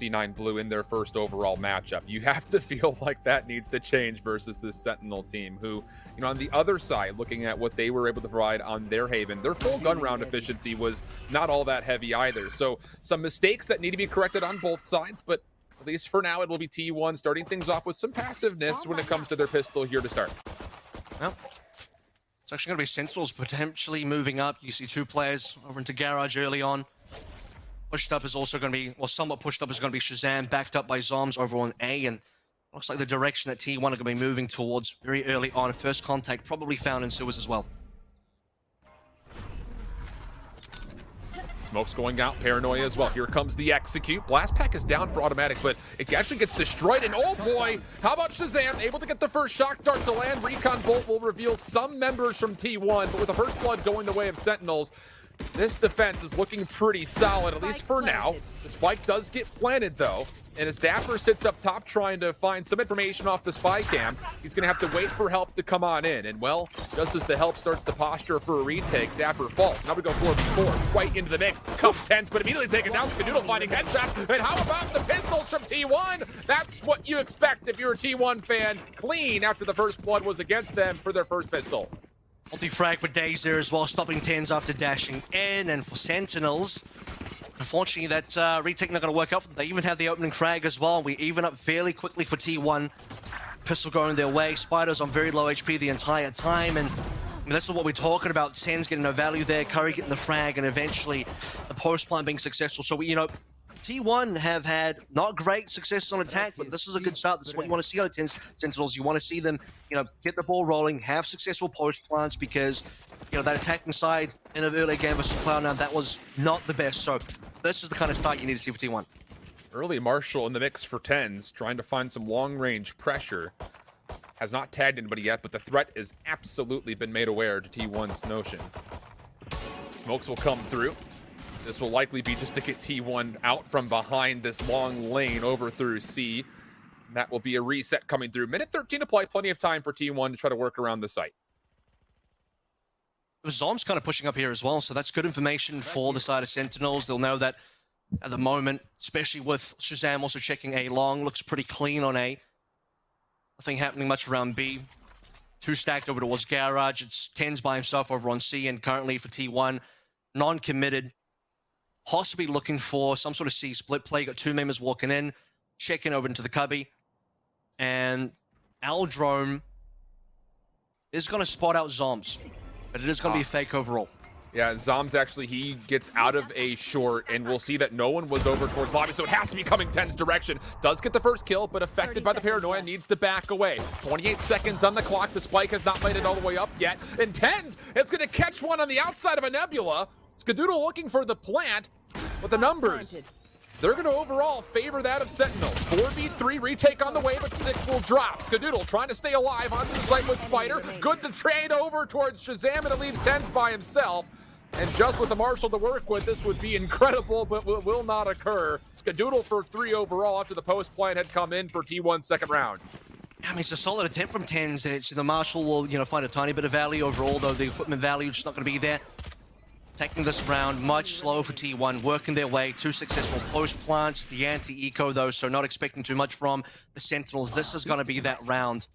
C9 Blue in their first overall matchup. You have to feel like that needs to change versus this Sentinel team who, on the other side, looking at what they were able to provide on their Haven, their full gun round efficiency was not all that heavy either. So some mistakes that need to be corrected on both sides, but at least for now, it will be T1 starting things off with some passiveness when it comes to their pistol here to start. Well, it's actually going to be Sentinels potentially moving up. You see two players over into Garage early on. Pushed up is also going to be, well, somewhat pushed up is going to be Shazam, backed up by Zoms over on A, and looks like the direction that T1 are going to be moving towards very early on. First contact probably found in sewers as well. Smoke's going out, Paranoia as well. Here comes the execute. Blast Pack is down for automatic, but it actually gets destroyed, and oh boy, how about Shazam? Able to get the first shock dart to land. Recon Bolt will reveal some members from T1, but with the first blood going the way of Sentinels, this defense is looking pretty solid, at least for now. The spike does get planted, though, and as Dapper sits up top trying to find some information off the spy cam, he's going to have to wait for help to come on in. And, well, just as the help starts to posture for a retake, Dapper falls. Now we go 4v4, right into the mix. Comes Tense, but immediately taken down. Skadoodle finding headshot. And how about the pistols from T1? That's what you expect if you're a T1 fan. Clean after the first blood was against them for their first pistol. Multi-frag for Daze there as well, stopping Tens after dashing in. And for Sentinels, unfortunately, that retake not going to work out for them. They even have the opening frag as well. We even up fairly quickly for T1. Pistol going their way. Spiders on very low HP the entire time. And that's what we're talking about. Tens getting no value there. Curry getting the frag. And eventually the post plant being successful. So, T1 have had not great success on attack, but this is a good start. This is what you want to see out of Sentinels. You want to see them, get the ball rolling, have successful post plants, because, that attacking side in an early game versus Cloud9, that was not the best. So this is the kind of start you need to see for T1. Early Marshall in the mix for Tens, trying to find some long-range pressure. Has not tagged anybody yet, but the threat has absolutely been made aware to T1's notion. Smokes will come through. This will likely be just to get T1 out from behind this long lane over through C. And that will be a reset coming through. Minute 13 to play, plenty of time for T1 to try to work around the site. Zom's kind of pushing up here as well, so that's good information for the side of Sentinels. They'll know that at the moment, especially with Shazam also checking A long, looks pretty clean on A. Nothing happening much around B. Two stacked over towards Garage. It's Tens by himself over on C, and currently for T1, non-committed. Possibly looking for some sort of C split play. Got two members walking in, checking over into the cubby. And Aldrome is going to spot out Zoms, but it is going to be a fake overall. Yeah, Zoms actually, he gets out of a short, and we'll see that no one was over towards lobby, so it has to be coming Ten's direction. Does get the first kill, but affected by the paranoia, needs to back away. 28 seconds on the clock. The spike has not made it all the way up yet. And Ten's, it's going to catch one on the outside of a nebula. Skadoodle looking for the plant, but the numbers, they're going to overall favor that of Sentinels. 4v3 retake on the way, but 6 will drop. Skadoodle trying to stay alive onto the site with Spider. Good to trade over towards Shazam, and it leaves Tens by himself. And just with the Marshal to work with, this would be incredible, but will not occur. Skadoodle for 3 overall after the post plan had come in for T1's second round. I mean, it's a solid attempt from Tens. The Marshal will, find a tiny bit of value overall, though the equipment value is not going to be there. Taking this round much slower for T1, working their way. 2 successful post plants, the anti-eco though, so not expecting too much from the Sentinels. This is going to be that round.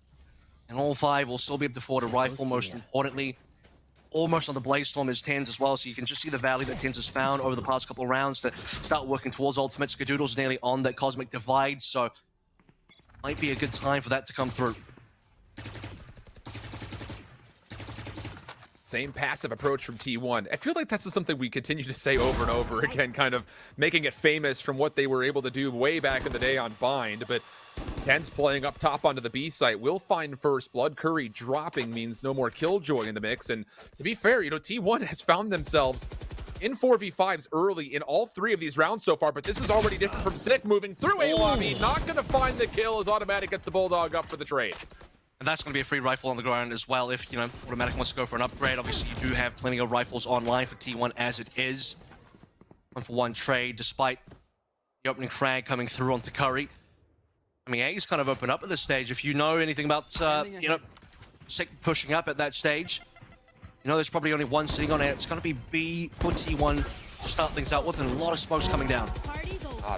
And all 5 will still be able to afford a rifle, most importantly. Almost on the Bladestorm is Tens as well, so you can just see the value that Tens has found over the past couple of rounds to start working towards ultimate. Skadoodle's nearly on that Cosmic Divide, so might be a good time for that to come through. Same passive approach from T1. I feel like that's just something we continue to say over and over again, kind of making it famous from what they were able to do way back in the day on Bind. But Tens playing up top onto the B site will find first blood. Curry dropping means no more Killjoy in the mix. And to be fair, T1 has found themselves in 4v5s early in all 3 of these rounds so far, but this is already different from Sick moving through A lobby. Not going to find the kill as Automatic gets the Bulldog up for the trade. And that's going to be a free rifle on the ground as well if, Automatic wants to go for an upgrade. Obviously, you do have plenty of rifles online for T1 as it is. 1-for-1 trade, despite the opening frag coming through onto Curry. I mean, A's kind of open up at this stage. If you know anything about, Sick pushing up at that stage, there's probably only one sitting on it. It's going to be B for T1 to start things out with, and a lot of smokes coming down.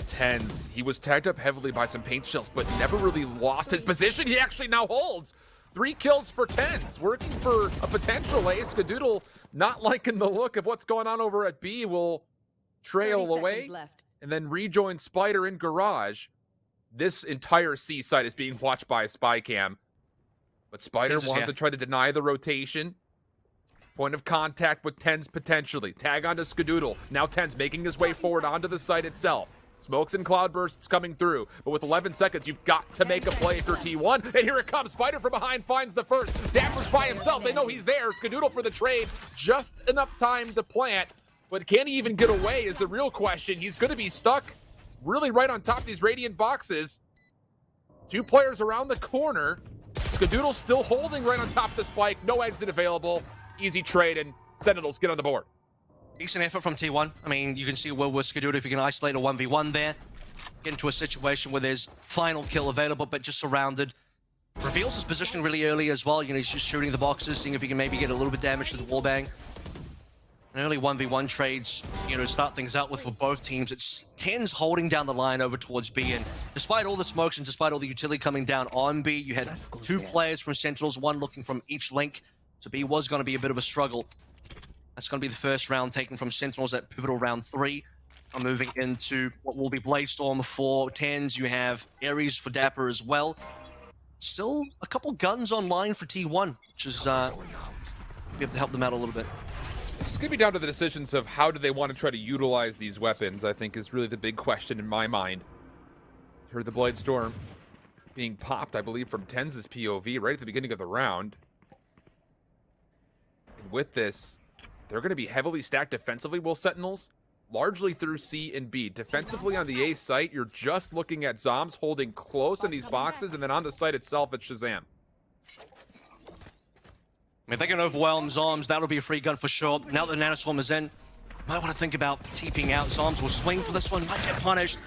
Tens, he was tagged up heavily by some paint shells, but never really lost his position. He actually now holds 3 kills for Tens, working for a potential ace. Skadoodle, not liking the look of what's going on over at B, will trail away and then rejoin Spider in Garage. This entire C site is being watched by a spy cam, but Spider wants to try to deny the rotation. Point of contact with Tens potentially. Tag onto Skadoodle. Now Tens making his way forward onto the site itself. Smokes and cloudbursts coming through, but with 11 seconds, you've got to make a play for T1. And here it comes. Spider from behind finds the first. Dapper's by himself. They know he's there. Skadoodle for the trade. Just enough time to plant, but can he even get away is the real question. He's going to be stuck really right on top of these Radiant boxes. 2 players around the corner. Skadoodle still holding right on top of the spike. No exit available. Easy trade, and Sentinels get on the board. Decent effort from T1. I mean, you can see well with Skadoodle if you can isolate a 1v1 there. Get into a situation where there's final kill available, but just surrounded. Reveals his positioning really early as well. You know, he's just shooting the boxes, seeing if he can maybe get a little bit damage to the wallbang. And early 1v1 trades, you know, to start things out with for both teams. It's Tens holding down the line over towards B, and despite all the smokes and despite all the utility coming down on B, you had 2 players from Sentinels, 1 looking from each link. So B was going to be a bit of a struggle. That's going to be the first round taken from Sentinels at pivotal round 3. I'm moving into what will be Bladestorm for Tens. You have Ares for Dapper as well. Still a couple guns online for T1, which is we have to help them out a little bit. It's going to be down to the decisions of how do they want to try to utilize these weapons, I think is really the big question in my mind. Heard the Bladestorm being popped, I believe, from Tens' POV right at the beginning of the round. And with this, they're going to be heavily stacked defensively, will Sentinels, largely through C and B. Defensively on the A site, you're just looking at Zombs holding close in these boxes, and then on the site itself, it's Shazam. I mean, if they can overwhelm Zombs, that'll be a free gun for sure. Now that the Nanoswarm is in, might want to think about TPing out. Zombs will swing for this one, might get punished.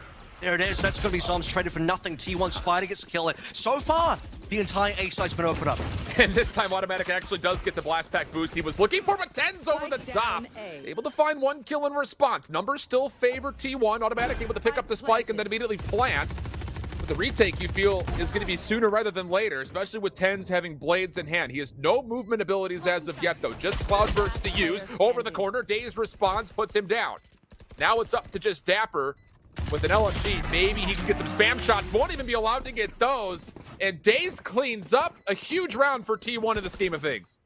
There it is. That's going to be Zombs traded for nothing. T1 Spider gets to kill it. So far, the entire A site's been opened up. And this time, Automatic actually does get the blast pack boost he was looking for, but Tens over the top. Able to find 1 kill in response. Numbers still favor T1. Automatic able to pick up the spike and then immediately plant. But the retake, you feel, is going to be sooner rather than later, especially with Tens having blades in hand. He has no movement abilities as of yet, though. Just Cloudburst to use. Over the corner, Daze responds, puts him down. Now it's up to just Dapper. With an LMG, maybe he can get some spam shots. Won't even be allowed to get those. And Daze cleans up a huge round for T1 in the scheme of things.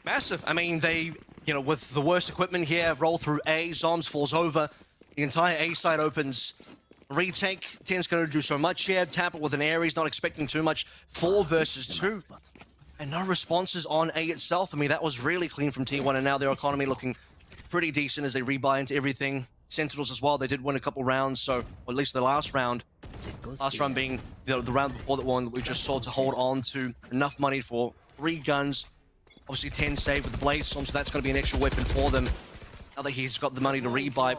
Massive. I mean, they, you know, with the worst equipment here, roll through A, Zombs falls over. The entire A side opens. Retake, Ten's going to do so much here. Tapper with an Ares, not expecting too much. 4 versus 2. And no responses on A itself. I mean, that was really clean from T1, and now their economy looking pretty decent as they rebuy into everything. Sentinels as well, they did win a couple rounds, so, or at least the last round. Last round being, you know, the round before that one that we just saw to hold on to enough money for 3 guns. Obviously 10 saved with the Bladestorm, so that's going to be an extra weapon for them. Now that he's got the money to rebuy.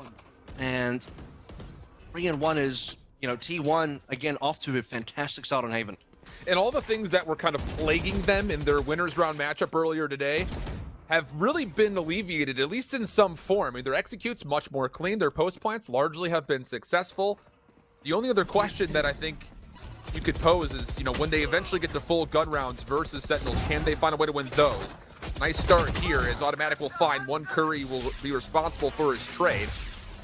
And 3-1 is, you know, T1, again, off to a fantastic start on Haven. And all the things that were kind of plaguing them in their winners round matchup earlier today have really been alleviated, at least in some form. I mean, their execute's much more clean. Their post plants largely have been successful. The only other question that I think you could pose is, you know, when they eventually get to full gun rounds versus Sentinels, can they find a way to win those? Nice start here as Automatic will find 1 Curry will be responsible for his trade.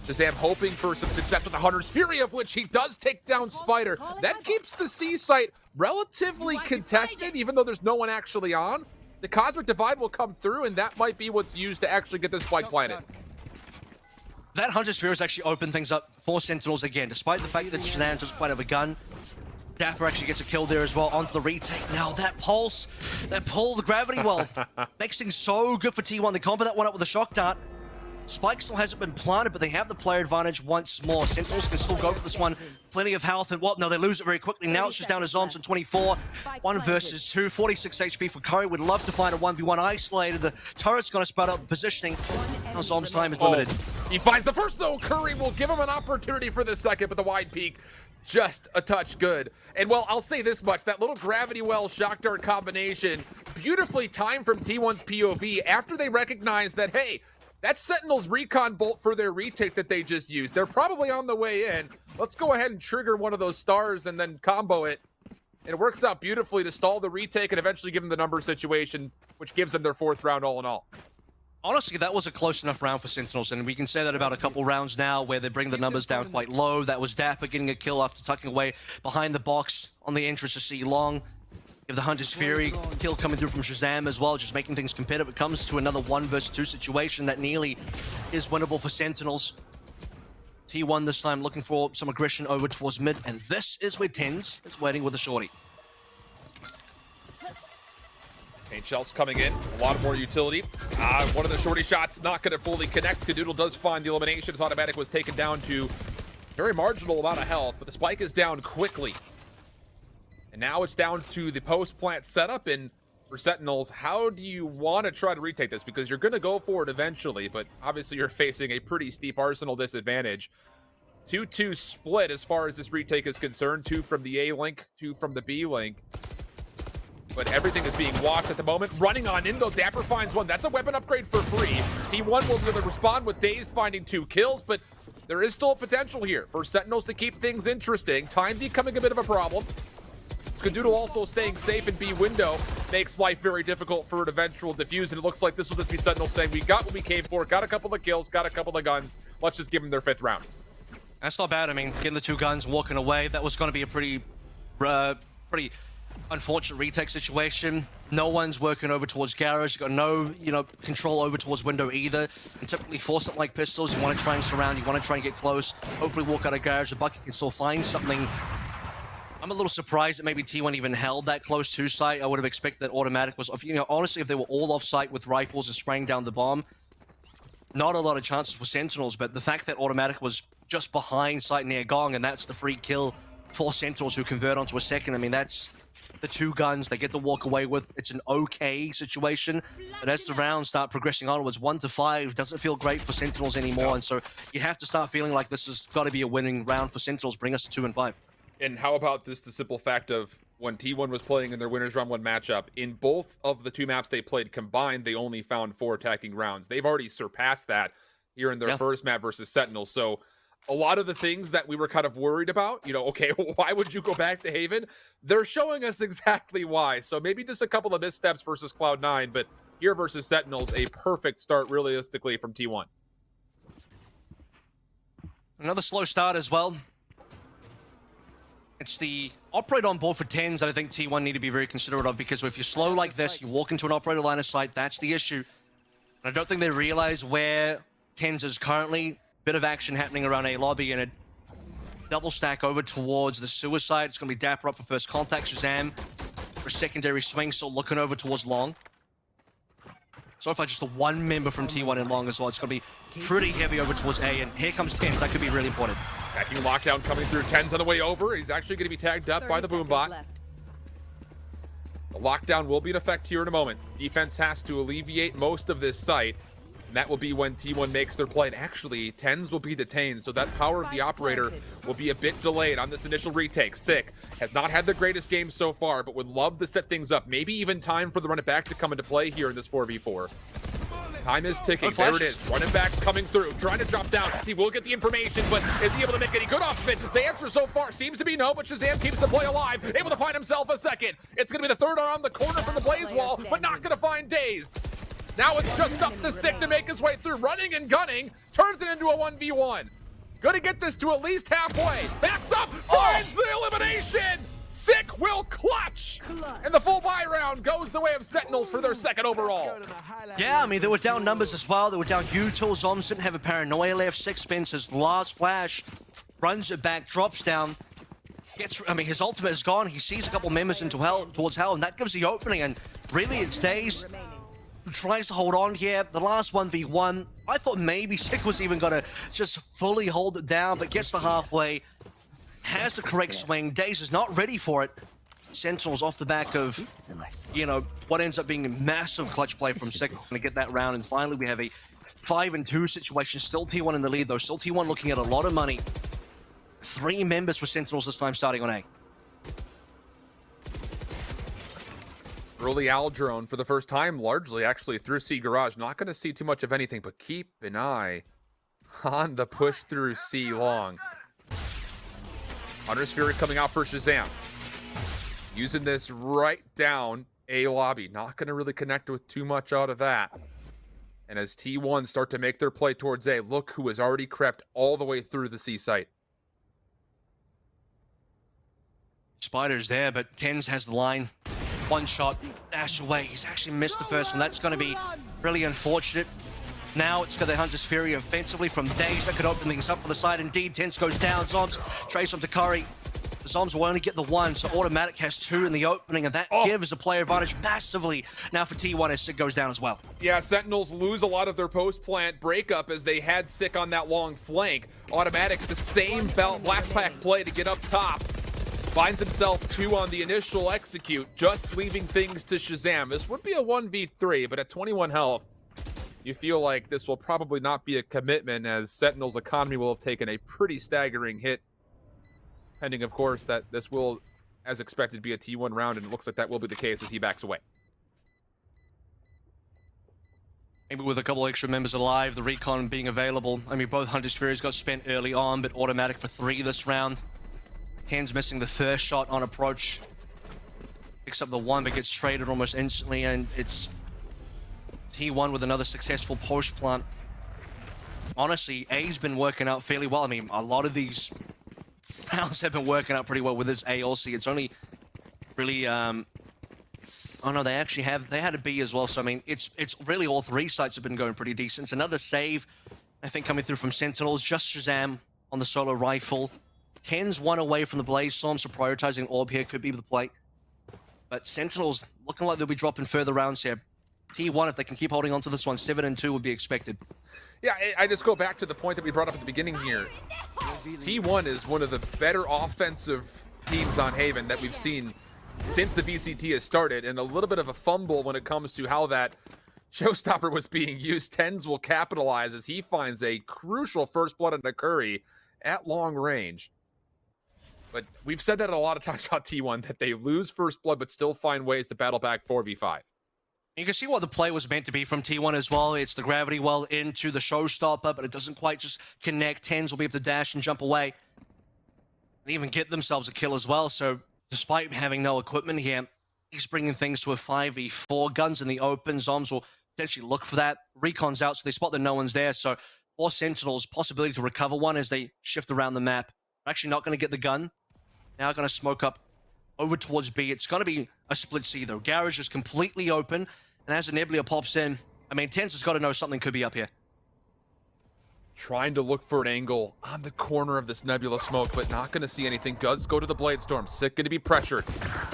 Shazam hoping for some success with the Hunter's Fury, of which he does take down Spider. That keeps the C site relatively contested, even though there's no one actually on. The Cosmic Divide will come through, and that might be what's used to actually get this spike planted. That Hunter's Fury has actually opened things up for Sentinels again, despite the fact that Shazam doesn't quite have a gun. Dapper actually gets a kill there as well onto the retake. Now that pulse, that pull, the gravity well, makes things so good for T1. They combo that one up with a shock dart. Spike still hasn't been planted, but they have the player advantage once more. Sentinels can still go for this one. Plenty of health, and what? No, they lose it very quickly. Now it's just down to Zombs on 24. 1 versus 2, 46 HP for Curry. Would love to find a 1v1 isolated. The turret's going to spot up positioning. Now Zombs' time is limited. He finds the first, though. Curry will give him an opportunity for the second, but the wide peak, just a touch good. And, well, I'll say this much. That little gravity well shock dart combination, beautifully timed from T1's POV after they recognize that, hey, that's Sentinel's recon bolt for their retake that they just used. They're probably on the way in. let's go ahead and trigger one of those stars and then combo it. And it works out beautifully to stall the retake and eventually give them the number situation, which gives them their 4th round all in all. Honestly, that was a close enough round for Sentinels, and we can say that about a couple rounds now where they bring the numbers down quite low. That was Dapper getting a kill after tucking away behind the box on the entrance to C Long. You have the Hunter's Fury kill coming through from Shazam as well, just making things competitive. It comes to another 1 versus 2 situation that nearly is winnable for Sentinels. T1 this time looking for some aggression over towards mid, and this is where Tens is waiting with a shorty. Paint shells coming in, a lot more utility. One of the shorty shots not going to fully connect. Cadoodle does find the elimination as Automatic was taken down to very marginal amount of health, but the spike is down quickly. And now it's down to the post-plant setup, and for Sentinels, how do you want to try to retake this? Because you're going to go for it eventually, but obviously you're facing a pretty steep Arsenal disadvantage. 2-2 split as far as this retake is concerned. 2 from the A link, 2 from the B link. But everything is being watched at the moment. Running on in, though, Dapper finds one. That's a weapon upgrade for free. T1 will be able to respond with Dazed finding 2 kills, but there is still a potential here for Sentinels to keep things interesting. Time becoming a bit of a problem. Skadoodle also staying safe in B window makes life very difficult for an eventual defuse, and it looks like this will just be Sentinels saying, we got what we came for, got a couple of kills, got a couple of guns, let's just give them their 5th round. That's not bad. I mean, getting the 2 guns, walking away, that was going to be a pretty unfortunate retake situation. No one's working over towards garage. You've got no, control over towards window either. And typically for something like pistols, you want to try and surround, you want to try and get close, hopefully walk out of garage. The bucket can still find something. I'm a little surprised that maybe T1 even held that close to site. I would have expected that Automatic was off. Honestly, if they were all off site with rifles and spraying down the bomb, not a lot of chances for Sentinels, but the fact that Automatic was just behind site near Gong, and that's the free kill for Sentinels who convert onto a second. I mean, that's the 2 guns they get to walk away with. It's an okay situation, but as the rounds start progressing onwards, 1 to 5 doesn't feel great for Sentinels anymore, and so you have to start feeling like this has got to be a winning round for Sentinels, bring us to 2 and 5. And how about just the simple fact of when T1 was playing in their winners round 1 matchup, in both of the 2 maps they played combined, they only found 4 attacking rounds. They've already surpassed that here in their first map versus Sentinels. So a lot of the things that we were kind of worried about, okay, why would you go back to Haven? They're showing us exactly why. So maybe just a couple of missteps versus Cloud9, but here versus Sentinels, a perfect start realistically from T1. Another slow start as well. It's the operator on board for Tens that I think T1 need to be very considerate of, because if you're slow like this, you walk into an operator line of sight, that's the issue. And I don't think they realize where Tens is currently. Bit of action happening around A lobby, and a double stack over towards the suicide. It's going to be Dapper up for first contact. Shazam for secondary swing, still looking over towards Long. So far, just the 1 member from T1 in Long as well. It's going to be pretty heavy over towards A, and here comes Tens. That could be really important. Attacking lockdown coming through. Tens on the way over. He's actually going to be tagged up by the Boombot. The lockdown will be in effect here in a moment. Defense has to alleviate most of this site, and that will be when T1 makes their play. And actually, Tens will be detained, so that power of the operator will be a bit delayed on this initial retake. Sick has not had the greatest game so far, but would love to set things up. Maybe even time for the run it back to come into play here in this 4v4. Time is ticking. There it is. Running back's coming through, trying to drop down. He will get the information, but is he able to make any good off of it? The answer so far seems to be no, but Shazam keeps the play alive, able to find himself a second. It's going to be the 3rd around the corner from the Blaze Wall, but not going to find Dazed. Now it's just up to Sick to make his way through, running and gunning, turns it into a 1v1. Gonna get this to at least halfway. Backs up, finds the elimination! Sick will clutch! And the full buy round goes the way of Sentinels for their 2nd overall. Yeah, I mean, they were down numbers as well. They were down Util. Zoms didn't have a paranoia left. Sixpence, his last flash, runs it back, drops down. His ultimate is gone. He sees a couple members into hell, towards hell, and that gives the opening. And really, it's Daze who tries to hold on here. The last 1v1, I thought maybe Sick was even going to just fully hold it down, but gets to halfway. Has the correct swing. Daze is not ready for it. Sentinels off the back of, what ends up being a massive clutch play from Sick to get that round. And finally, we have a 5-2 situation. Still T1 in the lead, though. Still T1 looking at a lot of money. 3 members for Sentinels this time starting on A. Early Aldrone for the first time, largely actually through C Garage. Not going to see too much of anything, but keep an eye on the push through C Long. Hunter's Fury coming out for Shazam. Using this right down A lobby. Not going to really connect with too much out of that. And as T1 start to make their play towards A, look who has already crept all the way through the C site. Spider's there, but Tens has the line. One shot, dash away. He's actually missed the first one. That's going to be really unfortunate. Now it's got the Hunter's Fury offensively from Daze. That could open things up for the side. Indeed, Tens goes down. Zombs trace onto Curry. The Zombs will only get the one, so Automatic has two in the opening, and that gives a player advantage massively now for T1 as Sick goes down as well. Yeah, Sentinels lose a lot of their post-plant breakup as they had Sick on that long flank. Automatic, the same Blast Pack play to get up top. Finds himself 2 on the initial execute, just leaving things to Shazam. This would be a 1v3, but at 21 health, you feel like this will probably not be a commitment as Sentinel's economy will have taken a pretty staggering hit. Pending, of course, that this will, as expected, be a T1 round, and it looks like that will be the case as he backs away. Maybe with a couple extra members alive, the recon being available. I mean, both Hunter's Furies got spent early on, but Automatic for 3 this round. Hands missing the first shot on approach. Picks up the one, but gets traded almost instantly, and it's T1 with another successful post plant. Honestly, A's been working out fairly well. I mean, a lot of these rounds have been working out pretty well with this A also. It's only really, oh no, they had a B as well. So I mean, it's really all 3 sites have been going pretty decent. It's another save, I think, coming through from Sentinels. Just Shazam on the solo rifle. 10's 1 away from the Blaze Storm, so prioritizing Orb here could be the play. But Sentinels looking like they'll be dropping further rounds here. T1, if they can keep holding on to this one, 7-2 would be expected. Yeah, I just go back to the point that we brought up at the beginning here. T1 is one of the better offensive teams on Haven that we've seen since the VCT has started, and a little bit of a fumble when it comes to how that showstopper was being used. Tens will capitalize as he finds a crucial first blood on Curry at long range. But we've said that a lot of times about T1, that they lose first blood but still find ways to battle back 4v5. You can see what the play was meant to be from T1 as well. It's the gravity well into the showstopper, but it doesn't quite just connect. Tens will be able to dash and jump away. And even get themselves a kill as well. So despite having no equipment here, he's bringing things to a 5v4. Guns in the open. Zombs will potentially look for that. Recon's out, so they spot that no one's there. So for Sentinels, possibility to recover one as they shift around the map. They're actually not going to get the gun. Now going to smoke up over towards B. It's going to be a split C, though. Garage is completely open, and as the Nebula pops in, I mean, Tens has got to know something could be up here. Trying to look for an angle on the corner of this Nebula smoke, but not going to see anything. Does go to the Blade Storm. Sick going to be pressured.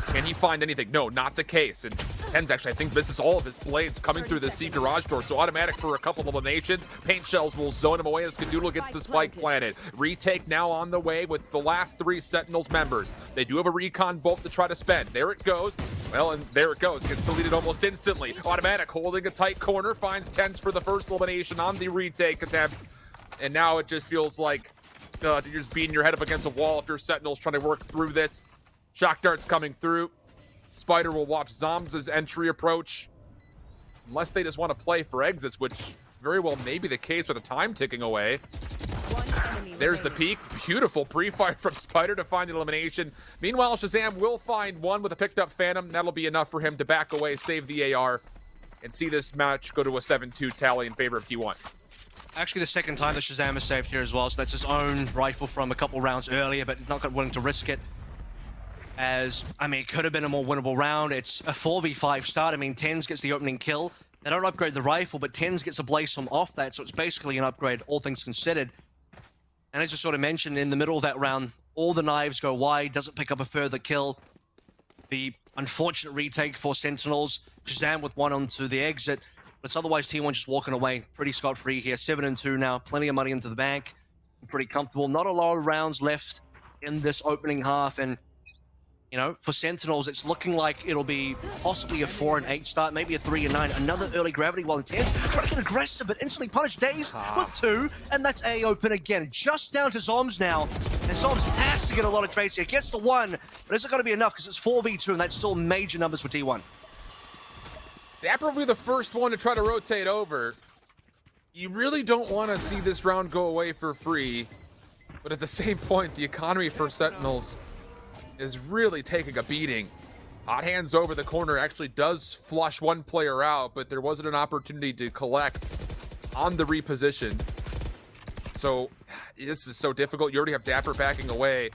Can he find anything? No, not the case. And Tens actually, I think, misses all of his blades coming through the C garage door. So Automatic for a couple of eliminations. Paint Shells will zone him away as Skadoodle gets the spike planted. Retake now on the way with the last 3 Sentinels members. They do have a recon bolt to try to spend. There it goes. Well, and there it goes. Gets deleted almost instantly. Automatic holding a tight corner. Finds Tens for the first elimination on the retake attempt. And now it just feels like you're just beating your head up against a wall if you're Sentinels trying to work through this. Shock darts coming through. Spider will watch Zombs' entry approach. Unless they just want to play for exits, which very well may be the case with the time ticking away. There's the peek. Beautiful pre-fire from Spider to find the elimination. Meanwhile, Shazam will find one with a picked up Phantom. That'll be enough for him to back away, save the AR, and see this match go to a 7-2 tally in favor of T1. Actually, the second time that Shazam is saved here as well, so that's his own rifle from a couple rounds earlier, but not willing to risk it. As, I mean, it could have been a more winnable round. It's a 4v5 start. I mean, Tens gets the opening kill. They don't upgrade the rifle, but Tens gets a Blaze Storm off that, so it's basically an upgrade, all things considered. And as I sort of mentioned, in the middle of that round, all the knives go wide, doesn't pick up a further kill. The unfortunate retake for Sentinels. Shazam with one onto the exit. But it's otherwise T1 just walking away pretty scot-free here. 7-2 now, plenty of money into the bank. Pretty comfortable. Not a lot of rounds left in this opening half. And, you know, for Sentinels, it's looking like it'll be possibly a 4-8 start, maybe a 3-9. Another early gravity while Intense trying to get aggressive, but instantly punished. Daze with 2, and that's A open again. Just down to Zombs now. And Zombs has to get a lot of trades here. Gets the 1, but isn't going to be enough because it's 4v2, and that's still major numbers for T1. Dapper will be the first one to try to rotate over. You really don't want to see this round go away for free But at the same point, the economy for Sentinels is really taking a beating. Hot hands over the corner actually does flush one player out, but there wasn't an opportunity to collect on the reposition. So this is so difficult. You already have Dapper backing away.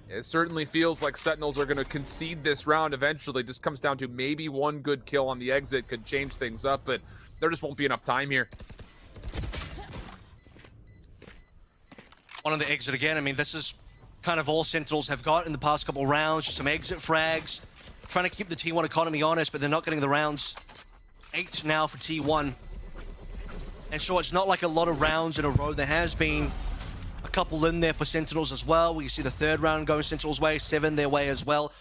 It certainly feels like Sentinels are going to concede this round eventually. Just comes down to maybe one good kill on the exit could change things up, but there just won't be enough time here. On the exit again. I mean, this is kind of all Sentinels have got in the past couple rounds. Just some exit frags. Trying to keep the T1 economy honest, but they're not getting the rounds. 8 now for T1. And sure, it's not like a lot of rounds in a row. There has been a couple in there for Sentinels as well. We see the third round going Sentinels' way, 7 their way as well.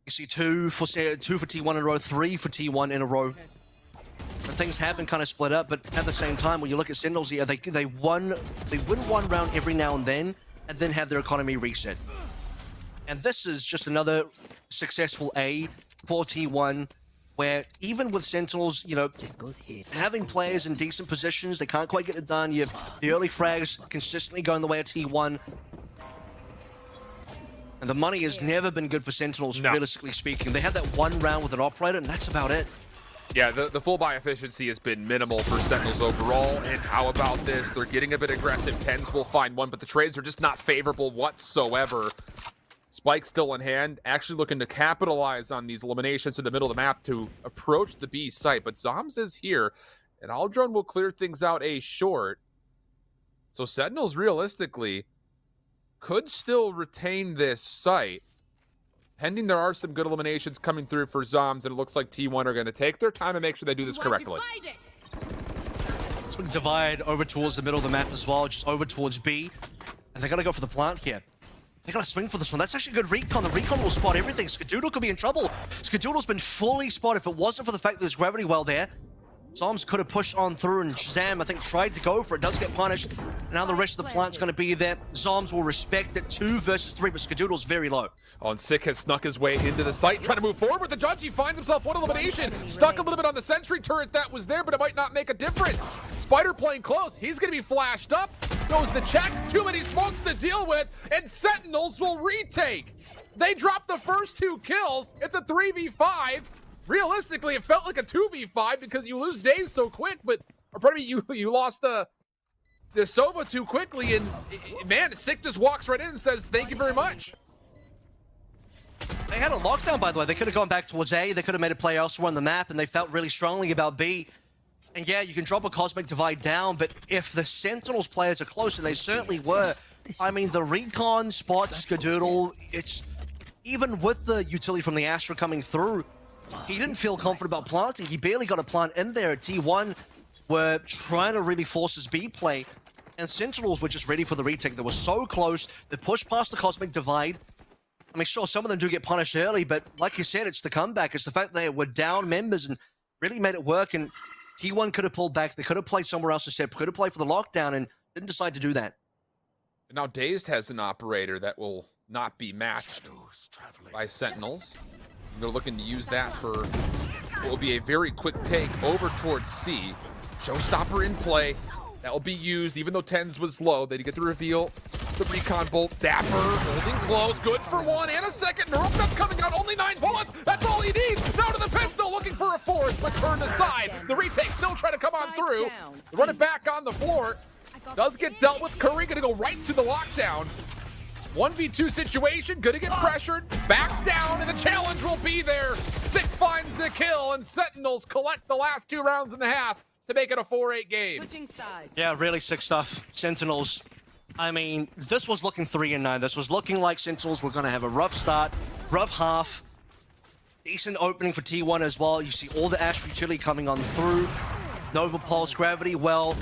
You see two for T1 in a row, 3 for T1 in a row. And things have been kind of split up, but at the same time, when you look at Sentinels, yeah, they win one round every now and then have their economy reset. And this is just another successful A for T1, where even with Sentinels, you know, having players in decent positions, they can't quite get it done. You have the early frags consistently going the way of T1. And the money has never been good for Sentinels, realistically speaking. They had that one round with an operator, and that's about it. Yeah, the full buy efficiency has been minimal for Sentinels overall. And how about this? They're getting a bit aggressive. Tens will find one, but the trades are just not favorable whatsoever. Spike still in hand, actually looking to capitalize on these eliminations in the middle of the map to approach the B site. But Zoms is here, and Aldrun will clear things out A short. So Sentinels realistically could still retain this site. Pending there are some good eliminations coming through for Zoms, and it looks like T1 are going to take their time and make sure they do this correctly. So we can divide over towards the middle of the map as well, just over towards B. And they're going to go for the plant here. They got to swing for this one. That's actually a good recon. The recon will spot everything. Skadoodle could be in trouble. Skadoodle's been fully spotted. If it wasn't for the fact that there's gravity well there, Zoms could have pushed on through, and Shazam, I think, tried to go for it. Does get punished. Now the rest of the plant's going to be there. Zoms will respect it. 2 versus 3, but Skadoodle's very low. Oh, and Sick has snuck his way into the site, trying to move forward with the judge. He finds himself one elimination. Stuck a little bit on the sentry turret that was there, but it might not make a difference. Spider playing close. He's going to be flashed up. Goes to check. Too many smokes to deal with, and Sentinels will retake. They drop the first 2 kills. It's a 3v5. Realistically, it felt like a 2v5 because you lose Daze so quick, but, or pardon me, you lost the Sova too quickly, and man, Sick just walks right in and says, thank you very much. They had a lockdown, by the way. They could have gone back towards A. They could have made a play elsewhere on the map, and they felt really strongly about B. And yeah, you can drop a Cosmic Divide down, but if the Sentinels players are close, and they certainly were, I mean, the recon spots Skadoodle, it's even with the utility from the Astra coming through, he didn't feel confident about planting. He barely got a plant in there. T1 were trying to really force his B play, and Sentinels were just ready for the retake. They were so close. They pushed past the Cosmic Divide. I mean, sure, some of them do get punished early, but like you said, it's the comeback. It's the fact that they were down members and really made it work, and T1 could have pulled back. They could have played somewhere else instead. Could have played for the lockdown and didn't decide to do that. Now Dazed has an operator that will not be matched by Sentinels. They're looking to use that for what will be a very quick take over towards C. Showstopper in play. That will be used, even though Tens was low. They get the reveal. The recon bolt. Dapper holding close. Good for 1 and a second. Neurope's coming out. Only 9 bullets. That's all he needs. Now to the pistol. Looking for a 4th, but turned aside. The retake still trying to come on through. They run it back on the floor. Does get dealt with. Curry going to go right to the lockdown. 1v2 situation, gonna get pressured, back down, and the challenge will be there. Sick finds the kill, and Sentinels collect the last 2 rounds and a half to make it a 4-8 game. Yeah, really sick stuff. Sentinels, I mean, this was looking 3-9. This was looking like Sentinels were gonna have a rough start, rough half. Decent opening for T1 as well. You see all the Astra utility coming on through. Nova Pulse, Gravity, well,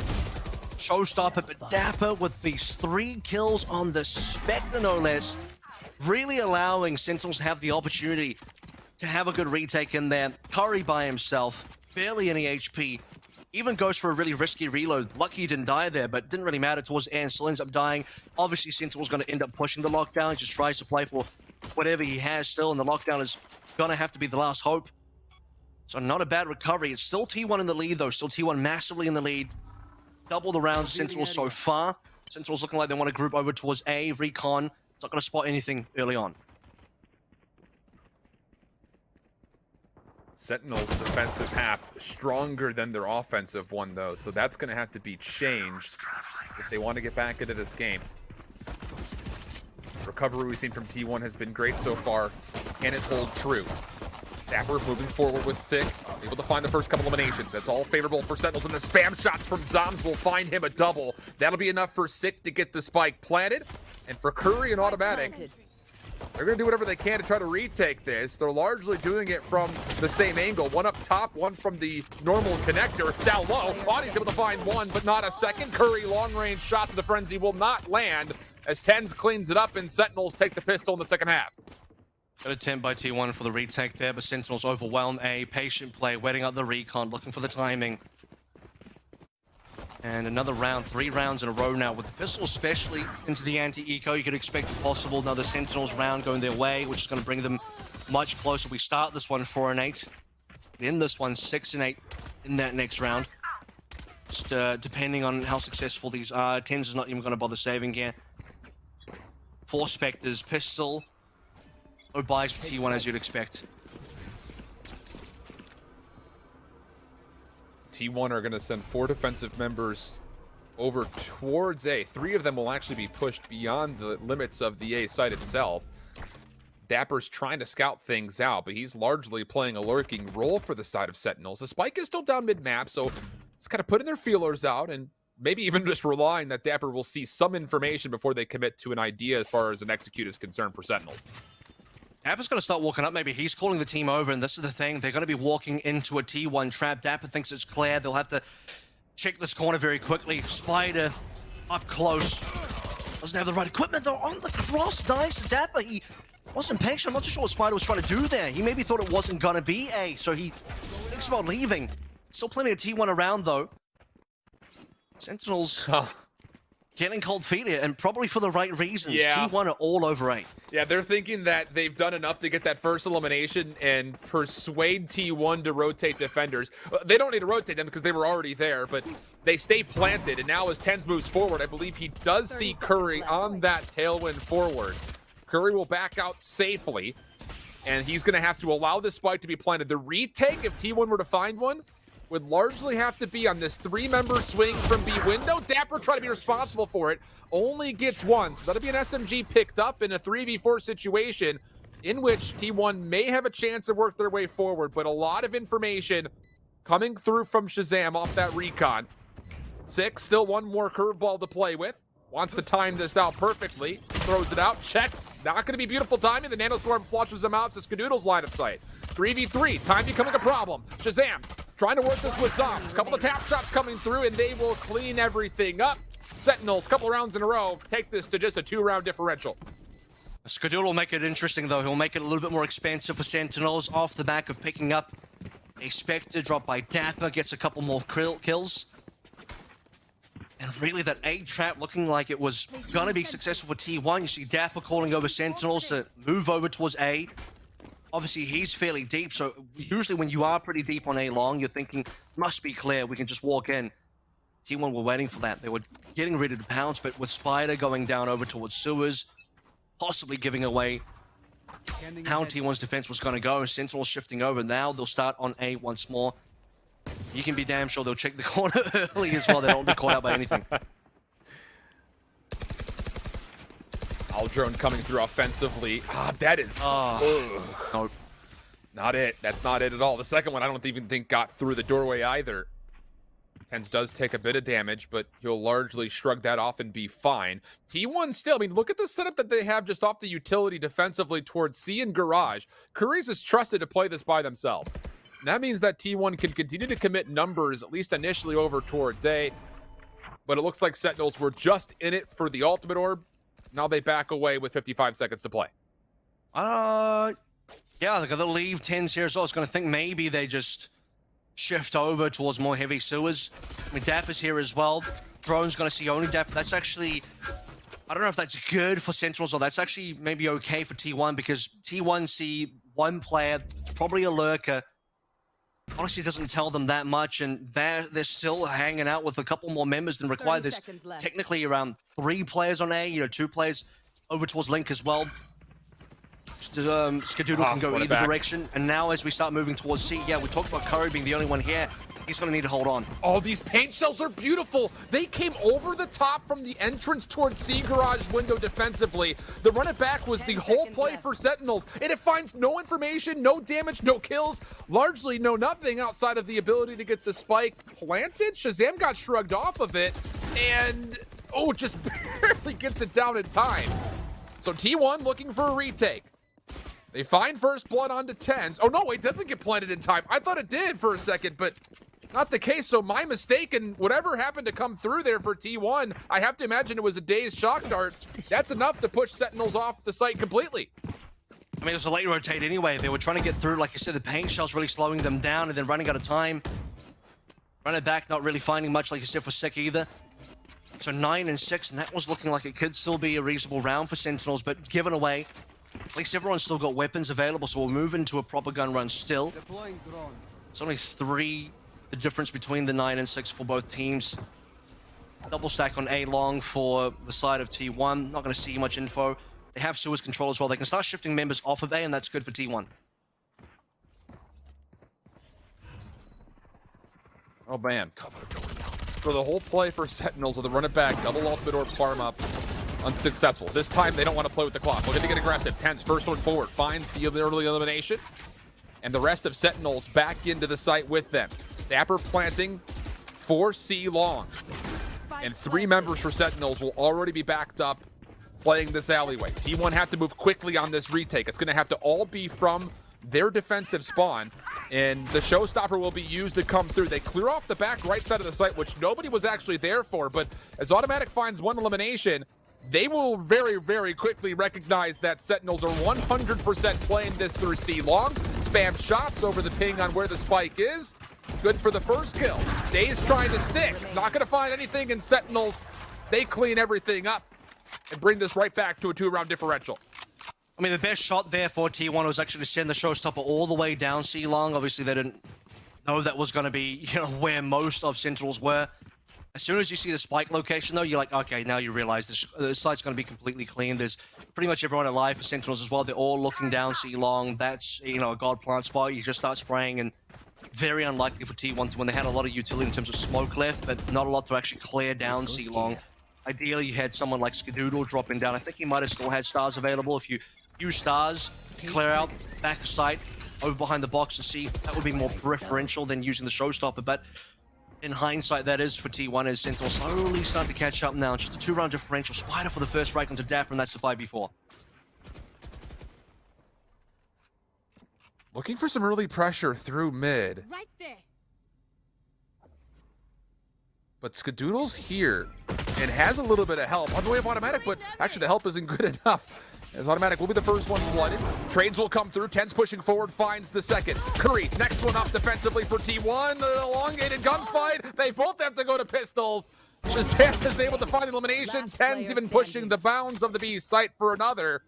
Showstopper, but Dapper with these 3 kills on the Spectre, no less, really allowing Sentinels to have the opportunity to have a good retake in there. Curry by himself, barely any HP, even goes for a really risky reload. Lucky he didn't die there, but didn't really matter towards the end, still ends up dying. Obviously, Sentinel's going to end up pushing the lockdown. He just tries to play for whatever he has still, and the lockdown is going to have to be the last hope. So not a bad recovery. It's still T1 in the lead, though. Still T1 massively in the lead. Double the rounds Sentinels so far. Sentinels looking like they want to group over towards A. Recon, it's not going to spot anything early on. Sentinels' defensive half stronger than their offensive one, though, so that's going to have to be changed if they want to get back into this game. Recovery we've seen from T1 has been great so far. Can it hold true? Dapper moving forward with Sick, able to find the first couple eliminations. That's all favorable for Sentinels, and the spam shots from Zombs will find him a double. That'll be enough for Sick to get the spike planted, and for Curry and Automatic, they're going to do whatever they can to try to retake this. They're largely doing it from the same angle. One up top, one from the normal connector. Down low, Audie's able to find one, but not a second. Curry, long-range shot to the frenzy will not land as Tens cleans it up and Sentinels take the pistol in the second half. Good attempt by T1 for the retake there, but Sentinels overwhelm A. Patient play, waiting out the recon, looking for the timing. And another round, 3 rounds in a row now with the pistol, especially into the anti-eco. You could expect if possible another Sentinels round going their way, which is going to bring them much closer. We start this one 4-8, in this one 6-8 in that next round. Just depending on how successful these are. Tens is not even going to bother saving here. 4 Spectres, pistol. No buys for T1 as you'd expect. T1 are going to send 4 defensive members over towards A. 3 of them will actually be pushed beyond the limits of the A site itself. Dapper's trying to scout things out, but he's largely playing a lurking role for the side of Sentinels. The spike is still down mid-map, so it's kind of putting their feelers out and maybe even just relying that Dapper will see some information before they commit to an idea as far as an execute is concerned for Sentinels. Dapper's going to start walking up. Maybe he's calling the team over, and this is the thing. They're going to be walking into a T1 trap. Dapper thinks it's clear. They'll have to check this corner very quickly. Spider up close. Doesn't have the right equipment. They're on the cross. Nice. Dapper, he wasn't patient. I'm not too sure what Spider was trying to do there. He maybe thought it wasn't going to be A, so he thinks about leaving. Still plenty of T1 around, though. Sentinels getting cold feet here, and probably for the right reasons. Yeah. T1 are all over A. Yeah, they're thinking that they've done enough to get that first elimination and persuade T1 to rotate defenders. They don't need to rotate them because they were already there, but they stay planted, and now as Tens moves forward, I believe he does see Curry on that tailwind forward. Curry will back out safely, and he's going to have to allow this spike to be planted. The retake, if T1 were to find one, would largely have to be on this 3-member swing from B window. Dapper trying to be responsible for it. Only gets one. So that'll be an SMG picked up in a 3v4 situation in which T1 may have a chance to work their way forward, but a lot of information coming through from Shazam off that recon. 6, still one more curveball to play with. Wants to time this out perfectly. Throws it out, checks. Not going to be beautiful timing. The Nanostorm flushes him out to Skadoodle's line of sight. 3v3, time becoming a problem. Shazam trying to work this with Zombs. Couple of tap shots coming through, and they will clean everything up. Sentinels, couple of rounds in a row, take this to just a 2-round differential. Skadoodle will make it interesting, though. He'll make it a little bit more expensive for Sentinels off the back of picking up a Spectre drop by Dapper. Gets a couple more kills. And really, that A trap looking like it was going to be successful for T1. You see Dapper calling over Sentinels to move over towards A. Obviously, he's fairly deep, so usually when you are pretty deep on A long, you're thinking, must be clear, we can just walk in. T1 were waiting for that. They were getting ready to pounce, but with Spider going down over towards sewers, possibly giving away how T1's defense was going to go, and Sentinels shifting over. Now they'll start on A once more. You can be damn sure they'll check the corner early as well. They don't be caught out by anything. Aldrone coming through offensively. That is... No. Not it. That's not it at all. The second one I don't even think got through the doorway either. Tens does take a bit of damage, but he'll largely shrug that off and be fine. T1 still, I mean, look at the setup that they have just off the utility defensively towards C and Garage. Curry's is trusted to play this by themselves. And that means that T1 can continue to commit numbers, at least initially, over towards A. But it looks like Sentinels were just in it for the ultimate orb. Now they back away with 55 seconds to play. Yeah, they're going to leave Tens here as well. I was going to think maybe they just shift over towards more heavy sewers. I mean, Dapper's here as well. Drone's going to see only Dapper. That's actually... I don't know if that's good for Sentinels or that's actually maybe okay for T1 because T1 see one player, probably a lurker, honestly doesn't tell them that much, and they're still hanging out with a couple more members than required. There's technically around 3 players on A, 2 players over towards Link as well. Skadoodle can go either direction, and now as we start moving towards C, yeah, we talked about Curry being the only one here. He's going to need to hold on. Oh, these paint shells are beautiful. They came over the top from the entrance towards C garage window defensively. The run it back was the whole play for Sentinels, and it finds no information, no damage, no kills, largely no nothing outside of the ability to get the spike planted. Shazam got shrugged off of it, and just barely gets it down in time. So T1 looking for a retake. They find first blood onto Tens. Oh no, it doesn't get planted in time. I thought it did for a second, but not the case. So my mistake, and whatever happened to come through there for T1, I have to imagine it was a dazed shock dart. That's enough to push Sentinels off the site completely. I mean, it was a late rotate anyway. They were trying to get through, like you said, the paint shells really slowing them down, and then running out of time. Running back, not really finding much, like you said, for Sick either. So 9 and 6, and that was looking like it could still be a reasonable round for Sentinels, but given away. At least everyone's still got weapons available, so we'll move into a proper gun run still. It's only 3, the difference between the 9 and 6 for both teams. Double stack on A long for the side of T1. Not going to see much info. They have Suez control as well. They can start shifting members off of A, and that's good for T1. Oh man. So the whole play for Sentinels with the run it back, double ultimate orb farm up. Unsuccessful. This time they don't want to play with the clock. Looking to get aggressive. Tens first one forward. Finds the early elimination. And the rest of Sentinels back into the site with them. Dapper planting for C long. And 3 members for Sentinels will already be backed up playing this alleyway. T1 have to move quickly on this retake. It's going to have to all be from their defensive spawn. And the showstopper will be used to come through. They clear off the back right side of the site, which nobody was actually there for. But as Automatic finds 1 elimination, they will very, very quickly recognize that Sentinels are 100% playing this through C long. Spam shots over the ping on where the spike is. Good for the first kill. Daze trying to stick. Not going to find anything in Sentinels. They clean everything up and bring this right back to a 2-round differential. I mean, the best shot there for T1 was actually to send the showstopper all the way down C long. Obviously, they didn't know that was going to be, where most of Sentinels were. As soon as you see the spike location, though, you're like, okay, now you realize the site's going to be completely clean. There's pretty much everyone alive for Sentinels as well. They're all looking down C long. That's, a god plant spot. You just start spraying, and very unlikely for T1 to when they had a lot of utility in terms of smoke left, but not a lot to actually clear down C long. Ideally, you had someone like Skadoodle dropping down. I think he might have still had stars available. If you use stars, clear out, back of sight, over behind the box and see, that would be more preferential than using the showstopper, but in hindsight, that is for T1 as Sentinel slowly starting to catch up now. Just a 2-round differential. Spider for the first strike onto Dapper, and that's the 5v4. Looking for some early pressure through mid. Right there. But Skadoodle's here and has a little bit of help on the way of Automatic, but actually the help isn't good enough. As Automatic will be the first one flooded. Trades will come through. Tens pushing forward, finds the second. Curry, next one up defensively for T1. An elongated gunfight. They both have to go to pistols. Shazam is able to find the elimination. Tens even pushing the bounds of the B site for another.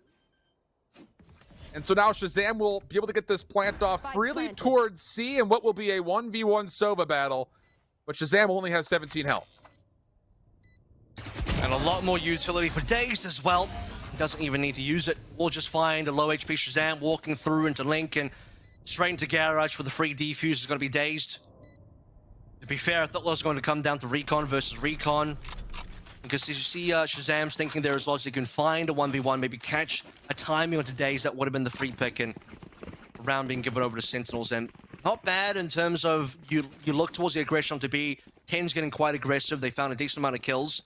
And so now Shazam will be able to get this plant off freely towards C in what will be a 1v1 Sova battle. But Shazam only has 17 health. And a lot more utility for Dazed as well. Doesn't even need to use it. We'll just find a low HP Shazam walking through into Link and straight into Garage for the free defuse. Is going to be Dazed. To be fair, I thought it was going to come down to Recon versus Recon. Because you see Shazam's thinking there as well as he can find a 1v1, maybe catch a timing onto Dazed, that would have been the free pick, and the round being given over to Sentinels. And not bad in terms of you look towards the aggression to be 10's getting quite aggressive. They found a decent amount of kills.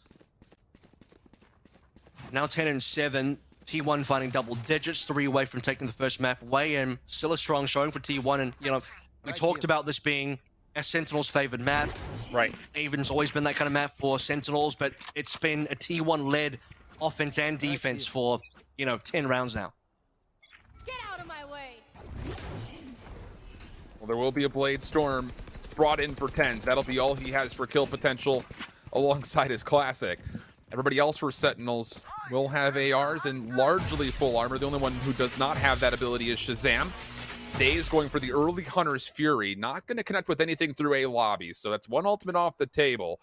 Now 10 and 7. T1 finding double digits, 3 away from taking the first map away, and still a strong showing for T1. And we talked about this being a Sentinels favored map. Right. Haven's always been that kind of map for Sentinels, but it's been a T1 led offense and defense for 10 rounds now. Get out of my way. Well, there will be a Blade Storm brought in for 10. That'll be all he has for kill potential alongside his classic. Everybody else for Sentinels will have ARs and largely full armor. The only one who does not have that ability is Shazam. Daze going for the early Hunter's Fury, not going to connect with anything through A lobby, so that's one ultimate off the table.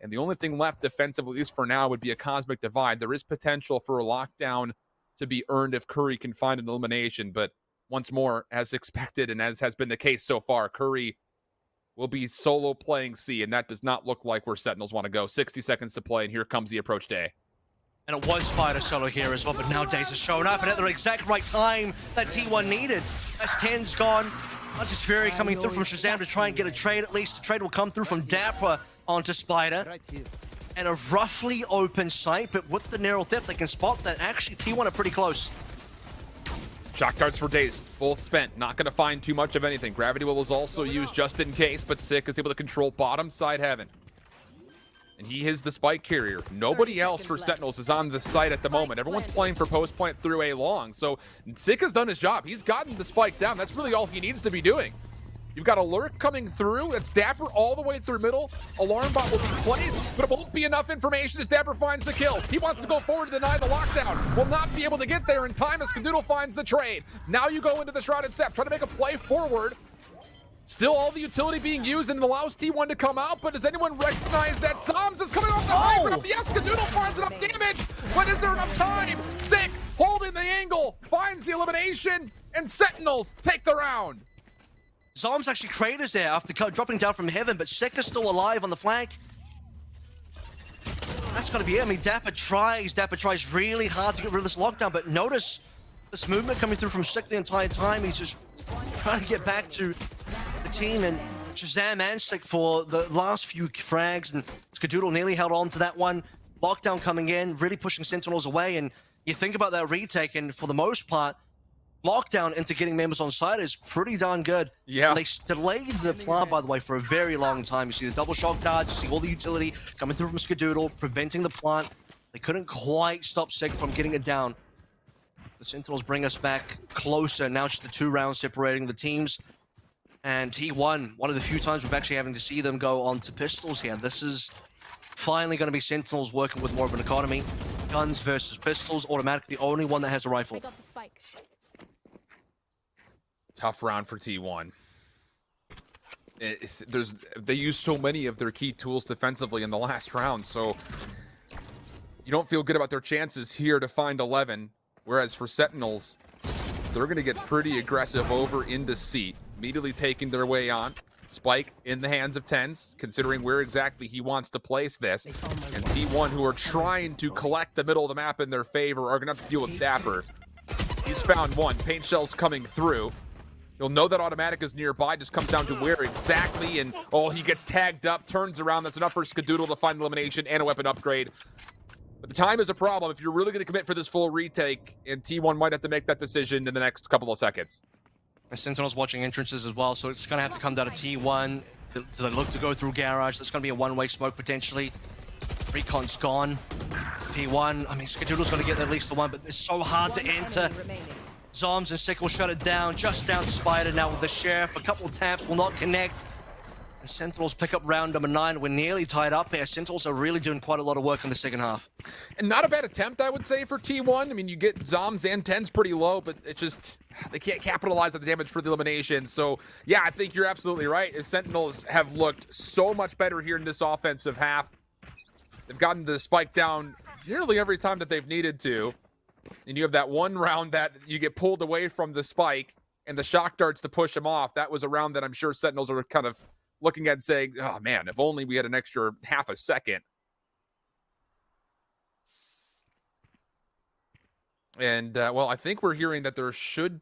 And the only thing left defensively, at least for now, would be a Cosmic Divide. There is potential for a lockdown to be earned if Curry can find an elimination, but once more, as expected and as has been the case so far, Curry will be solo playing C, and that does not look like where Sentinels want to go. 60 seconds to play, and here comes the approach day. And it was Spider solo here as well, but now Daze has shown up, and at the exact right time that T1 needed. As 10's gone, Hunter's Fury coming through from Shazam to try and get a trade. At least the trade will come through from Dapper onto Spider. And a roughly open site, but with the narrow theft, they can spot that actually T1 are pretty close. Shock darts for Daze, both spent. Not going to find too much of anything. Gravity Will is also used just in case, but Sick is able to control bottom side heaven. And he is the spike carrier. Nobody else for Sentinels is on the site at the moment. Everyone's playing for post plant through A long. So Sick has done his job. He's gotten the spike down. That's really all he needs to be doing. You've got a lurk coming through. It's Dapper all the way through middle. Alarm bot will be placed, but it won't be enough information as Dapper finds the kill. He wants to go forward to deny the lockdown. Will not be able to get there in time as Skadoodle finds the trade. Now you go into the Shrouded Step, try to make a play forward. Still all the utility being used and it allows T1 to come out, but does anyone recognize that Zoms is coming off the high ground? Yes, Skadoodle finds enough damage, but is there enough time? Sick, holding the angle, finds the elimination, and Sentinels take the round. Zoms actually craters there after dropping down from heaven, but Sick is still alive on the flank. That's gonna be it. I mean, Dapper tries really hard to get rid of this lockdown, but notice this movement coming through from Sick the entire time. He's just trying to get back to the team, and Shazam and Sick for the last few frags, and Skadoodle nearly held on to that one. Lockdown coming in, really pushing Sentinels away, and you think about that retake, and for the most part, lockdown into getting members on site is pretty darn good. Yeah. And they delayed the plant, by the way, for a very long time. You see the double shock darts, you see all the utility coming through from Skadoodle, preventing the plant. They couldn't quite stop Sick from getting it down. The Sentinels bring us back closer. Now just the 2 rounds separating the teams. And T1, one of the few times we've actually having to see them go on to pistols here. This is finally going to be Sentinels working with more of an economy. Guns versus pistols, automatically the only one that has a rifle. I got the spike. Tough round for T1. They used so many of their key tools defensively in the last round, so you don't feel good about their chances here to find 11. Whereas for Sentinels, they're going to get pretty aggressive over into C, immediately taking their way on. Spike in the hands of 10s, considering where exactly he wants to place this. And T1, who are trying to collect the middle of the map in their favor, are going to have to deal with Dapper. He's found one. Paint shell's coming through. You'll know that automatic is nearby, just comes down to where exactly, and he gets tagged up, turns around. That's enough for Skadoodle to find elimination and a weapon upgrade. But the time is a problem if you're really going to commit for this full retake, and T1 might have to make that decision in the next couple of seconds. Sentinels watching entrances as well, so it's going to have to come down to T1. Do they look to go through garage? That's going to be a one-way smoke potentially. Recon's gone. T1, I mean, Skadoodle's going to get at least the one, but it's so hard to enter. Zoms and Sick will shut it down, just down to Spider now with the Sheriff. A couple of taps will not connect. The Sentinels pick up round number 9. We're nearly tied up here. Sentinels are really doing quite a lot of work in the second half. And not a bad attempt, I would say, for T1. I mean, you get Zoms and 10s pretty low, but it's just, they can't capitalize on the damage for the elimination. So, yeah, I think you're absolutely right. The Sentinels have looked so much better here in this offensive half. They've gotten the spike down nearly every time that they've needed to. And you have that one round that you get pulled away from the spike and the shock darts to push them off. That was a round that I'm sure Sentinels are kind of looking at and saying, oh man, if only we had an extra half a second. And well, I think we're hearing that there should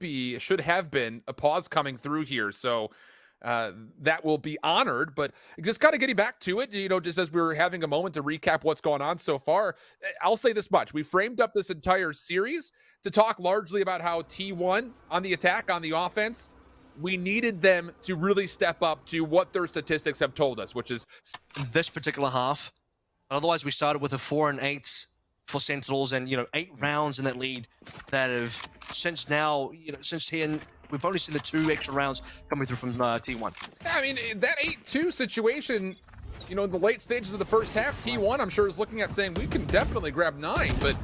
have been a pause coming through here. So that will be honored, but just kind of getting back to it, you know, just as we were having a moment to recap what's going on so far, I'll say this much. We framed up this entire series to talk largely about how T1 on the attack, on the offense, we needed them to really step up to what their statistics have told us, which is this particular half. Otherwise, we started with a 4 and 8 for Sentinels, and 8 rounds in that lead that have since now, since here, we've only seen the 2 extra rounds coming through from T1. Yeah, I mean, that 8-2 situation, in the late stages of the first half, T1, I'm sure, is looking at saying, we can definitely grab 9, but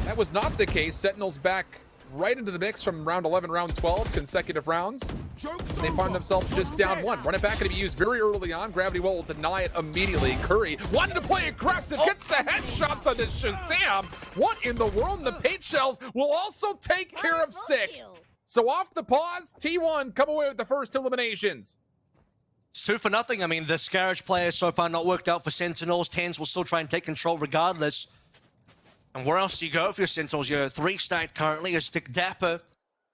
that was not the case. Sentinels back right into the mix from round 11, round 12, consecutive rounds. And they find themselves just down one. Run it back going to be used very early on. Gravity Well will deny it immediately. Curry wanted to play aggressive, gets the headshots on the Shazam. What in the world? And the paint shells will also take care of Sick. So off the pause, T1 come away with the first eliminations. It's 2-0. I mean, the Scarage players so far not worked out for Sentinels. Tens will still try and take control regardless. And where else do you go for your Sentinels? You're 3-stacked currently. You stick Dapper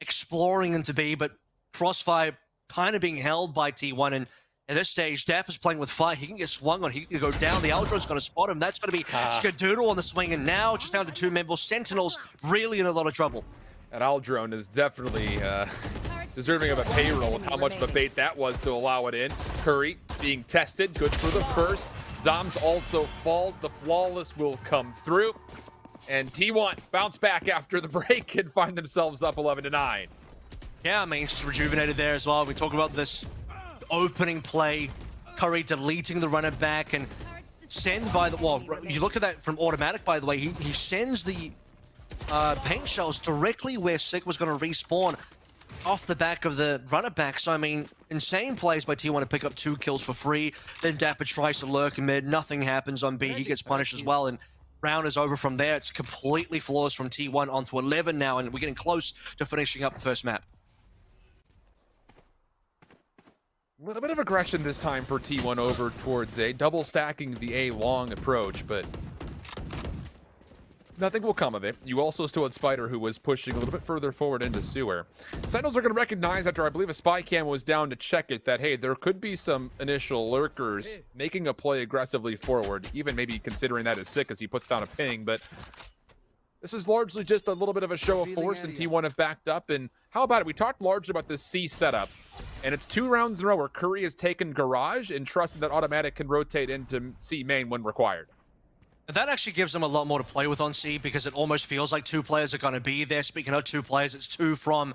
exploring into B, but Crossfire kind of being held by T1. And at this stage, Dapper's playing with fire. He can get swung on. He can go down. The Aldro's going to spot him. That's going to be Skadoodle on the swing. And now just down to 2 members. Sentinels really in a lot of trouble. And Aldrone is definitely deserving of a payroll with how much of a bait that was to allow it in. Curry being tested. Good for the first. Zoms also falls. The flawless will come through. And T1 bounce back after the break and find themselves up 11-9. Yeah, I mean, just rejuvenated there as well. We talk about this opening play, Curry deleting the runner back and send by the... Well, you look at that from automatic, by the way. He sends the paint shells directly where Sick was going to respawn off the back of the runner back. So, I mean, insane plays by T1 to pick up 2 kills for free. Then Dapper tries to lurk in mid. Nothing happens on B. He gets punished as well. And round is over from there. It's completely flawless from T1 onto 11 now, and we're getting close to finishing up the first map. A little bit of aggression this time for T1 over towards A, double stacking the A long approach, but nothing will come of it. You also still had Spider, who was pushing a little bit further forward into sewer. Sentinels are going to recognize, after I believe a spy cam was down to check it, that, hey, there could be some initial lurkers making a play aggressively forward, even maybe considering that as Sick as he puts down a ping, but this is largely just a little bit of a show of force, and T1 have backed up. And how about it? We talked largely about this C setup, and it's 2 rounds in a row where Curry has taken Garage and trusted that Automatic can rotate into C main when required. That actually gives them a lot more to play with on C, because it almost feels like 2 players are going to be there. Speaking of 2 players, it's 2 from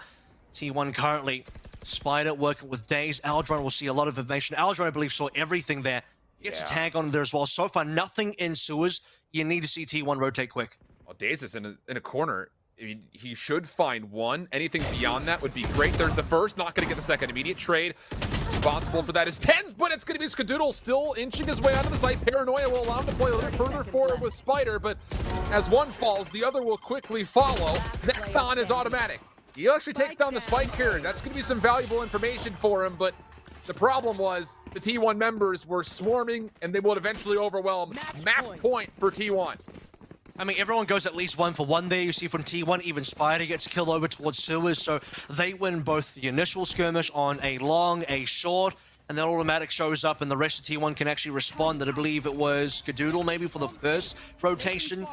T1 currently. Spider working with Daze. Aldron will see a lot of information. Aldron, I believe, saw everything there. Gets a tag on there as well. So far, nothing in sewers. You need to see T1 rotate quick. Well, Daze is in a corner. I mean, he should find one. Anything beyond that would be great. There's the first, not going to get the second. Immediate trade. Responsible for that is Tens, but it's going to be Skadoodle still inching his way out of the site. Paranoia will allow him to play a little bit further forward with Spider, but as one falls, the other will quickly follow. Next on is Automatic. He actually takes down the spike carrier. That's going to be some valuable information for him, but the problem was the T1 members were swarming, and they would eventually overwhelm. Map point for T1. I mean, everyone goes at least 1 for 1 there. You see from T1, even Spider gets killed over towards sewers, so they win both the initial skirmish on a long, a short, and then Automatic shows up, and the rest of T1 can actually respond. And I believe it was Skadoodle maybe for the first rotation.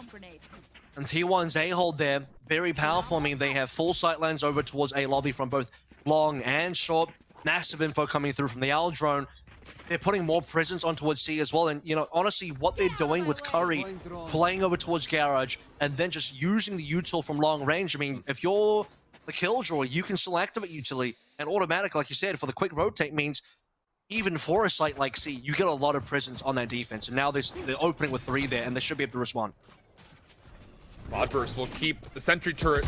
And T1's A-hold there, very powerful. I mean, they have full sight lines over towards A lobby from both long and short. Massive info coming through from the Owl drone. They're putting more presence on towards C as well. And, you know, honestly, what they're doing with Curry playing over towards Garage and then just using the util from long range. I mean, if you're the Killdraw, you can still activate utility. And Automatic, like you said, for the quick rotate means even for a site like C, you get a lot of presence on that defense. And now they're opening with 3 there, and they should be able to respond. Modverse will keep the sentry turret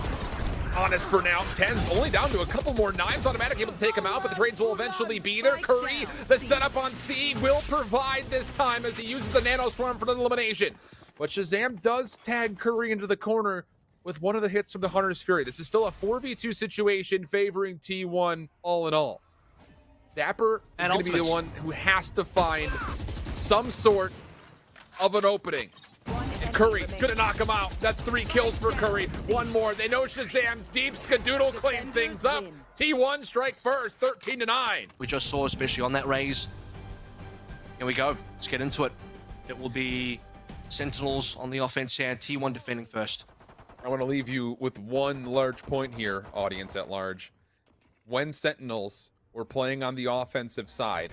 honest for now. Tens only down to a couple more knives. Automatic able to take him out, but the trades will eventually be there. Curry, the setup on C, will provide this time as he uses the nano swarm for the elimination. But Shazam does tag Curry into the corner with one of the hits from the Hunter's Fury. This is still a 4v2 situation favoring T1 all in all. Dapper is going to be the one who has to find some sort of an opening. And Curry's gonna knock him out. That's 3 kills for Curry. 1 more. They know Shazam's deep. Skadoodle cleans things up. T1 strike first, 13-9. We just saw, especially on that raise. Here we go. Let's get into it. It will be Sentinels on the offense here. T1 defending first. I want to leave you with one large point here, audience at large. When Sentinels were playing on the offensive side,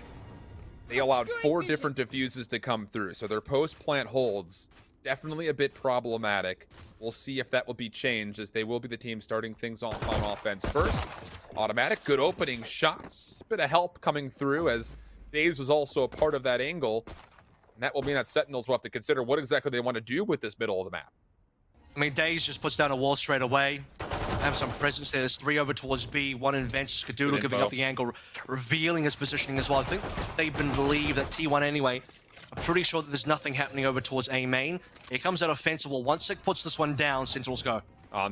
they allowed 4 different diffuses to come through. So their post-plant holds, definitely a bit problematic. We'll see if that will be changed, as they will be the team starting things on offense first. Automatic, good opening shots. Bit of help coming through, as Daze was also a part of that angle. And that will mean that Sentinels will have to consider what exactly they want to do with this middle of the map. I mean, Daze just puts down a wall straight away. have some presence there. There's 3 over towards B, 1 in Vent, Skadoodle giving up the angle, revealing his positioning as well. I think they've been believed that T1 anyway. I'm pretty sure that there's nothing happening over towards A main. Here comes that offensive wall. Once Sick puts this one down, Sentinels go.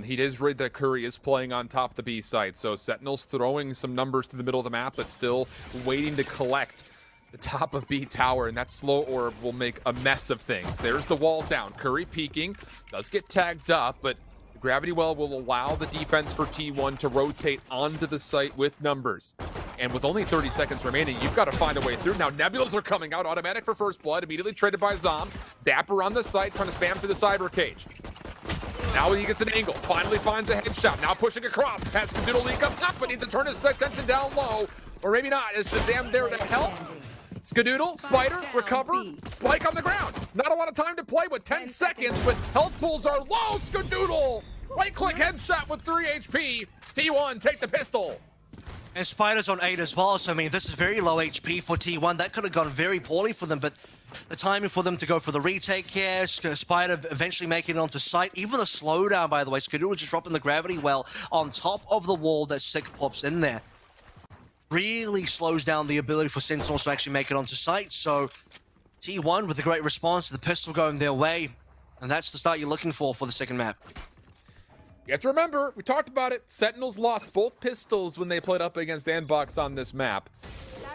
He is read that Curry is playing on top of the B site, so Sentinels throwing some numbers to the middle of the map, but still waiting to collect the top of B tower, and that slow orb will make a mess of things. There's the wall down. Curry peeking, does get tagged up, but the gravity well will allow the defense for T1 to rotate onto the site with numbers. And with only 30 seconds remaining, you've got to find a way through. Now, Nebulas are coming out. Automatic for first blood, immediately traded by Zombs. Dapper on the site, trying to spam through the cyber cage. Now he gets an angle, finally finds a headshot. Now pushing across, has Skadoodle leak up top, but needs to turn his attention down low. Or maybe not, is Shazam there to help? Skadoodle, Spider, recover, Spike on the ground. Not a lot of time to play with 10 seconds, but health pools are low. Skadoodle, right-click headshot with 3 HP. T1, take the pistol. And Spider's on 8 as well, so I mean, this is very low HP for T1. That could have gone very poorly for them, but the timing for them to go for the retake here, Spider eventually making it onto site. Even a slowdown, by the way. Skadoodle just dropping the gravity well on top of the wall that Sick pops in there. Really slows down the ability for Sentinels to actually make it onto site, so T1 with a great response to the pistol going their way, and that's the start you're looking for the second map. You have to remember, we talked about it, Sentinels lost both pistols when they played up against Andbox on this map.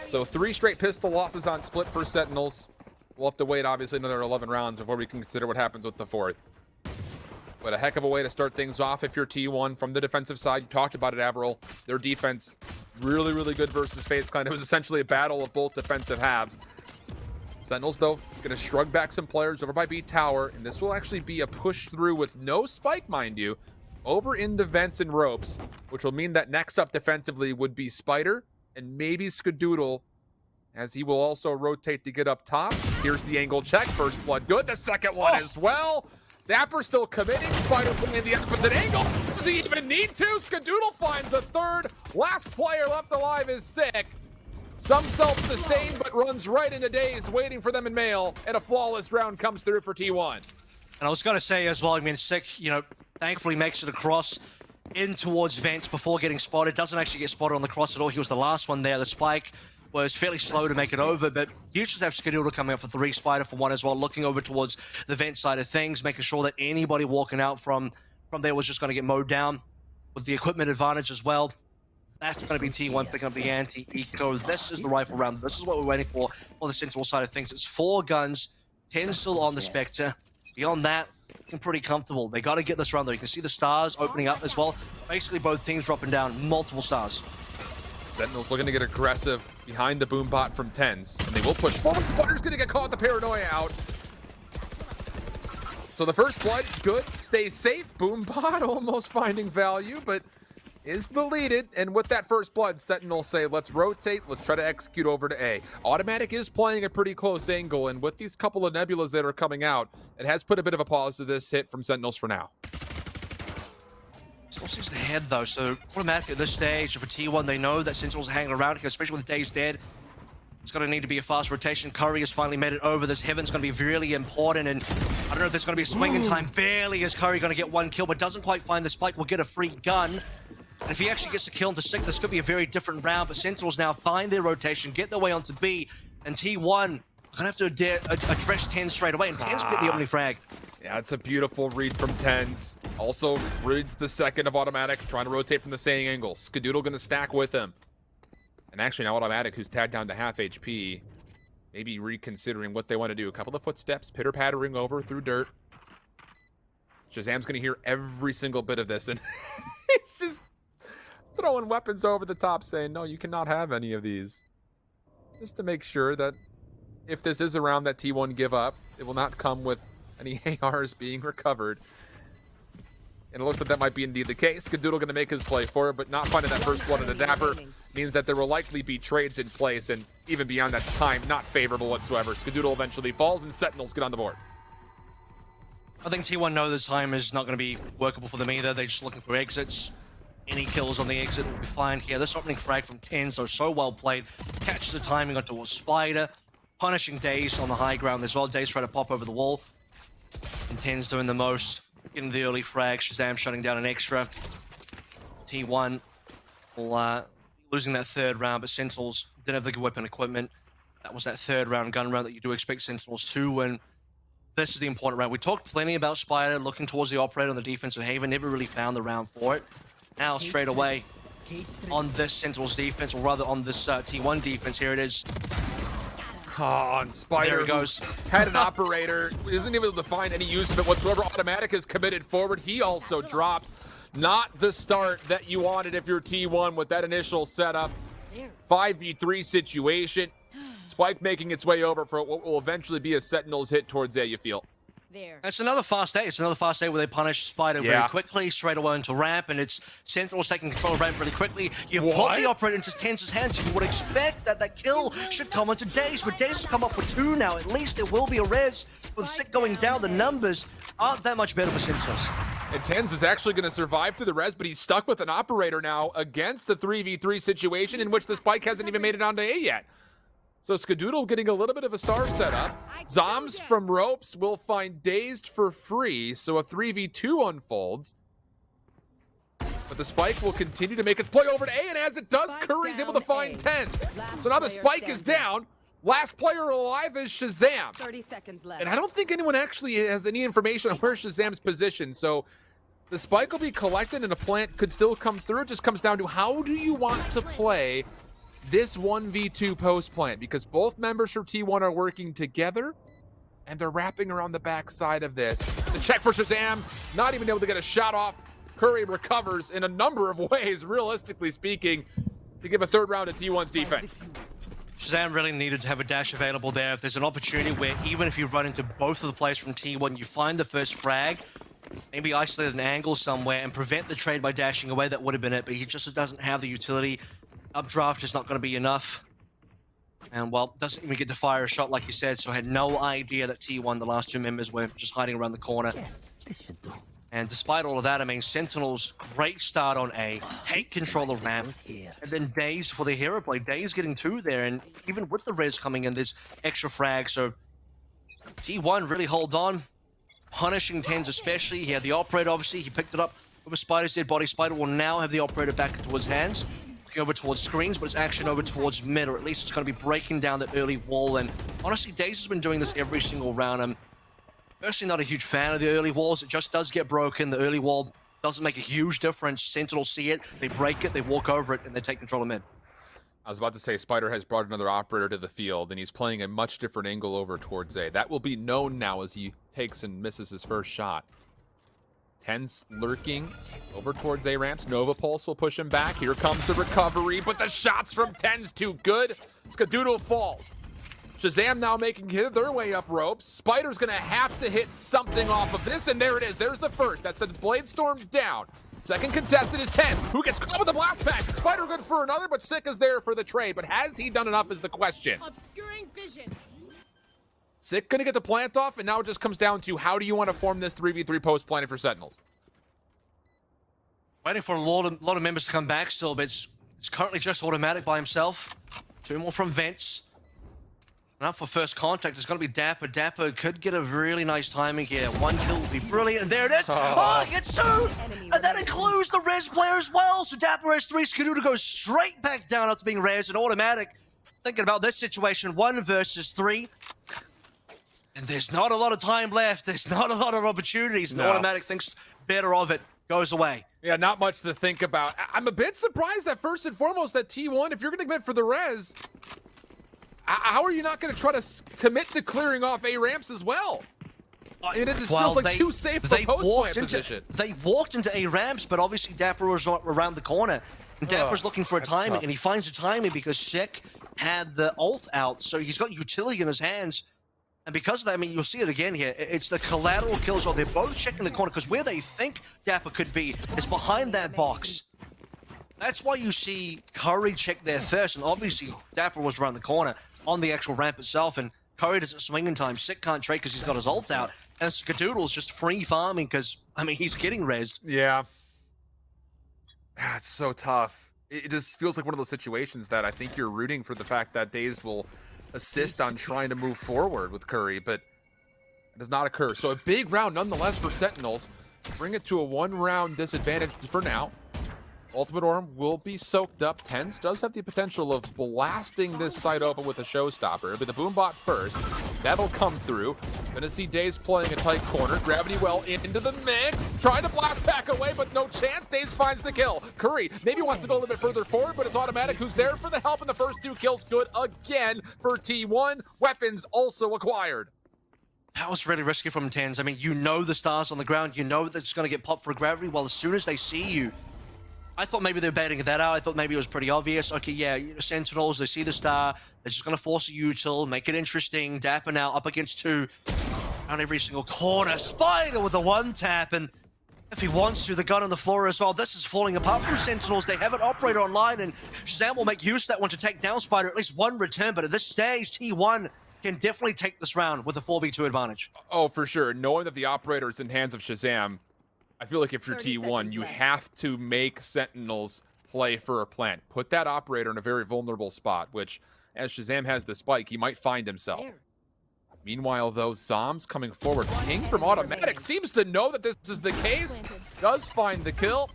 So 3 straight pistol losses on split for Sentinels. We'll have to wait, obviously, another 11 rounds before we can consider what happens with the 4th. But a heck of a way to start things off if you're T1 from the defensive side. You talked about it, Avril. Their defense, really, really good versus FaZe Clan. It was essentially a battle of both defensive halves. Sentinels, though, going to shrug back some players over by B tower, and this will actually be a push through with no spike, mind you, over into vents and ropes, which will mean that next up defensively would be Spider and maybe Skadoodle, as he will also rotate to get up top. Here's the angle check. First blood good. The second one as well. Dapper still committing. Spider playing the opposite angle. Does he even need to? Skadoodle finds a third. Last player left alive is Sick. Some self-sustained, but runs right into Dazed, waiting for them in mail. And a flawless round comes through for T1. And I was going to say as well, I mean, Sick, you know, thankfully makes it across in towards Vents before getting spotted. Doesn't actually get spotted on the cross at all. He was the last one there. The spike was fairly slow to make it over, but you just have Skadoodle coming up for 3, Spider for 1 as well, looking over towards the vent side of things, making sure that anybody walking out from there was just going to get mowed down with the equipment advantage as well. That's going to be T1 picking up the anti-eco. This is the rifle round. This is what we're waiting for the Sentinel side of things. It's 4 guns, 10 still on the Spectre. Beyond that, looking pretty comfortable. They got to get this round though. You can see the stars opening up as well. Basically both teams dropping down multiple stars. Sentinels looking to get aggressive behind the boom bot from Tens, and they will push forward. Spider's going to get caught the paranoia out. So the first blood, good, stays safe. Boom bot almost finding value, but is deleted. And with that first blood, Sentinels say, let's rotate, let's try to execute over to A. Automatic is playing a pretty close angle, and with these couple of nebulas that are coming out, it has put a bit of a pause to this hit from Sentinels for now. Still sees the head though, so automatically at this stage for T1, they know that Sentinels are hanging around here, especially with Dave's dead. It's going to need to be a fast rotation. Curry has finally made it over. This Heaven's going to be really important, and I don't know if there's going to be a swing in time. Barely is Curry going to get 1 kill, but doesn't quite find the spike. Will get a free gun. And if he actually gets a kill into 6, this could be a very different round, but Sentinels now find their rotation, get their way onto B, and T1 are going to have to address 10 straight away, and 10's get the opening frag. Yeah, it's a beautiful read from Tens. Also reads the second of Automatic, trying to rotate from the same angle. Skadoodle going to stack with him. And actually now Automatic, who's tagged down to half HP, maybe reconsidering what they want to do. A couple of footsteps, pitter-pattering over through dirt. Shazam's going to hear every single bit of this, and he's just throwing weapons over the top, saying, no, you cannot have any of these. Just to make sure that if this is a round that T1 give up, it will not come with any ARs being recovered. And it looks like that might be indeed the case. Skadoodle going to make his play for it, but not finding that first blood in the Dapper means that there will likely be trades in place, and even beyond that time, not favorable whatsoever. Skadoodle eventually falls, and Sentinels get on the board. I think T1 know this time is not going to be workable for them either. They're just looking for exits. Any kills on the exit will be fine here. This opening frag from Tens, though, so well played. Catches the timing onto a Spider. Punishing Daze on the high ground as well. Daze trying to pop over the wall. And Tens doing the most. Getting the early frag. Shazam shutting down an extra. T1 will losing that third round, but Sentinels didn't have the good weapon equipment. That was that third round gun round that you do expect Sentinels to win. This is the important round. We talked plenty about Spider looking towards the operator on the defensive haven, never really found the round for it. Now straight away on this Sentinels defense, or rather on this T1 defense, here it is. Oh, and Spider, There he goes. had an operator, isn't able to find any use of it whatsoever. Automatic is committed forward. He also drops. Not the start that you wanted if you're T1 with that initial setup. 5v3 situation. Spike making its way over for what will eventually be a Sentinels hit towards A, you feel. There. It's another fast day. It's another fast day where they punish Spider very quickly, straight away into ramp, and it's Sentinels taking control of ramp really quickly. You put the operator into Tenz's hands, you would expect that that kill should come onto Daze, but Daze has come up with 2 now. At least there will be a res. With Sick going down, the numbers aren't that much better for Sentinels. And Tenz is actually going to survive through the res, but he's stuck with an operator now against the 3v3 situation in which the Spike hasn't even made it onto A yet. So Skadoodle getting a little bit of a star setup. Zoms from Ropes will find Dazed for free, so a 3v2 unfolds. But the Spike will continue to make its play over to A, and as it does, Curry's able to find Tenz. So now the Spike is down. Last player alive is Shazam. 30 seconds left. And I don't think anyone actually has any information on where Shazam's position, so the Spike will be collected and a plant could still come through. It just comes down to how do you want to play this 1v2 post plant, because both members from T1 are working together and they're wrapping around the backside of this. The check for Shazam, not even able to get a shot off. Curry recovers in a number of ways, realistically speaking, to give a third round to T1's defense. Shazam really needed to have a dash available there. If there's an opportunity where even if you run into both of the players from T1, you find the first frag, maybe isolate an angle somewhere and prevent the trade by dashing away, that would have been it, but he just doesn't have the utility. Updraft is not going to be enough. And, well, doesn't even get to fire a shot like you said, so had no idea that T1, the last 2 members, were just hiding around the corner. Yes, this should do. And despite all of that, I mean, Sentinels, great start on A, take control of ramp, and then Daze for the hero play. Daze getting 2 there, and even with the res coming in, there's extra frags, so T1 really hold on, punishing Tenz especially. He had the operator, obviously, he picked it up over Spider's dead body. Spider will now have the operator back into his hands, looking over towards screens, but it's action over towards mid, or at least it's going to be breaking down the early wall, and honestly, Daze has been doing this every single round. I'm personally not a huge fan of the early walls. It just does get broken. The early wall doesn't make a huge difference. Sentinels see it, they break it, they walk over it, and they take control of mid. I was about to say, Spider has brought another operator to the field, and he's playing a much different angle over towards A. That will be known now as he takes and misses his first shot. Tenz lurking over towards A ramps. Nova Pulse will push him back. Here comes the recovery, but the shots from Tenz too good. Skadoodle falls. Shazam now making their way up ropes. Spider's gonna have to hit something off of this, and there it is. There's the first. That's the Blade Storm down. Second contested is Tenz, who gets caught with the blast pack. Spider good for another, but Sick is there for the trade. But has he done enough is the question. Obscuring vision. Sick gonna get the plant off, and now it just comes down to how do you want to form this 3v3 post planning for Sentinels? Waiting for a lot of members to come back still, but it's currently just automatic by himself. 2 more from Vents. Now for first contact, it's going to be Dapper. Dapper could get a really nice timing here. 1 kill would be brilliant, and there it is. Oh, he gets 2! And that includes the res player as well. So Dapper has 3. Skadoodle goes straight back down after being res and automatic. Thinking about this situation, 1 versus 3. And there's not a lot of time left. There's not a lot of opportunities. And automatic thinks better of it. Goes away. Yeah, not much to think about. I'm a bit surprised that first and foremost that T1, if you're going to commit for the res, how are you not going to try to commit to clearing off A ramps as well? I mean, it just feels like too safe for post-plant position. They walked into A ramps, but obviously Dapper was around the corner. And Dapper's looking for a timing, tough. and he finds a timing because Sick had the ult out, so he's got utility in his hands. And because of that, I mean, you'll see it again here. It's the collateral kills. They're both checking the corner, because where they think Dapper could be is behind that box. That's why you see Curry check there first, and obviously Dapper was around the corner on the actual ramp itself, and Curry doesn't swing in time. Sick can't trade because he's got his ult out, and Skadoodle's just free farming because, I mean, he's getting res. Yeah. It's so tough. It just feels like one of those situations that I think you're rooting for the fact that Daze will assist on trying to move forward with Curry, but it does not occur. So a big round nonetheless for Sentinels. Bring it to a 1-round disadvantage for now. Ultimate Orb will be soaked up. Tens does have the potential of blasting this site open with a showstopper. But the Boombot first. That'll come through. Gonna see Daze playing a tight corner. Gravity well into the mix. Trying to blast back away, but no chance. Daze finds the kill. Curry maybe wants to go a little bit further forward, but it's automatic. Who's there for the help in the first 2 kills? Good again for T1. Weapons also acquired. That was really risky from Tens. I mean, you know the stars on the ground. You know that it's going to get popped for gravity. Well, as soon as they see you, I thought maybe they were baiting that out. I thought maybe it was pretty obvious. Okay, yeah, Sentinels, they see the star. They're just going to force a util, make it interesting. Dapper now up against 2 on every single corner. Spider with the 1-tap, and if he wants to, the gun on the floor as well. This is falling apart from Sentinels. They have an operator online, and Shazam will make use of that one to take down Spider. At least 1 return, but at this stage, T1 can definitely take this round with a 4v2 advantage. Oh, for sure. Knowing that the operator is in hands of Shazam, I feel like if you're 30 T1, seconds you left. have to make Sentinels play for a plant. Put that operator in a very vulnerable spot, which, as Shazam has the spike, he might find himself. There. Meanwhile, though, Zombs coming forward. King from Automatic seems to know that this is the case. Does find the kill.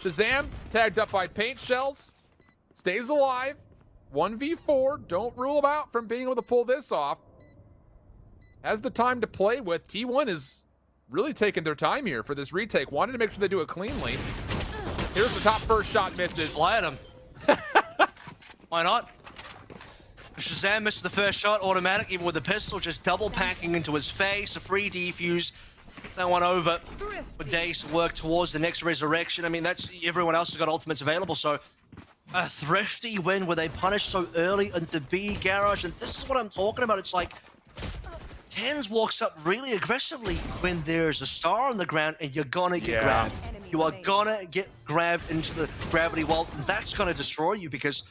Shazam, tagged up by paint shells. Stays alive. 1v4. Don't rule him out from being able to pull this off. Has the time to play with. T1 is really taking their time here for this retake. Wanted to make sure they do it cleanly. Here's the top first shot, misses. Fly at him. Why not? Shazam missed the first shot, Automatic, even with the pistol, just double packing into his face. A free defuse. That one over for Daze to work towards the next resurrection. I mean, that's everyone else has got ultimates available, so a thrifty win where they punish so early into B garage, and this is what I'm talking about. It's like Tens walks up really aggressively when there's a star on the ground and you're gonna get grabbed. You are gonna get grabbed into the gravity well. That's gonna destroy you because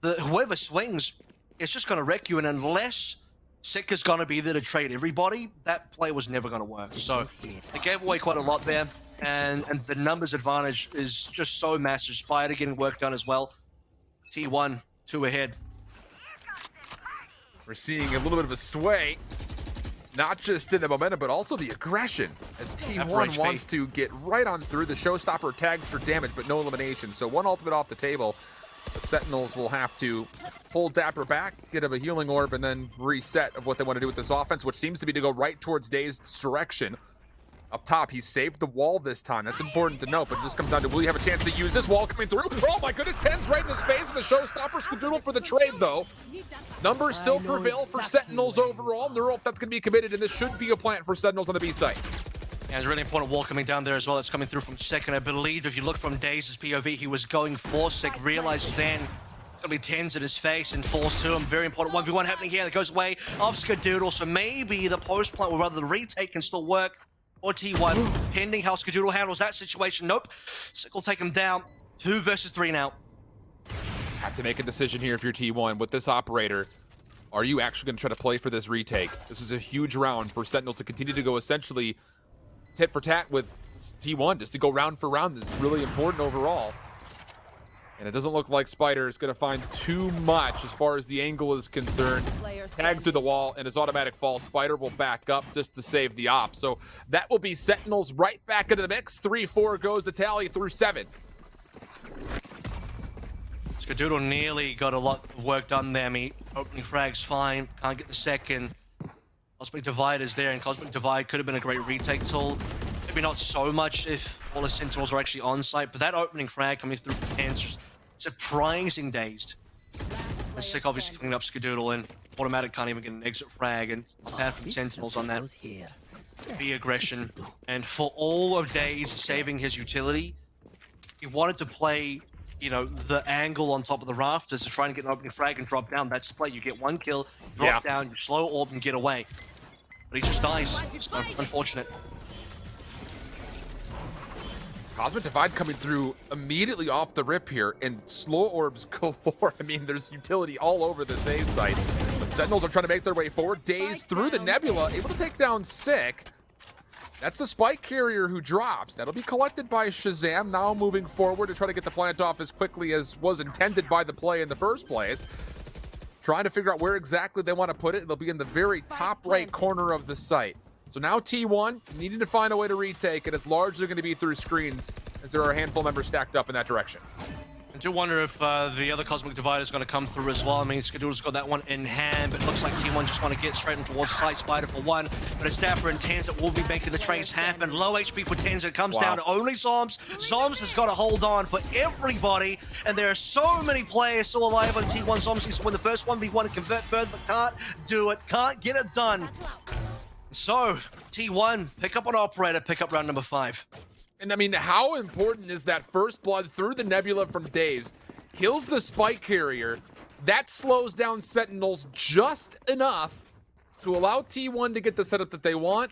whoever swings, it's just gonna wreck you. And unless Sick is gonna be there to trade everybody, that play was never gonna work. So they gave away quite a lot there, and the numbers advantage is just so massive. Spider getting work done as well. T1 2 ahead. We're seeing a little bit of a sway. Not just in the momentum, but also the aggression, as T1 wants to get right on through. The showstopper tags for damage, but no elimination. So 1 ultimate off the table, but Sentinels will have to pull Dapper back, get him a healing orb, and then reset of what they want to do with this offense, which seems to be to go right towards Dazed's direction. Up top, he saved the wall this time. That's important to note, but it just comes down to, will you have a chance to use this wall coming through? Oh my goodness, 10's right in his face, and the showstopper Skadoodle for the trade, though. Numbers still prevail for Sentinels overall. Neural, that's going to be committed, and this should be a plant for Sentinels on the B site. Yeah, there's a really important wall coming down there as well. That's coming through from Second. I believe if you look from Daze's POV, he was going for Sick, realizes then gonna be 10s in his face and falls to him. Very important 1v1 happening here. That goes away of Skadoodle, so maybe the post plant, or rather the retake, can still work. Or T1, pending how Skadoodle handles that situation. Nope. Sick will take him down. 2 versus 3 now. Have to make a decision here if you're T1. With this operator, are you actually going to try to play for this retake? This is a huge round for Sentinels to continue to go essentially tit for tat with T1, just to go round for round. This is really important overall. And it doesn't look like Spider is going to find too much as far as the angle is concerned. Tag through the wall, and his automatic fall. Spider will back up just to save the op. So that will be Sentinels right back into the mix. 3-4 goes the tally through 7. Skadoodle nearly got a lot of work done there. I mean, opening frag's fine. Can't get the second. Cosmic Divide is there, and Cosmic Divide could have been a great retake tool. Maybe not so much if all the Sentinels are actually on site, but that opening frag coming through from Tens just surprising Dazed. And Sick obviously cleaning up Skadoodle, and Automatic can't even get an exit frag, and apart from Sentinels on that. Be aggression. And for all of Dazed saving his utility, he wanted to play, you know, the angle on top of the rafters to try and get an opening frag and drop down. That's the play. You get 1 kill, drop down, you slow orb and get away. But he just dies. It's unfortunate. Cosmic Divide coming through immediately off the rip here, and slow orbs galore. I mean, there's utility all over this A site. But Sentinels are trying to make their way forward. Daze through the Nebula, able to take down Sick. That's the spike carrier who drops. That'll be collected by Shazam, now moving forward to try to get the plant off as quickly as was intended by the play in the first place. Trying to figure out where exactly they want to put it. It'll be in the very top right corner of the site. So now T1 needing to find a way to retake, and it's largely going to be through screens as there are a handful of members stacked up in that direction. I do wonder if the other Cosmic Divider is going to come through as well. I mean, Skadoodle's got that one in hand, but it looks like T1 just want to get straight in towards Sight Spider for one. But it's Dapper and Tens that will be making the trades happen. Low HP for Tens. It comes down to only Zoms. Zoms has got to hold on for everybody, and there are so many players still alive on T1. Zoms needs to win the first 1v1 and convert further, but can't do it. Can't get it done. So, T1, pick up an Operator, pick up round number 5. And I mean, how important is that first blood through the Nebula from Dazed? Kills the Spike Carrier. That slows down Sentinels just enough to allow T1 to get the setup that they want.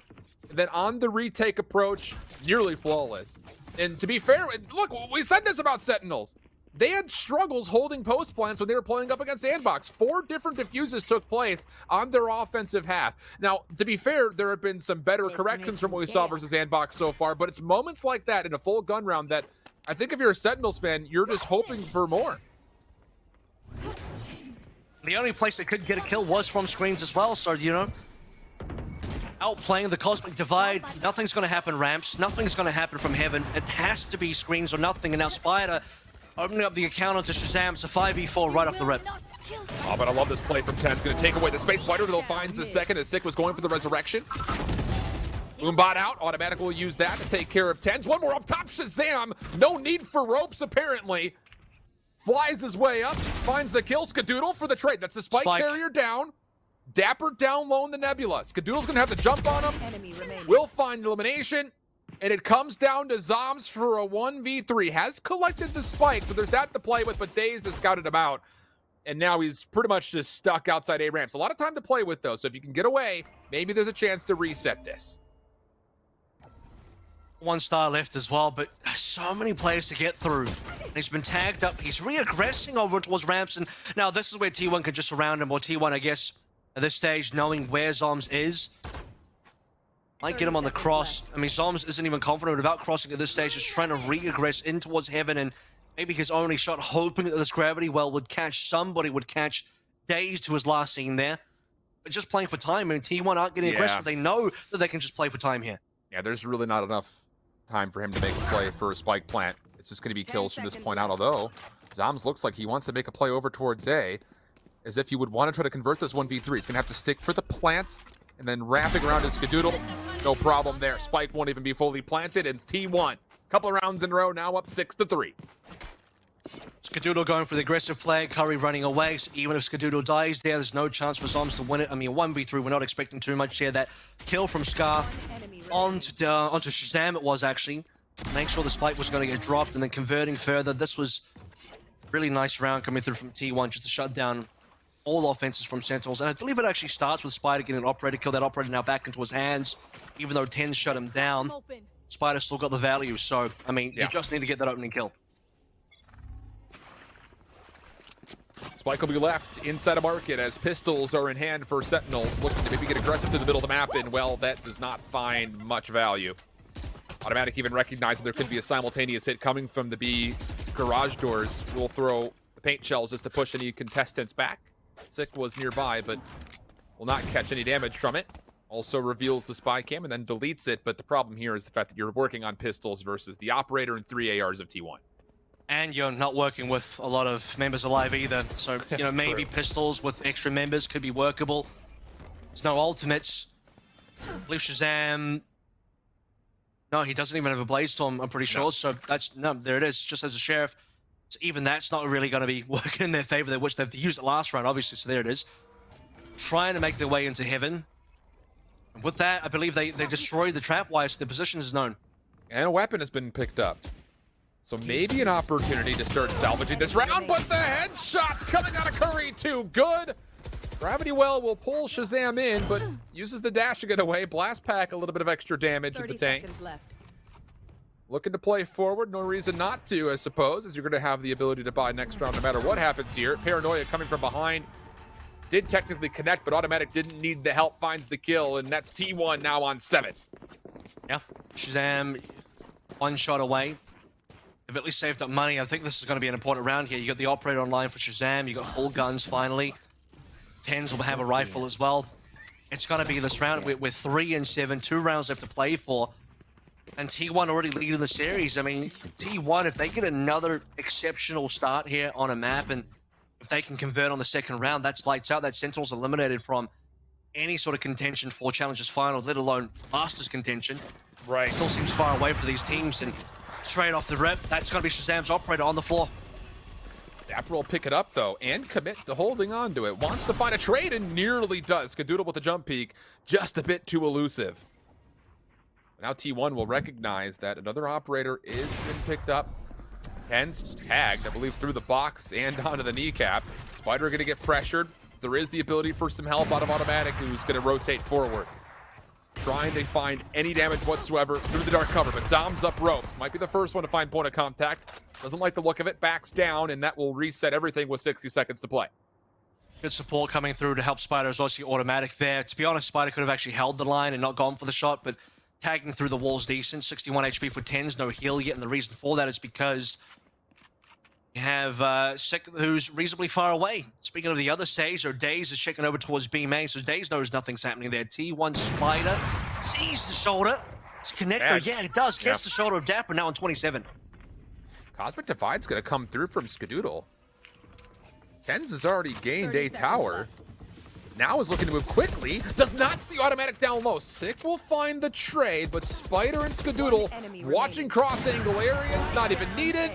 And then on the retake approach, nearly flawless. And to be fair, look, we said this about Sentinels. They had struggles holding post plants when they were playing up against Sandbox. 4 different defuses took place on their offensive half. Now, to be fair, there have been some better corrections from what we saw versus Sandbox so far, but it's moments like that in a full gun round that I think if you're a Sentinels fan, you're just hoping for more. The only place they could get a kill was from screens as well, so, you know, outplaying the Cosmic Divide, nothing's going to happen ramps, nothing's going to happen from heaven. It has to be screens or nothing, and now Spider opening up the account onto Shazam. It's a 5v4 right off the rip. Oh, but I love this play from 10. It's going to take away the space. Spider, though, finds the second as Sick was going for the resurrection. Moombot out. Automatic will use that to take care of Tens. One more up top. Shazam. No need for ropes, apparently. Flies his way up. Finds the kill. Skadoodle for the trade. That's the Spike Carrier down. Dapper down low in the Nebula. Skadoodle's going to have to jump on him. Will find elimination. And it comes down to Zoms for a 1v3. Has collected the spike, so there's that to play with, but Daze has scouted him out. And now he's pretty much just stuck outside A ramps. A lot of time to play with, though, so if you can get away, maybe there's a chance to reset this. 1 star left as well, but so many players to get through. He's been tagged up. He's re-aggressing over towards ramps, and now this is where T1 can just surround him, or T1, I guess, at this stage, knowing where Zoms is, might get him on the cross. I mean, Zoms isn't even confident about crossing at this stage, just trying to re-aggress in towards heaven, and maybe his only shot, hoping that this gravity well would catch somebody, would catch Dazed, who was last seen there. But just playing for time, I mean, T1 aren't getting aggressive. They know that they can just play for time here. Yeah, there's really not enough time for him to make a play for a spike plant. It's just going to be kills from this point out, although Zoms looks like he wants to make a play over towards A, as if he would want to try to convert this 1v3. He's going to have to stick for the plant, and then wrapping around his Skadoodle. No problem there. Spike won't even be fully planted, and T1, couple of rounds in a row, now up 6-3. Skadoodle going for the aggressive play, Curry running away, so even if Skadoodle dies there, there's no chance for Zoms to win it. I mean, 1v3, we're not expecting too much here. That kill from Scar onto Shazam it was actually. Make sure the spike was going to get dropped, and then converting further. This was a really nice round coming through from T1 just to shut down all offenses from Sentinels. And I believe it actually starts with Spider getting an Operator kill. That Operator now back into his hands, even though 10 shut him down. Spider still got the value, so, I mean, you just need to get that opening kill. Spike will be left inside a market as pistols are in hand for Sentinels, looking to maybe get aggressive to the middle of the map, and, well, that does not find much value. Automatic even recognizing there could be a simultaneous hit coming from the B garage doors. Will throw the paint shells just to push any contestants back. Sick was nearby, but will not catch any damage from it. Also reveals the spy cam and then deletes it, but the problem here is the fact that you're working on pistols versus the Operator and 3 ARs of T1. And you're not working with a lot of members alive either, so, you know, maybe pistols with extra members could be workable. There's no ultimates. I believe Shazam... No, he doesn't even have a Blaze Storm, I'm pretty sure, so that's... No, there it is, just as a Sheriff. So even that's not really going to be working in their favor, which they've used it last round, obviously, so there it is. Trying to make their way into heaven. And with that, I believe they destroyed the trap wire, so their position is known. And a weapon has been picked up. So maybe an opportunity to start salvaging this round, but the headshots coming out of Curry too good. Gravity Well will pull Shazam in, but uses the dash to get away. Blast Pack, a little bit of extra damage at the tank. Looking to play forward, no reason not to, I suppose, as you're going to have the ability to buy next round no matter what happens here. Paranoia coming from behind. Did technically connect, but Automatic didn't need the help, finds the kill, and that's T1 now on 7. Yeah, Shazam, 1 shot away. They've at least saved up money. I think this is going to be an important round here. You got the Operator online for Shazam. You got full guns finally. Tens will have a rifle as well. It's going to be this round. We're 3 and 7, 2 rounds left to play for. And T1 already leading the series. I mean, T1, if they get another exceptional start here on a map, and if they can convert on the second round, that's lights out. That Sentinels eliminated from any sort of contention for Challengers Finals, let alone Masters contention. Right. Still seems far away for these teams, and straight off the rip, that's going to be Shazam's operator on the floor. Dapper will pick it up, though, and commit to holding on to it. Wants to find a trade and nearly does. Skadoodle with the jump peek, just a bit too elusive. Now T1 will recognize that another operator is been picked up. Hence tagged, I believe, through the box and onto the kneecap. Spider going to get pressured. There is the ability for some help out of Automatic, who's going to rotate forward. Trying to find any damage whatsoever through the dark cover, but Zom's up rope. Might be the first one to find point of contact. Doesn't like the look of it, backs down, and that will reset everything with 60 seconds to play. Good support coming through to help Spider. Is obviously Automatic there. To be honest, Spider could have actually held the line and not gone for the shot, but tagging through the wall's decent. 61 HP for 10s, no heal yet, and the reason for that is because you have Sick, who's reasonably far away. Speaking of the other stage, or Daze is checking over towards B main, so Daze knows nothing's happening there. T1 Spider sees the shoulder. It's connector, yeah, it does. Gets the shoulder of Dapper now on 27. Cosmic Divide's going to come through from Skadoodle. Kenz has already gained a tower. Now is looking to move quickly. Does not see Automatic down low. Sick will find the trade, but Spider and Skadoodle watching cross angle areas. Not even needed.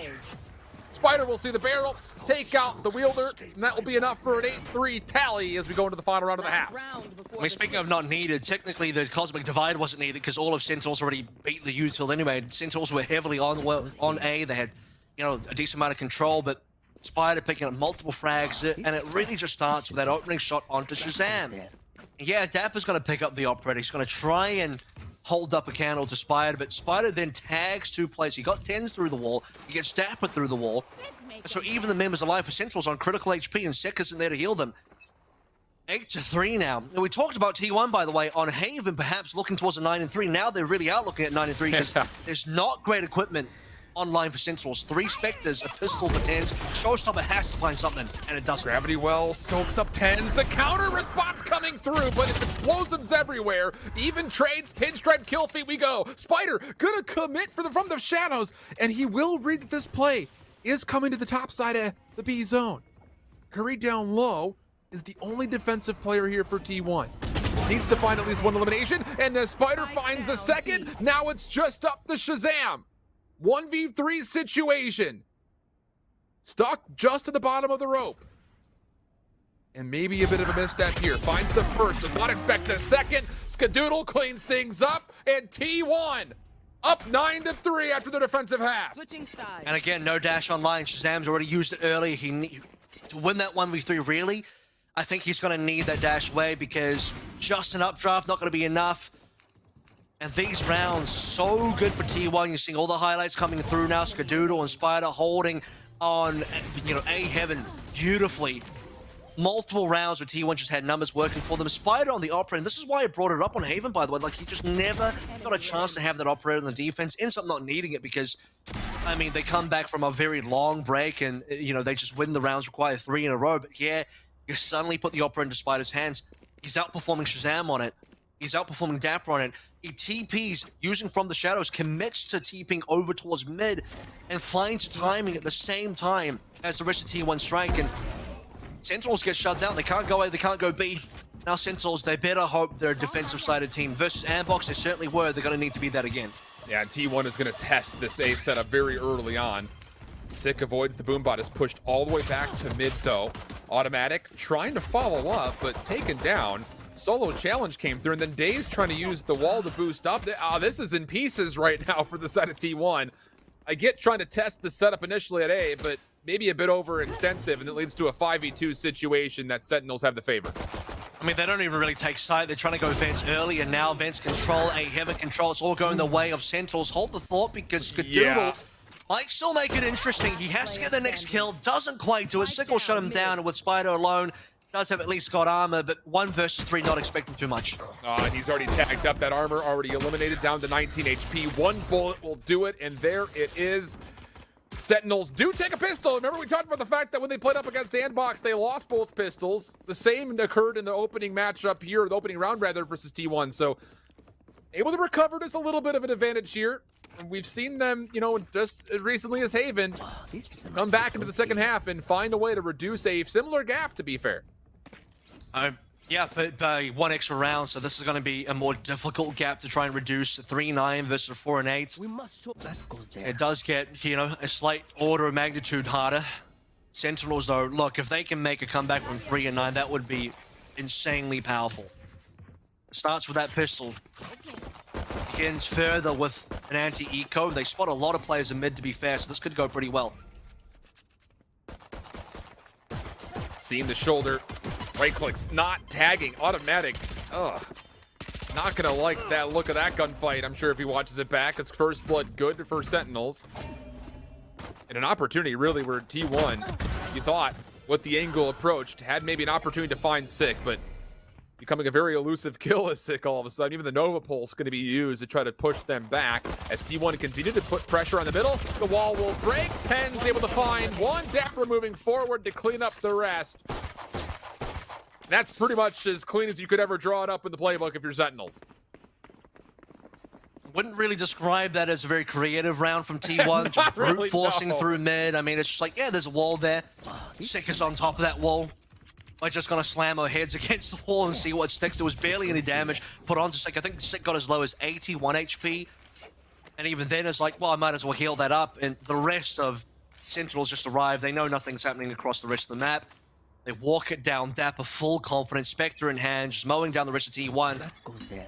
Spider will see the barrel, take out the wielder, and that will be enough for an 8-3 tally as we go into the final round of the half. I mean, speaking of not needed, technically the Cosmic Divide wasn't needed because all of Sentinels already beat the util anyway. Sentinels were heavily on A. They had, a decent amount of control, but Spider picking up multiple frags, and it really just starts with that opening shot onto Shazam. Yeah, Dapper's going to pick up the operator. He's going to try and hold up a candle to Spider, but Spider then tags two players. He got 10s through the wall, he gets Dapper through the wall, so even the members alive for Sentinels on critical HP, and Sek isn't there to heal them. 8-3 now. And we talked about T1, by the way, on Haven perhaps looking towards a 9-3. Now they're really out looking at 9-3 because there's not great equipment online for Sentinels. 3 Spectres, a pistol for 10s. Showstopper has to find something, and it doesn't. Gravity Well soaks up 10s. The counter response coming through, but it's explosives everywhere. Even trades, pinstripe kill feed we go. Spider gonna commit from the shadows, and he will read that this play is coming to the top side of the B zone. Curry down low is the only defensive player here for T1. Needs to find at least one elimination, and the Spider finds a second. Now it's just up the Shazam. 1v3 situation. Stuck just at the bottom of the rope. And maybe a bit of a misstep here. Finds the first, does not expect the second. Skadoodle cleans things up, and T1 up 9-3 after the defensive half. Switching sides. And again, no dash online. Shazam's already used it early. To win that 1v3, really, I think he's going to need that dash away because just an updraft not going to be enough. And these rounds, so good for T1. You're seeing all the highlights coming through now. Skadoodle and Spider holding on, A-Heaven beautifully. Multiple rounds where T1 just had numbers working for them. Spider on the operator, and this is why I brought it up on Haven, by the way. Like, he just never got a chance to have that operator on the defense. Ends up not needing it because, I mean, they come back from a very long break and, they just win the rounds, require 3 in a row. But yeah, you suddenly put the operator into Spider's hands. He's outperforming Shazam on it. He's outperforming Dapper on it. He TPs, using from the shadows, commits to TPing over towards mid, and finds timing at the same time as the rest of T1 strike. And Sentinels get shut down. They can't go A, they can't go B. Now Sentinels, they better hope they're a defensive-sided team. Versus Ambox, they certainly were. They're going to need to be that again. Yeah, T1 is going to test this A setup very early on. Sick avoids the boombot, is pushed all the way back to mid, though. Automatic trying to follow up, but taken down. Solo challenge came through, and then Daze trying to use the wall to boost up. This is in pieces right now for the side of T1. I get trying to test the setup initially at A, but maybe a bit overextensive, and it leads to a 5v2 situation that Sentinels have the favor. I mean, they don't even really take sight. They're trying to go Vents early, and now Vents control, A-Heaven control. It's all going the way of Sentinels. Hold the thought, because Skadoodle might still make it interesting. He has to get the next kill. Doesn't quite do it. Sick will shut him down, and with Spider alone, does have at least got armor, but 1 versus 3, not expecting too much. And he's already tagged up that armor, already eliminated, down to 19 HP. 1 bullet will do it, and there it is. Sentinels do take a pistol. Remember, we talked about the fact that when they played up against Andbox, they lost both pistols. The same occurred in the opening matchup here, the opening round rather, versus T1. So able to recover just a little bit of an advantage here. We've seen them, you know, just as recently as Haven, come back into the second half and find a way to reduce a similar gap, to be fair. Yeah, but by one extra round, so this is going to be a more difficult gap to try and reduce. 3-9 versus 4-8. We must hope that goes there. It does get, you know, a slight order of magnitude harder. Sentinels, though, look, if they can make a comeback from 3-9, that would be insanely powerful. Starts with that pistol. Begins further with an anti-eco. They spot a lot of players in mid, to be fair, so this could go pretty well. Seeing the shoulder. Right clicks, not tagging, automatic. Ugh. Not gonna like that look of that gunfight, I'm sure, if he watches it back. It's first blood good for Sentinels. And an opportunity, really, where T1, you thought, with the angle approached, had maybe an opportunity to find Sick, but becoming a very elusive kill as Sick all of a sudden. Even the Nova Pulse going to be used to try to push them back. As T1 continue to put pressure on the middle, the wall will break. 10's able to find one. Dapper moving forward to clean up the rest. That's pretty much as clean as you could ever draw it up in the playbook if you're Sentinels. Wouldn't really describe that as a very creative round from T1. Just brute really, forcing no. through mid. I mean, it's just like, yeah, there's a wall there. Sick is on top of that wall. We're just gonna slam our heads against the wall and see what sticks. There was barely any damage put onto Sick. I think Sick got as low as 81 HP. And even then it's like, well, I might as well heal that up. And the rest of Sentinels just arrived. They know nothing's happening across the rest of the map. They walk it down, Dapper full confidence, Spectre in hand, just mowing down the rest of T1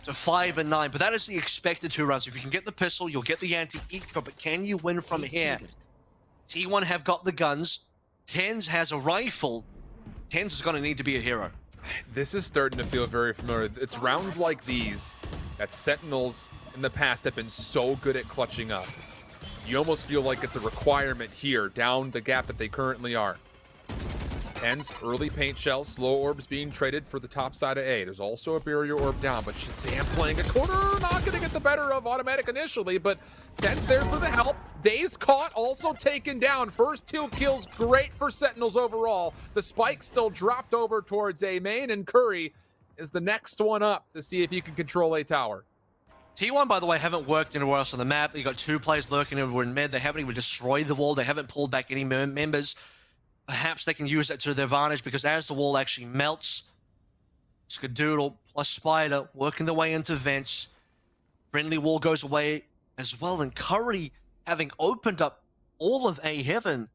to 5-9. But that is the expected 2 rounds. If you can get the pistol, you'll get the anti-eco, but can you win from here? T1 have got the guns. Tens has a rifle. Tens is going to need to be a hero. This is starting to feel very familiar. It's rounds like these that Sentinels in the past have been so good at clutching up. You almost feel like it's a requirement here, down the gap that they currently are. Tens, early paint shells, slow orbs being traded for the top side of A. There's also a barrier orb down, but Shazam playing a corner, not going to get the better of automatic initially, but Tens there for the help. Days caught, also taken down. First 2 kills, great for Sentinels overall. The spike still dropped over towards A main, and Curry is the next one up to see if he can control A tower. T1, by the way, haven't worked anywhere else on the map. You got 2 players lurking over in mid. They haven't even destroyed the wall. They haven't pulled back any members. Perhaps they can use that to their advantage, because as the wall actually melts, Skadoodle plus Spider working their way into vents. Friendly wall goes away as well, and Curry, having opened up all of A heaven,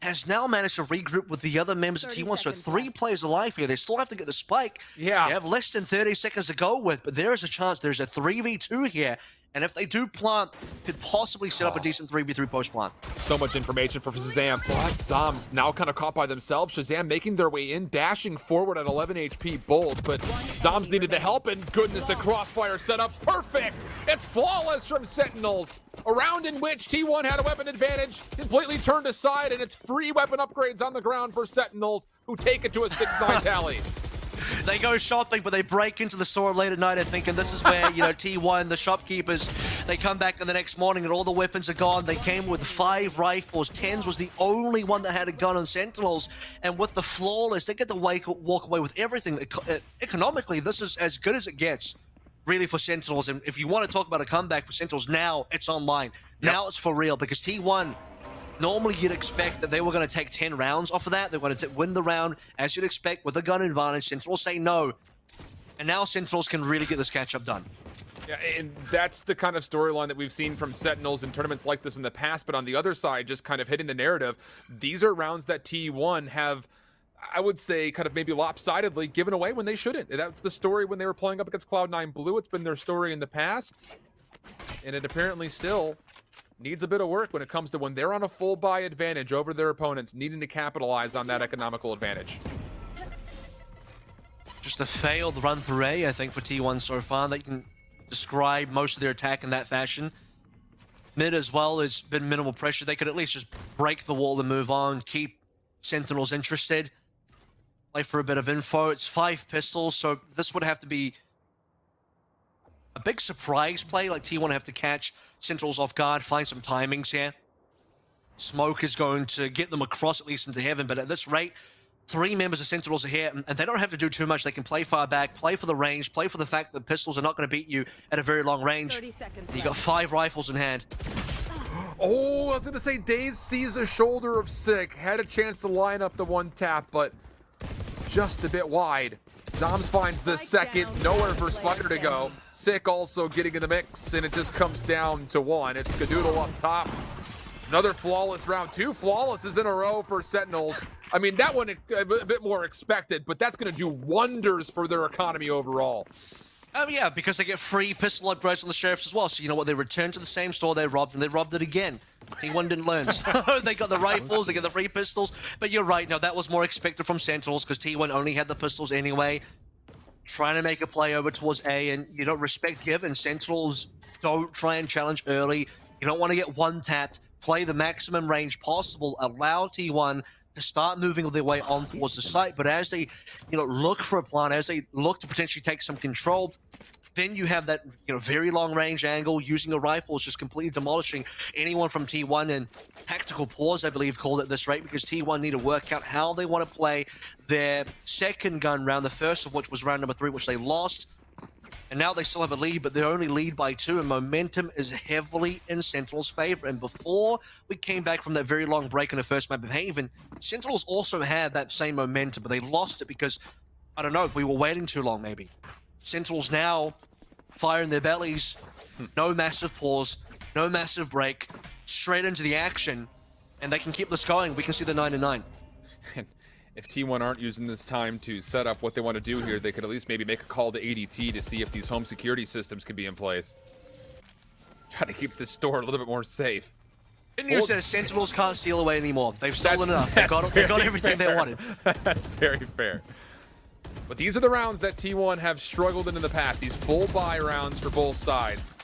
has now managed to regroup with the other members of T1. So 3 players alive here. They still have to get the spike. Yeah. They have less than 30 seconds to go with, but there is a chance there's a 3v2 here. And if they do plant, could possibly set up a decent 3v3 post-plant. So much information for Shazam, but Zoms now kind of caught by themselves. Shazam making their way in, dashing forward at 11 HP bold, but Zoms needed the help, and goodness, the crossfire setup, perfect! It's flawless from Sentinels. A round in which T1 had a weapon advantage, completely turned aside, and it's free weapon upgrades on the ground for Sentinels, who take it to a 6-9 tally. They go shopping, but they break into the store late at night and thinking this is where, you know, T1, the shopkeepers, they come back in the next morning and all the weapons are gone. They came with 5 rifles. Tens was the only one that had a gun on Sentinels. And with the flawless, they get to walk away with everything. Economically, this is as good as it gets, really, for Sentinels. And if you want to talk about a comeback for Sentinels, now it's online. Now it's for real, because T1... normally, you'd expect that they were going to take 10 rounds off of that. They're going to win the round, as you'd expect, with a gun advantage. Sentinels say no. And now Sentinels can really get this catch-up done. Yeah, and that's the kind of storyline that we've seen from Sentinels in tournaments like this in the past. But on the other side, just kind of hitting the narrative, these are rounds that T1 have, I would say, kind of maybe lopsidedly given away when they shouldn't. That's the story when they were playing up against Cloud9 Blue. It's been their story in the past. And it apparently still needs a bit of work when it comes to when they're on a full buy advantage over their opponents, needing to capitalize on that economical advantage. Just a failed run through A, I think, for T1 so far. They can describe most of their attack in that fashion. Mid as well has been minimal pressure. They could at least just break the wall and move on, keep Sentinels interested. Play for a bit of info. It's 5 pistols, so this would have to be a big surprise play. Like T1 have to catch Sentinels off guard, find some timings here. Smoke is going to get them across at least into heaven, but at this rate, 3 members of Sentinels are here, and they don't have to do too much. They can play far back, play for the range, play for the fact that the pistols are not going to beat you at a very long range. 30 seconds You got 5 rifles in hand. Oh, I was gonna say Daze sees a shoulder of Sick, had a chance to line up the one tap, but just a bit wide. Zoms finds the second, nowhere for Spider to go. Sick also getting in the mix, and it just comes down to one. It's Cadoodle up top. Another flawless round, 2 flawlesses in a row for Sentinels. I mean, that one a bit more expected, but that's gonna do wonders for their economy overall. Yeah, because they get free pistol upgrades on the sheriffs as well. So you know what? They return to the same store they robbed, and they robbed it again. T1 didn't learn. So they got the rifles, they get the free pistols. But you're right. Now that was more expected from Sentinels because T1 only had the pistols anyway. Trying to make a play over towards A, and you don't respect given. Sentinels don't try and challenge early. You don't want to get one tapped. Play the maximum range possible. Allow T1 to start moving their way on towards the site, but as they, look for a plan, as they look to potentially take some control, then you have that, very long range angle using the rifles, just completely demolishing anyone from T1. And tactical pause, I believe, called at this rate because T1 need to work out how they want to play their second gun round, the first of which was round number 3, which they lost. And now they still have a lead, but they're only lead by 2, and momentum is heavily in Sentinel's favor. And before we came back from that very long break in the first map of Haven, Sentinels also had that same momentum, but they lost it because, I don't know, we were waiting too long maybe. Sentinels now fire in their bellies, no massive pause, no massive break, straight into the action, and they can keep this going. We can see the 9-9. If T1 aren't using this time to set up what they want to do here, they could at least maybe make a call to ADT to see if these home security systems can be in place. Try to keep this store a little bit more safe. Good news is Sentinels can't steal away anymore. They've stolen enough. They got everything they wanted. That's very fair. But these are the rounds that T1 have struggled in the past. These full buy rounds for both sides.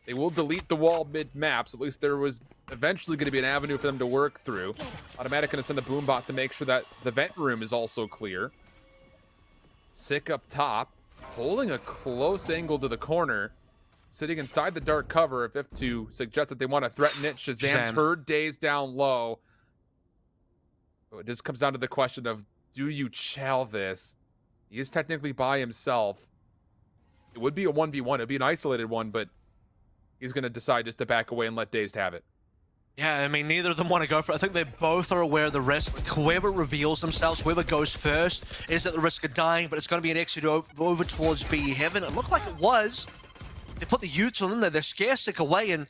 They will delete the wall mid-maps. At least there was eventually going to be an avenue for them to work through. Automatic going to send a boombot to make sure that the vent room is also clear. Sick up top, holding a close angle to the corner, sitting inside the dark cover if to suggest that they want to threaten it. Shazam's heard Daze down low. It just comes down to the question of, do you chow this? He is technically by himself. It would be a 1v1. It would be an isolated one, but he's going to decide just to back away and let Dazed have it. Yeah, I mean, neither of them want to go for it. I think they both are aware of the risk. Like, whoever reveals themselves, whoever goes first, is at the risk of dying, but it's going to be an exit over towards B Heaven. It looked like it was. They put the util in there. They're scaresick away, and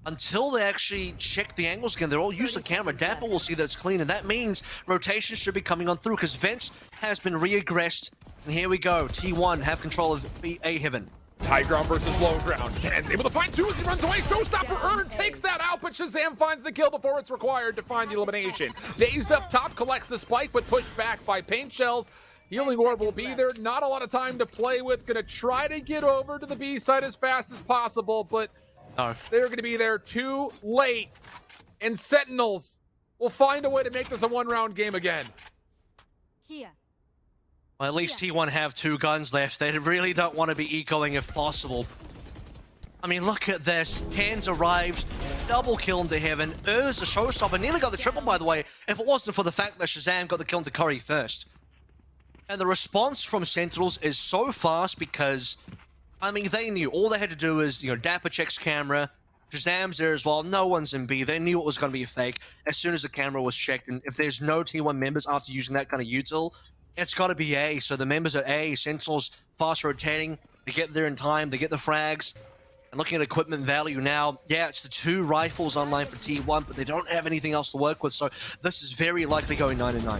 until they actually check the angles again, they're all using the camera. Dapper will see that it's clean, and that means rotation should be coming on through, because Vents has been re-aggressed. And here we go. T1 have control of A Heaven. High ground versus low ground. Jan's able to find 2 as he runs away. Showstopper Ern takes that out, but Shazam finds the kill before it's required to find the elimination. Dazed up top, collects the spike, but pushed back by paint shells. Healing Orb will be there. Not a lot of time to play with. Gonna try to get over to the B side as fast as possible, but they're gonna be there too late. And Sentinels will find a way to make this a one-round game again. Here. Well, at least T1 have 2 guns left. They really don't want to be ecoing if possible. I mean, look at this. Tan's arrived, double kill into Heaven. Ur's a showstopper, nearly got the triple, by the way, if it wasn't for the fact that Shazam got the kill into Curry first. And the response from Sentinels is so fast because, I mean, they knew. All they had to do is, Dapper checks camera, Shazam's there as well, no one's in B. They knew it was going to be a fake as soon as the camera was checked. And if there's no T1 members after using that kind of util, it's got to be A. So the members at A, Sentinels fast rotating, they get there in time, they get the frags. And looking at equipment value now, yeah, it's the 2 rifles online for T1, but they don't have anything else to work with. So this is very likely going 9-9.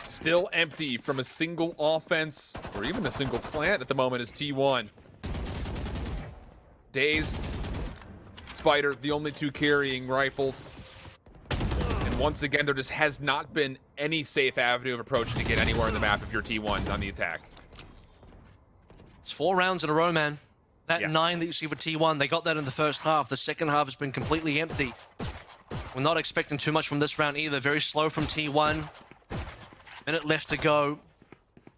Still empty from a single offense or even a single plant at the moment is T1. Dazed, Spider, the only 2 carrying rifles. And once again, there just has not been any safe avenue of approach to get anywhere in the map if you're T1 on the attack. It's 4 rounds in a row, man. That 9 that you see for T1, they got that in the first half. The second half has been completely empty. We're not expecting too much from this round either. Very slow from T1. Minute left to go.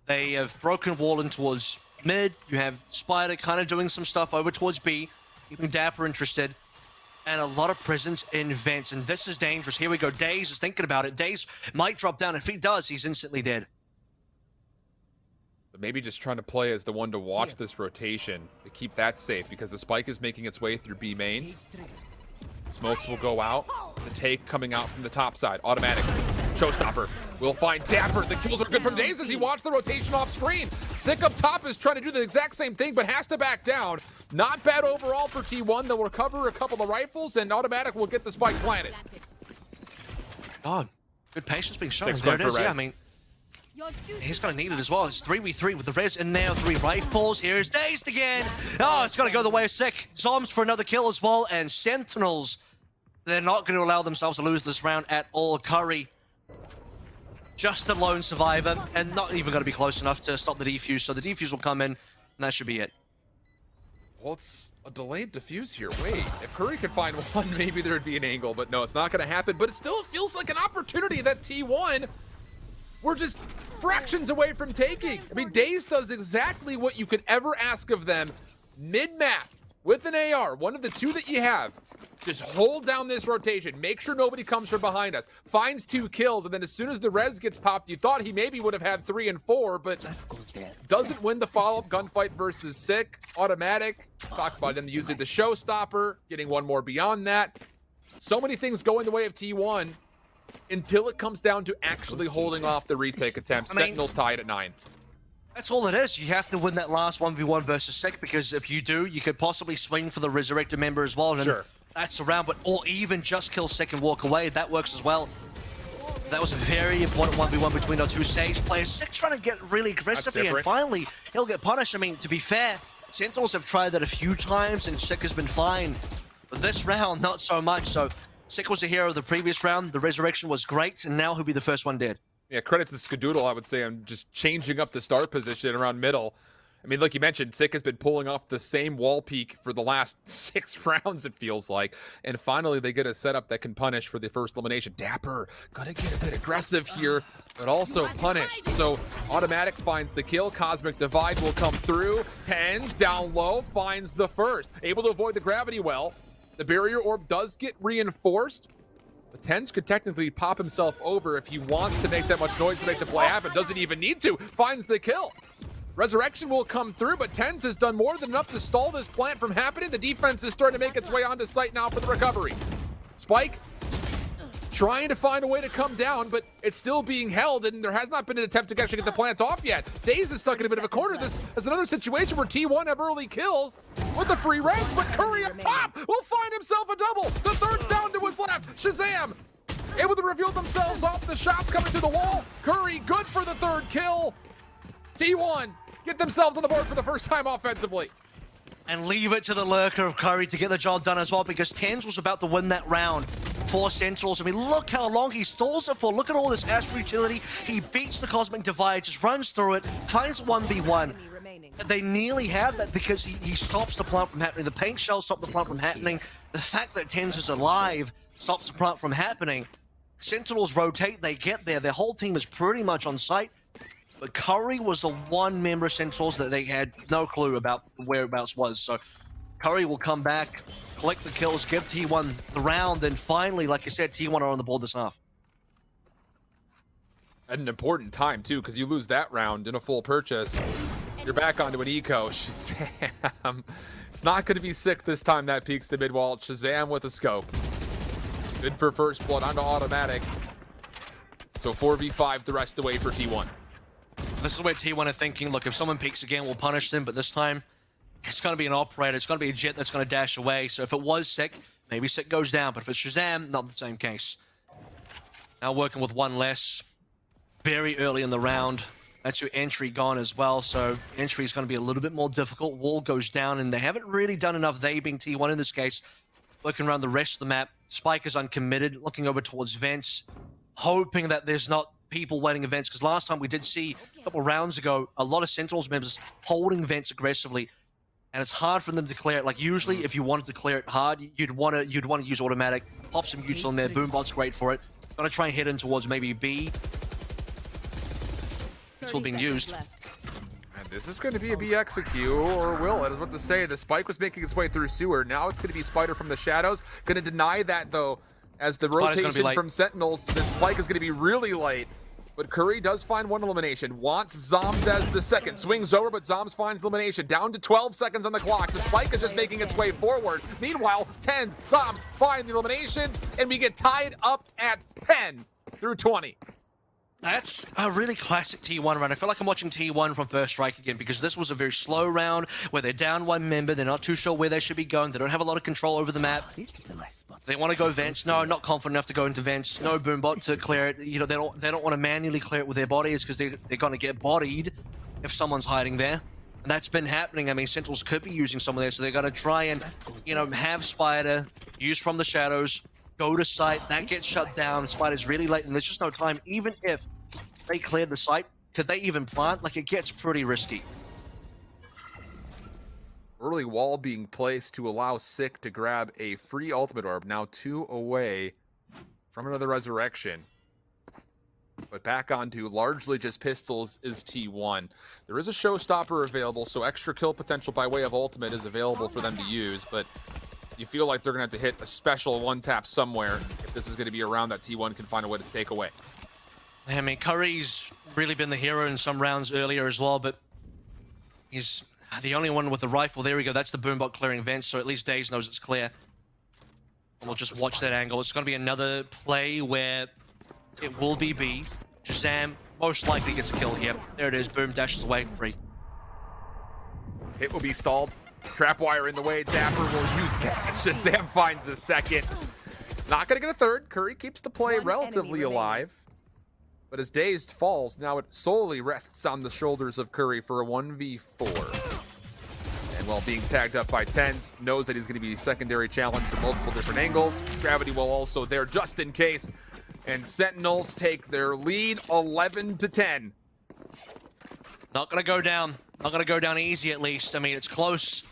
They have broken wall in towards mid. You have Spider kind of doing some stuff over towards B, keeping Dapper interested. And a lot of presence in vents, and this is dangerous. Here we go. Daze is thinking about it. Daze might drop down. If he does, he's instantly dead. But maybe just trying to play as the one to watch this rotation to keep that safe, because the spike is making its way through B main. Smokes will go out. The take coming out from the top side. Automatic. Showstopper will find Dapper. The kills are good from Daze as he watched the rotation off screen. Sick up top is trying to do the exact same thing, but has to back down. Not bad overall for T1. They'll recover a couple of rifles, and Automatic will get the spike planted. God, good patience being shown. Six There it going is. for Yeah, I res. mean, he's going to need it as well. It's 3v3 with the res in there. 3 rifles. Here's Dazed again. Oh, it's going to go the way of Sick. Zombs for another kill as well. And Sentinels, they're not going to allow themselves to lose this round at all. Curry, just a lone survivor, and not even going to be close enough to stop the defuse. So the defuse will come in, and that should be it. Well, it's a delayed defuse here. Wait, if Curry could find one, maybe there'd be an angle, but no, it's not going to happen. But it still feels like an opportunity that T1 we're just fractions away from taking. I mean, Daze does exactly what you could ever ask of them mid-map with an AR, one of the two that you have. Just hold down this rotation. Make sure nobody comes from behind us. Finds 2 kills, and then as soon as the res gets popped, you thought he maybe would have had 3 and 4, but doesn't win the follow-up gunfight versus Sick. Automatic. Talked about them using the showstopper, getting one more beyond that. So many things going the way of T1 until it comes down to actually holding off the retake attempt. Sentinels tied at 9. That's all it is. You have to win that last 1v1 versus Sick, because if you do, you could possibly swing for the Resurrected member as well. And Sure. that's around, but or even just kill Sick and walk away. That works as well. That was a very important 1v1 between our two Sage players. Sick trying to get really aggressive here, and finally, he'll get punished. I mean, to be fair, Sentinels have tried that a few times, and Sick has been fine. But this round, not so much. So Sick was the hero of the previous round. The Resurrection was great, and now he'll be the first one dead. Yeah, credit to Skadoodle, I would say, on just changing up the start position around middle. I mean, like you mentioned, Sick has been pulling off the same wall peek for the last 6 rounds, it feels like. And finally, they get a setup that can punish for the first elimination. Dapper, gotta get a bit aggressive here, but also punished. So Automatic finds the kill. Cosmic Divide will come through. Tens down low, finds the first. Able to avoid the gravity well. The barrier orb does get reinforced. But Tens could technically pop himself over if he wants to make that much noise to make the play happen. Doesn't even need to. Finds the kill. Resurrection will come through, but Tens has done more than enough to stall this plant from happening. The defense is starting to make its way onto site now for the recovery. Spike trying to find a way to come down, but it's still being held, and there has not been an attempt to actually get the plant off yet. Daze is stuck in a bit of a corner. This is another situation where T1 have early kills with a free res, but Curry up top will find himself a double. The third's down to his left. Shazam able to reveal themselves off the shots coming to the wall. Curry good for the 3rd kill. T1 get themselves on the board for the first time offensively. And leave it to the lurker of Curry to get the job done as well, because Tens was about to win that round for Sentinels. I mean, look how long he stalls it for. Look at all this Astro utility. He beats the Cosmic Divide, just runs through it, finds 1v1. They nearly have that because he stops the plant from happening. The paint shell stopped the plant from happening. The fact that Tens is alive stops the plant from happening. Sentinels rotate, they get there. Their whole team is pretty much on site. But Curry was the one member of Sentinels that they had no clue about whereabouts was. So Curry will come back, collect the kills, give T1 the round, and finally, like you said, T1 are on the board this half. At an important time, too, because you lose that round in a full purchase. You're back onto an eco. Shazam. It's not going to be Sick this time. That peaks the mid wall. Shazam with a scope. Good for first blood onto Automatic. So 4v5 the rest of the way for T1. This is where T1 are thinking, look, if someone peeks again, we'll punish them, but this time, it's going to be an operator. It's going to be a Jet that's going to dash away. So if it was Sick, maybe Sick goes down, but if it's Shazam, not the same case. Now working with one less, very early in the round. That's your entry gone as well, so entry is going to be a little bit more difficult. Wall goes down, and they haven't really done enough, they being T1 in this case, looking around the rest of the map. Spike is uncommitted, looking over towards vents, hoping that there's not people waiting in vents, because last time we did see a couple rounds ago a lot of Sentinels members holding vents aggressively, and it's hard for them to clear it. Like usually if you wanted to clear it hard, you'd want to use automatic, pop some mutual in there. Boombot's great for it. Gonna try and head in towards maybe B. Mutual being used. This is going to be a BXQ, or will it? I was about to say, the spike was making its way through sewer. Now it's going to be Spider from the shadows. Going to deny that, though, as the rotation from Sentinels. The spike is going to be really late. But Curry does find one elimination. Wants Zombs as the second. Swings over, but Zombs finds elimination. Down to 12 seconds on the clock. The spike is just making its way forward. Meanwhile, 10 Zombs find the eliminations, and we get tied up at 10 through 20. That's a really classic T1 run. I feel like I'm watching T1 from First Strike again, because this was a very slow round where they're down one member. They're not too sure where they should be going. They don't have a lot of control over the map. They want to go vents. No, not confident enough to go into vents. No boombot to clear it. You know, they don't want to manually clear it with their bodies, because they're going to get bodied if someone's hiding there. And that's been happening. I mean, Sentinels could be using someone there, so they're going to try and, you know, have Spider use from the shadows, go to site. That gets shut down. Spider's really late, and there's just no time. Even if they cleared the site, could they even plant? Like, it gets pretty risky. Early wall being placed to allow Sick to grab a free ultimate orb. Now 2 away from another resurrection. But back onto largely just pistols is T1. There is a showstopper available, so extra kill potential by way of ultimate is available for them to use, but you feel like they're going to have to hit a special one-tap somewhere if this is going to be a round that T1 can find a way to take away. I mean, Curry's really been the hero in some rounds earlier as well, but he's the only one with the rifle. There we go. That's the boombot clearing vents, so at least Daze knows it's clear. We'll just watch that angle. It's going to be another play where it will be B. Shazam most likely gets a kill here. There it is. Boom, dashes away, free. Hit will be stalled. Trapwire in the way. Dapper will use that. Shazam finds a second. Not going to get a third. Curry keeps the play relatively alive. But as Dazed falls, now it solely rests on the shoulders of Curry for a 1v4. And while being tagged up by Tens, knows that he's going to be secondary challenged from multiple different angles. Gravity will also there just in case. And Sentinels take their lead 11-10. Not going to go down. Not going to go down easy, at least. I mean, it's close.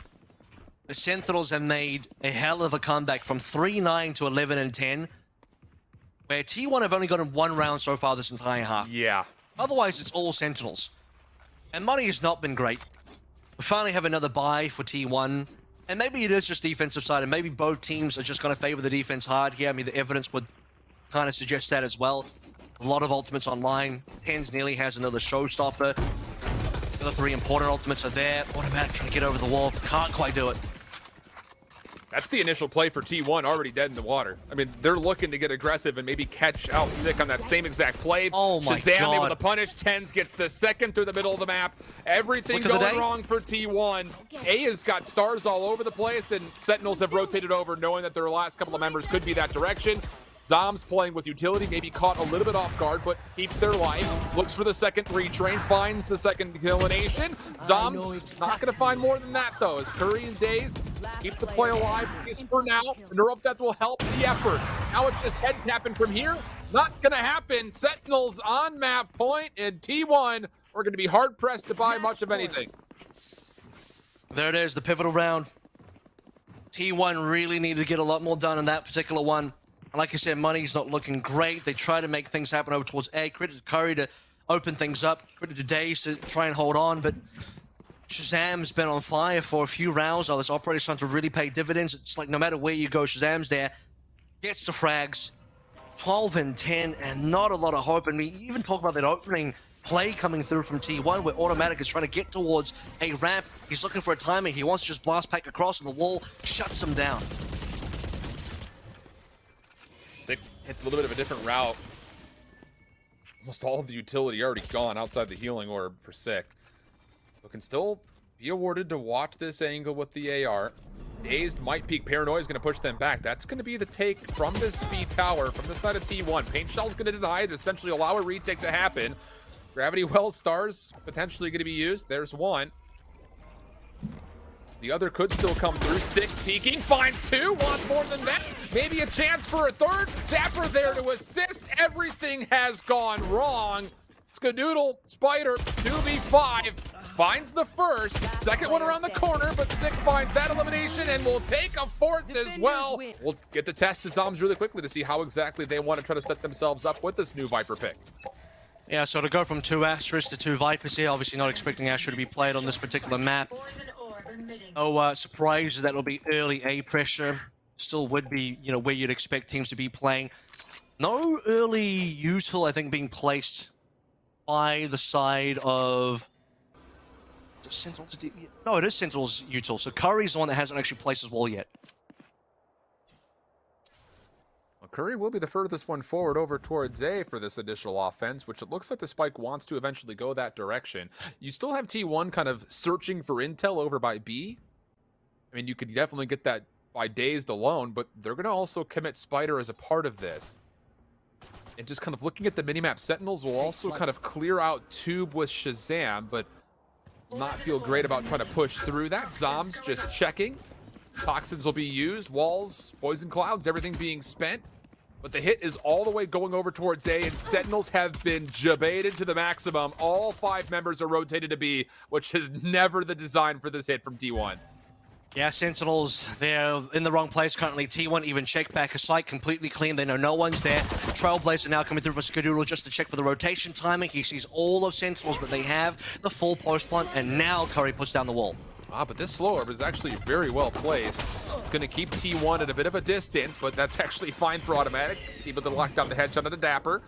The Sentinels have made a hell of a comeback from 3-9 to 11-10. Where T1 have only gotten one round so far this entire half. Yeah. Otherwise, it's all Sentinels. And money has not been great. We finally have another buy for T1. And maybe it is just defensive side, and maybe both teams are just going to favor the defense hard here. I mean, the evidence would kind of suggest that as well. A lot of ultimates online. Tens nearly has another showstopper. The other 3 important ultimates are there. Automatic trying to get over the wall. Can't quite do it. That's the initial play for T1, already dead in the water. I mean, they're looking to get aggressive and maybe catch out Sick on that same exact play. Oh my Shazam God. able to punish. Tens gets the second through the middle of the map. Everything going wrong for T1. A has got stars all over the place, and Sentinels have rotated over, knowing that their last couple of members could be that direction. Zombs playing with utility, maybe caught a little bit off guard, but keeps their life. Looks for the second retrain, finds the second elimination. Zombs not going to find more than that, though, as Curry and Dazed keep the play alive, at least for now. Neural Death will help the effort. Now it's just head tapping from here. Not going to happen. Sentinels on map point, and T1 are going to be hard-pressed to buy much of anything. There it is, the pivotal round. T1 really needed to get a lot more done in that particular one. Like I said, money's not looking great. They try to make things happen over towards A. Credit to Curry to open things up. Credit to Daze to try and hold on. But Shazam's been on fire for a few rounds. This operator's starting to really pay dividends. It's like no matter where you go, Shazam's there. Gets the frags. 12-10 and not a lot of hope. And we even talk about that opening play coming through from T1 where Automatic is trying to get towards a ramp. He's looking for a timing. He wants to just blast pack across and the wall shuts him down. Sick hits a little bit of a different route. Almost all of the utility already gone outside the healing orb for Sick. But can still be awarded to watch this angle with the AR. Dazed might peek. Paranoia is going to push them back. That's going to be the take from this speed tower from the side of T1. Paint Shell's going to deny it, essentially allow a retake to happen. Gravity Well stars potentially going to be used. There's one. The other could still come through. Sick peeking, finds 2, wants more than that. Maybe a chance for a third. Dapper there to assist. Everything has gone wrong. Skadoodle, Spider, 2v5. Finds the first. Second one around the corner, but Sick finds that elimination and will take a fourth as well. We'll get the test to Zombs really quickly to see how exactly they want to try to set themselves up with this new Viper pick. Yeah, so to go from 2 Astras to 2 Vipers here, obviously not expecting Astra to be played on this particular map. No surprise that it'll be early A pressure. Still would be, you know, where you'd expect teams to be playing. No early util, I think, being placed by the side of... Is it Sentinels? No, it is Sentinels util. So Curry's the one that hasn't actually placed his wall yet. Well, Curry will be the furthest one forward over towards A for this additional offense, which it looks like the Spike wants to eventually go that direction. You still have T1 kind of searching for intel over by B. I mean, you could definitely get that by Dazed alone, but they're going to also commit Spider as a part of this. And just kind of looking at the minimap, Sentinels will also kind of clear out Tube with Shazam, but not feel great about trying to push through that. Zombs just checking. Toxins will be used. Walls, poison clouds, everything being spent. But the hit is all the way going over towards A, and Sentinels have been jebaited to the maximum. All 5 members are rotated to B, which is never the design for this hit from T1. Yeah, Sentinels, they're in the wrong place currently. T1 even check back a site completely clean. They know no one's there. Trailblazer now coming through for Skadoodle just to check for the rotation timing. He sees all of Sentinels, but they have the full post plant, and now Curry puts down the wall. But this slow orb is actually very well placed. It's going to keep T1 at a bit of a distance, but that's actually fine for automatic. Able to lock down the headshot of the Dapper.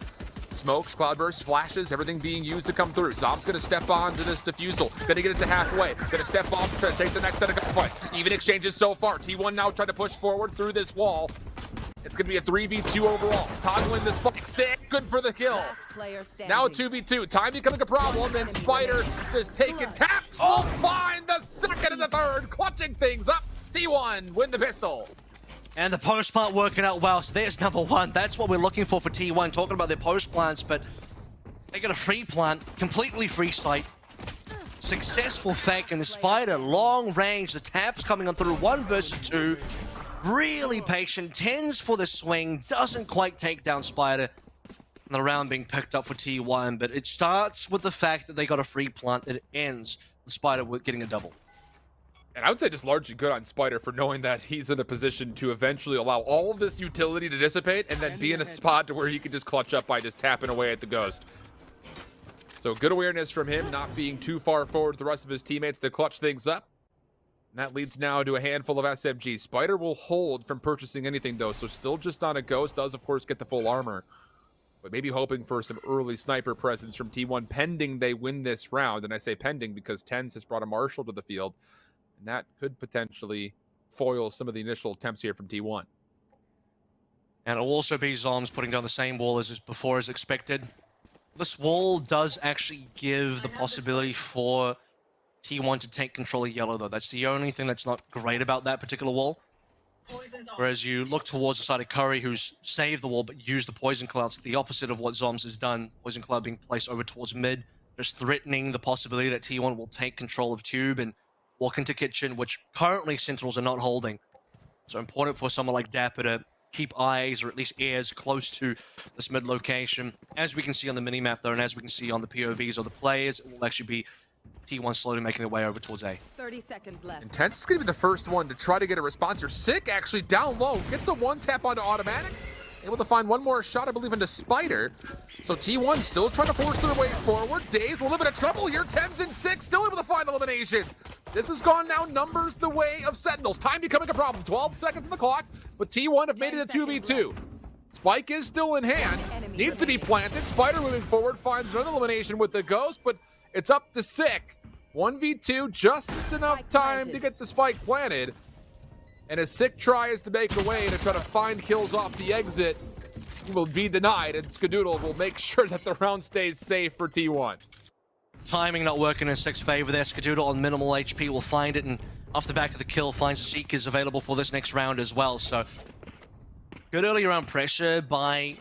Smokes, cloudburst, flashes, everything being used to come through. Zom's going to step on to this defusal. Going to get it to halfway. Going to step off to try to take the next set of gunfight. Even exchanges so far. T1 now trying to push forward through this wall. It's going to be a 3v2 overall. Toggling this fight. Sick. Good for the kill. Now a 2v2. Time becoming a problem, and Spider just taking taps. Will find the second and the third. Clutching things up. T1 win the pistol. And the post plant working out well, so there's number 1. That's what we're looking for T1, talking about their post plants, but they got a free plant, completely free site. Successful fake, and the Spider, long range, the taps coming on through 1 versus 2. Really patient, tends for the swing, doesn't quite take down Spider. And the round being picked up for T1, but it starts with the fact that they got a free plant, it ends with Spider getting a double. And I would say just largely good on Spider for knowing that he's in a position to eventually allow all of this utility to dissipate and then be in a spot to where he can just clutch up by just tapping away at the Ghost. So good awareness from him, not being too far forward with the rest of his teammates to clutch things up. And that leads now to a handful of SMGs. Spider will hold from purchasing anything though, so still just on a Ghost, does of course get the full armor. But maybe hoping for some early sniper presence from T1 pending they win this round. And I say pending because Tens has brought a Marshal to the field. And that could potentially foil some of the initial attempts here from T1. And it'll also be Zoms putting down the same wall as before as expected. This wall does actually give the possibility for T1 to take control of yellow, though. That's the only thing that's not great about that particular wall. Whereas you look towards the side of Curry, who's saved the wall but used the poison clouds, the opposite of what Zoms has done. Poison cloud being placed over towards mid, just threatening the possibility that T1 will take control of Tube and walk into kitchen, which currently Sentinels are not holding. So important for someone like Dapper to keep eyes or at least ears close to this mid location. As we can see on the minimap though, and as we can see on the POVs of the players, it will actually be T1 slowly making their way over towards A. 30 seconds left. Intense is going to be the first one to try to get a response. You're sick actually down low. Gets a 1-tap onto automatic. Able to find one more shot, I believe, into Spider. So T1 still trying to force their way forward. Daze a little bit of trouble here. 10s and 6, still able to find eliminations. This has gone now numbers the way of Sentinels. Time becoming a problem. 12 seconds on the clock, but T1 have made it a 2v2. Spike is still in hand. Needs to be planted. Spider moving forward, finds another elimination with the Ghost, but it's up to Sick. 1v2, just enough time to get the Spike planted. And as Sick tries to make a way to try to find kills off the exit, he will be denied, and Skadoodle will make sure that the round stays safe for T1. Timing not working in Sick's favor there. Skadoodle on minimal HP will find it, and off the back of the kill finds Seekers available for this next round as well. So good early round pressure by,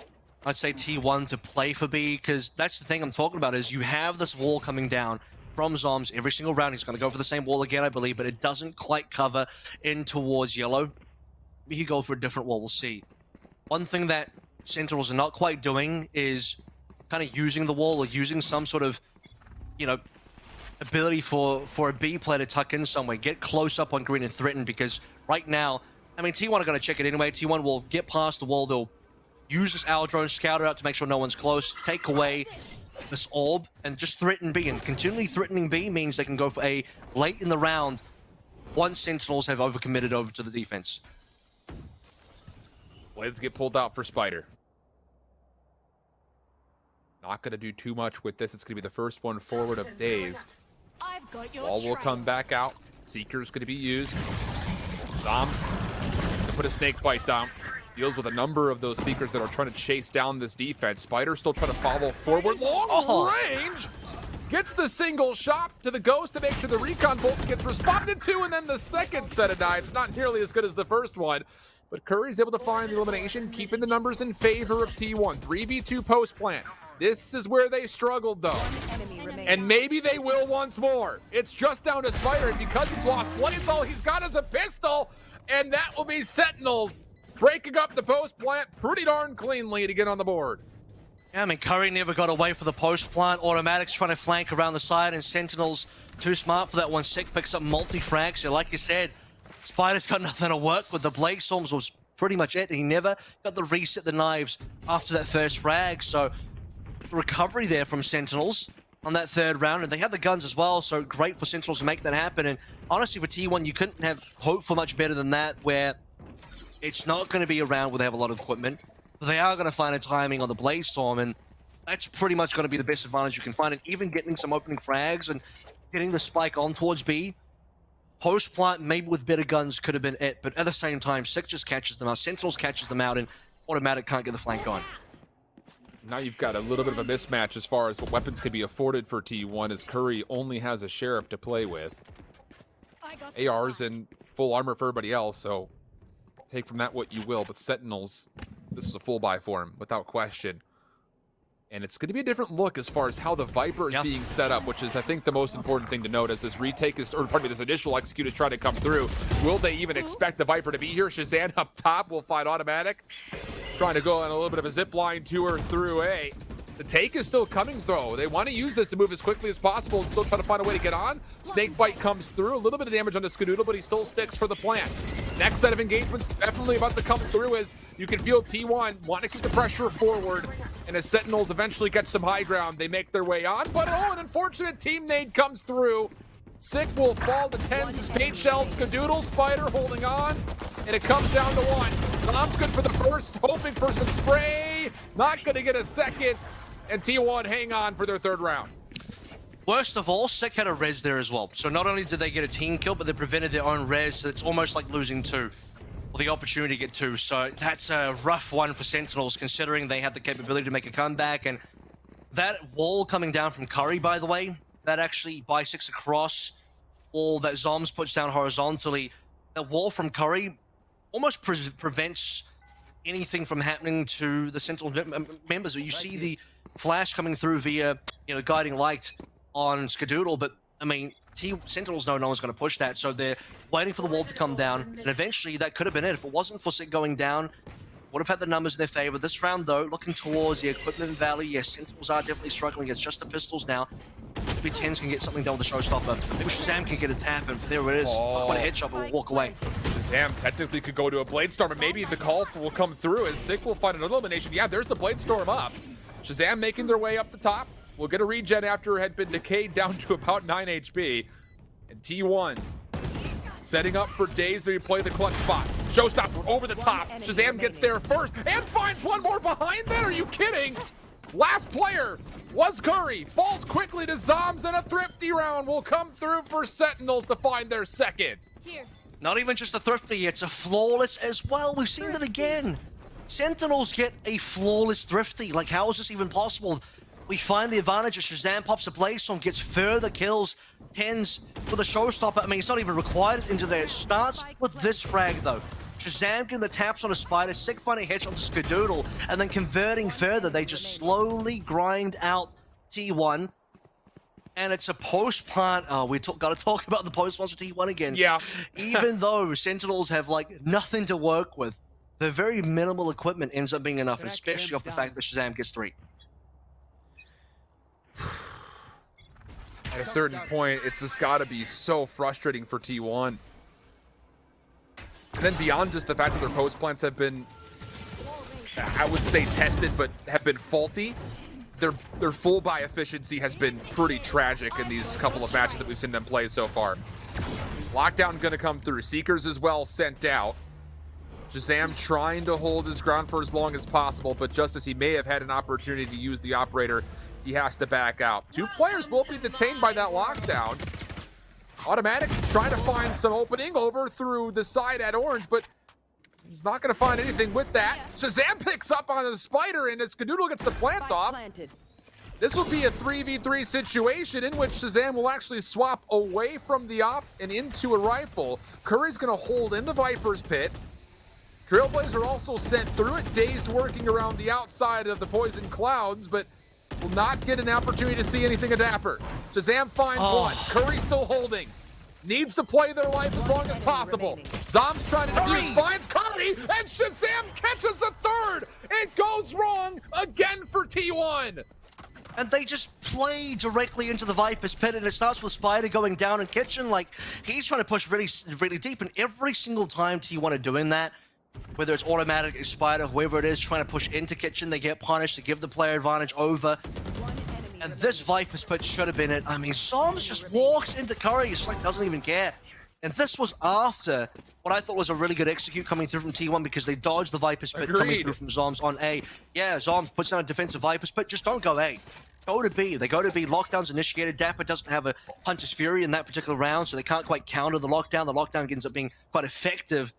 I'd say, T1 to play for B, because that's the thing I'm talking about, is you have this wall coming down from Zoms every single round. He's going to go for the same wall again, I believe, but it doesn't quite cover in towards yellow. He go for a different wall, we'll see. One thing that Sentinels are not quite doing is kind of using the wall or using some sort of, you know, ability for a B player to tuck in somewhere, get close up on green and threaten, because right now, I mean, T1 are going to check it anyway. T1 will get past the wall, they'll use this owl drone, scout it out to make sure no one's close, take away this orb and just threaten B. And continually threatening B means they can go for A late in the round once Sentinels have overcommitted over to the defense. Blades get pulled out for Spider. Not going to do too much with this. It's going to be the first one forward of Dazed. I've got your Wall will come back out. Seeker's going to be used. Zombs to put a snake bite down. Deals with a number of those Seekers that are trying to chase down this defense. Spider still trying to follow forward. Long range! Gets the single shot to the Ghost to make sure the recon bolt gets responded to, and then the second set of knives, not nearly as good as the first one. But Curry's able to find the elimination, keeping the numbers in favor of T1. 3v2 post plant. This is where they struggled, though. And maybe they will once more. It's just down to Spider, and because he's lost Blades, all he's got is a pistol, and that will be Sentinels breaking up the post plant pretty darn cleanly to get on the board. Yeah, I mean, Curry never got away for the post plant. Automatics trying to flank around the side, and Sentinels too smart for that one. Sick picks up multi-frags. So like you said, Spider's got nothing to work with. The Blade Storms was pretty much it. He never got to reset the knives after that first frag. So recovery there from Sentinels on that third round, and they had the guns as well, so great for Sentinels to make that happen. And honestly, for T1, you couldn't have hoped for much better than that, where it's not going to be a round where they have a lot of equipment. They are going to find a timing on the Blade Storm, and that's pretty much going to be the best advantage you can find. And even getting some opening frags and getting the spike on towards B, post plant maybe with better guns could have been it, but at the same time, Sick just catches them out, Sentinels catches them out, and Automatic can't get the flank on. Now you've got a little bit of a mismatch as far as what weapons can be afforded for T1, as Curry only has a Sheriff to play with. ARs and full armor for everybody else, so take from that what you will, but Sentinels, this is a full buy for him, without question. And it's going to be a different look as far as how the Viper is being set up, which is, I think, the most important thing to note as this retake is, or pardon me, this initial execute is trying to come through. Will they even expect the Viper to be here? Shazam up top will find Automatic. Trying to go on a little bit of a zip line tour through A. The take is still coming, though. They want to use this to move as quickly as possible and still try to find a way to get on. Snakebite comes through. A little bit of damage on the Skadoodle, but he still sticks for the plant. Next set of engagements definitely about to come through as you can feel T1 want to keep the pressure forward. And as Sentinels eventually get some high ground, they make their way on. But oh, an unfortunate team nade comes through. Sick will fall to 10s as Paint Shell, Skadoodle, Spider holding on. And it comes down to 1. Tom's good for the first, hoping for some spray. Not going to get a second. And T1 hang on for their third round. Worst of all, Sick had a res there as well. So not only did they get a team kill, but they prevented their own res. So it's almost like losing 2. Or the opportunity to get 2. So that's a rough one for Sentinels, considering they had the capability to make a comeback. And that wall coming down from Curry, by the way, that actually bisects across all that Zombs puts down horizontally. That wall from Curry almost prevents anything from happening to the Sentinel members. You see the flash coming through via, guiding light on Skadoodle, but I mean, Sentinels know no one's going to push that, so they're waiting for the wall to come down, and eventually that could have been it. If it wasn't for Sick going down, would have had the numbers in their favor. This round, though, looking towards the equipment valley, yes, Sentinels are definitely struggling. It's just the pistols now. Maybe 10s can get something done with the showstopper. Maybe Shazam can get a tap, and there it is. What a headshot, but will walk away. Shazam technically could go to a Blade Storm, and maybe the call will come through as Sick will find an elimination. Yeah, there's the Blade Storm up. Shazam making their way up the top. We'll get a regen after it had been decayed down to about 9 HP. And T1 setting up for Daze to play the clutch spot. Showstopper over the top. Shazam gets there first and finds one more behind that. Are you kidding? Last player was Curry. Falls quickly to Zombs, and a thrifty round will come through for Sentinels to find their second. Here. Not even just a thrifty, it's a flawless as well. We've seen it again. Sentinels get a flawless thrifty. Like, how is this even possible? We find the advantage as Shazam pops a Blaze Storm, gets further kills, 10s for the showstopper. I mean, it's not even required into there. It starts with this frag, though. Shazam getting the taps on a Spider, Sick finding a headshot to Skadoodle, and then converting further. They just slowly grind out T1. And it's a post-plant. Oh, we got to talk about the post-plants for T1 again. Yeah. Even though Sentinels have, like, nothing to work with, the very minimal equipment ends up being enough, especially off the fact that Shazam gets 3. At a certain point, it's just got to be so frustrating for T1. And then beyond just the fact that their post plants have been, I would say, tested, but have been faulty. their full buy efficiency has been pretty tragic in these couple of matches that we've seen them play so far. Lockdown gonna come through. Seekers as well sent out. Shazam trying to hold his ground for as long as possible, but just as he may have had an opportunity to use the operator, he has to back out. 2 players will be detained by that lockdown. Automatic trying to find some opening over through the side at orange, but he's not going to find anything with that. Shazam picks up on the spider, and as Skadoodle gets the plant off, this will be a 3v3 situation in which Shazam will actually swap away from the op and into a rifle. Curry's going to hold in the Viper's pit. Trailblazer also sent through it, Dazed working around the outside of the poison clouds, but will not get an opportunity to see anything of Dapper. Shazam finds one. Curry still holding. Needs to play their life as long as possible. Zom's trying to defuse, finds Curry, and Shazam catches a third. It goes wrong again for T1. And they just play directly into the Viper's pit, and it starts with Spider going down in kitchen. Like, he's trying to push really, really deep, and every single time T1 are doing that, whether it's automatic, Spider, whoever it is, trying to push into kitchen, they get punished to give the player advantage over. And this Viper's pit should have been it. I mean, Zoms just walks into Curry, just like doesn't even care. And this was after what I thought was a really good execute coming through from T1 because they dodged the Viper's pit coming through from Zoms on A. Yeah, Zoms puts down a defensive Viper's pit, just don't go A. Go to B. They go to B. Lockdown's initiated. Dapper doesn't have a Hunter's Fury in that particular round, so they can't quite counter the lockdown. The lockdown ends up being quite effective.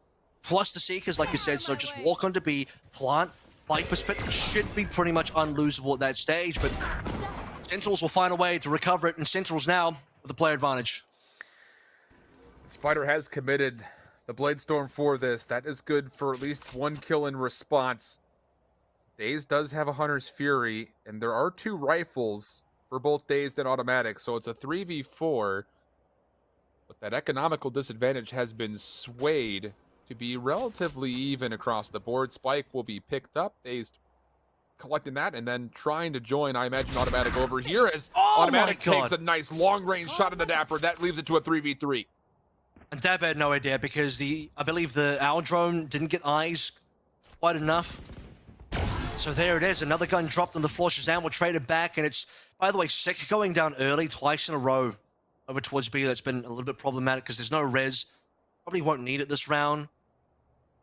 Plus the Seekers, like you said, so just walk onto B, plant, Viper's pit should be pretty much unlosable at that stage, but Sentinels will find a way to recover it, and Sentinels now with the player advantage. Spider has committed the Bladestorm for this. That is good for at least 1 kill in response. Dazed does have a Hunter's Fury, and there are 2 rifles for both Dazed and Automatic, so it's a 3v4. But that economical disadvantage has been swayed to be relatively even across the board. Spike will be picked up. Dazed collecting that and then trying to join, I imagine, Automatic over here as Automatic takes a nice long-range shot at the Dapper. That leaves it to a 3v3. And Dapper had no idea because I believe the Owl drone didn't get eyes quite enough. So there it is, another gun dropped on the floor. Shazam will trade it back, and it's, by the way, Sick going down early twice in a row over towards B. That's been a little bit problematic because there's no res. Probably won't need it this round.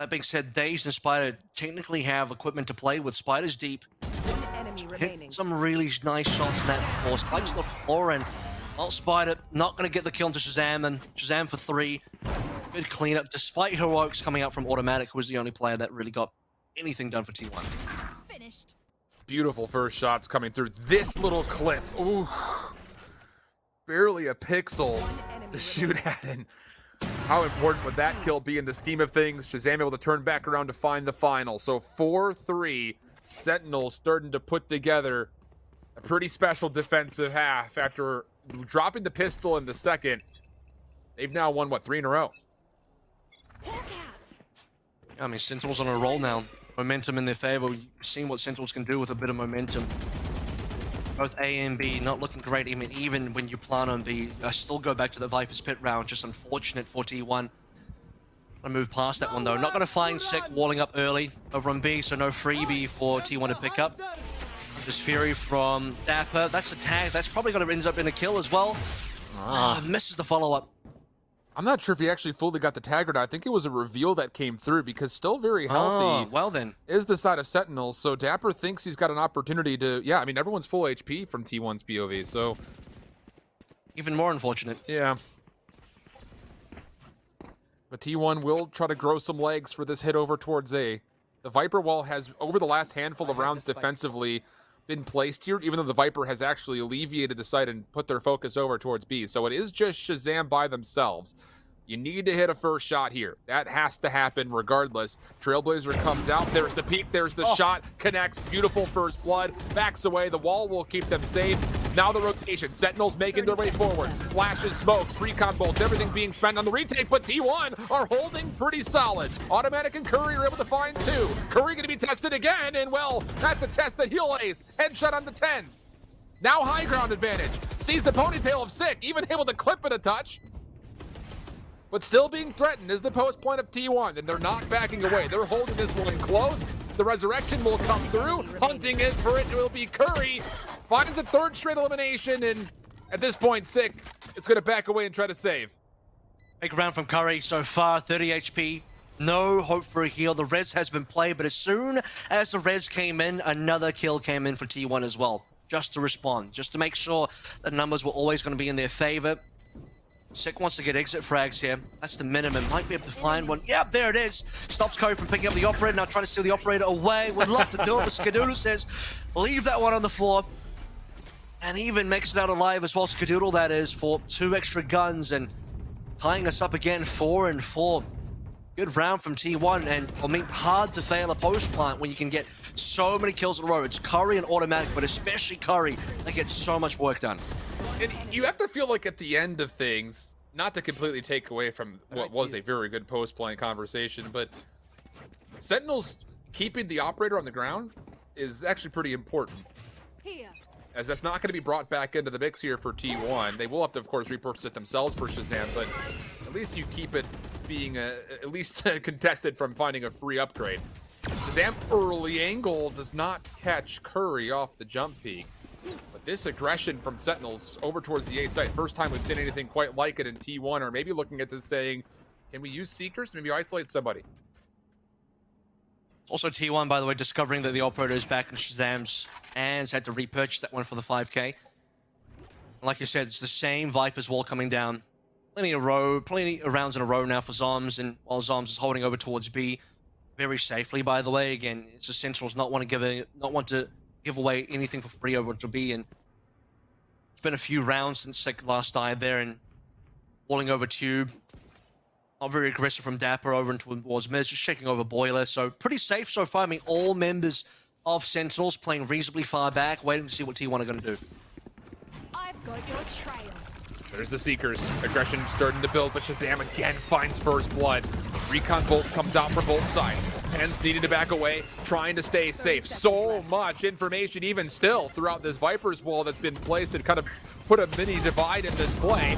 That being said, Dazed and Spider technically have equipment to play with. Spider's deep. Hit some really nice shots in that floor. Spike's the floor, and well, Spider not going to get the kill into Shazam, and Shazam for 3. Good cleanup, despite heroics coming out from Automatic, who was the only player that really got anything done for T1. Finished. Beautiful first shots coming through this little clip. Ooh. Barely a pixel to shoot at, and how important would that kill be in the scheme of things? Shazam able to turn back around to find the final. So 4-3, Sentinels starting to put together a pretty special defensive half after dropping the pistol in the second. They've now won, what, 3 in a row? I mean, Sentinels on a roll now. Momentum in their favor. You've seen what Sentinels can do with a bit of momentum. Both A and B not looking great. I mean, even when you plan on B, I still go back to the Viper's pit round. Just unfortunate for T1. I move past that one though. Not going to find Sick walling up early over on B, so no freebie for T1 to pick up. This Fury from Dapper. That's a tag. That's probably going to end up in a kill as well. Misses the follow-up. I'm not sure if he actually fully got the tag or not. I think it was a reveal that came through because still very healthy. Well then. Is the side of Sentinels. So Dapper thinks he's got an opportunity to, yeah, I mean, everyone's full HP from T1's POV, so. Even more unfortunate. Yeah. But T1 will try to grow some legs for this hit over towards A. The Viper wall has, over the last handful of rounds defensively, been placed here, even though the Viper has actually alleviated the site and put their focus over towards B. So it is just Shazam by themselves. You need to hit a first shot here. That has to happen regardless. Trailblazer comes out. There's the peek. There's the shot. Connects. Beautiful first blood. Backs away. The wall will keep them safe. Now the rotation. Sentinels making their way forward. Flashes, smokes, recon bolts, everything being spent on the retake, but T1 are holding pretty solid. Automatic and Curry are able to find 2. Curry going to be tested again, and well, that's a test that he'll ace. Headshot on the 10s. Now high ground advantage. Sees the ponytail of Sick, even able to clip it a touch. But still being threatened is the post point of T1, and they're not backing away. They're holding this one close. The resurrection will come through. Hunting it for it will be Curry. Finds a third straight elimination, and at this point, Sick is going to back away and try to save. Big round from Curry so far, 30 HP. No hope for a heal. The res has been played, but as soon as the res came in, another kill came in for T1 as well. Just to respond, just to make sure the numbers were always going to be in their favor. Sick wants to get exit frags here. That's the minimum. Might be able to find one. Yeah, there it is. Stops Curry from picking up the operator. Now trying to steal the operator away. Would love to do it, but Skadoodle says, leave that one on the floor. And even makes it out alive as well. Skadoodle, that is, for 2 extra guns and tying us up again, 4-4. Good round from T1, and I mean, hard to fail a post plant when you can get so many kills in a row. It's Curry and automatic, but especially Curry, they get so much work done. And you have to feel like at the end of things, not to completely take away from what was a very good post-playing conversation, but Sentinels keeping the operator on the ground is actually pretty important. Here. As that's not going to be brought back into the mix here for T1. They will have to, of course, repurchase it themselves for Shazam, but at least you keep it being at least contested from finding a free upgrade. Shazam early angle does not catch Curry off the jump peak. But this aggression from Sentinels over towards the A site, first time we've seen anything quite like it in T1, or maybe looking at this saying, can we use Seekers? Maybe isolate somebody. Also T1, by the way, discovering that the operator is back in Shazam's hands, had to repurchase that one for the 5k. Like you said, it's the same Viper's wall coming down. Plenty of rounds in a row now for Zoms, and while Zoms is holding over towards B very safely, by the way. Again, it's the Sentinels not want to give away anything for free over to B, and it's been a few rounds since Sick last died there, and walling over Tube. Not very aggressive from Dapper over and towards Miz, just shaking over Boiler. So pretty safe so far. I mean, all members of Sentinels playing reasonably far back, waiting to see what T1 are going to do. I've got your trail. There's the Seekers. Aggression starting to build, but Shazam again finds first blood. Recon Bolt comes out from both sides. Pens needing to back away, trying to stay safe. So much information even still throughout this Viper's wall that's been placed to kind of put a mini divide in this play.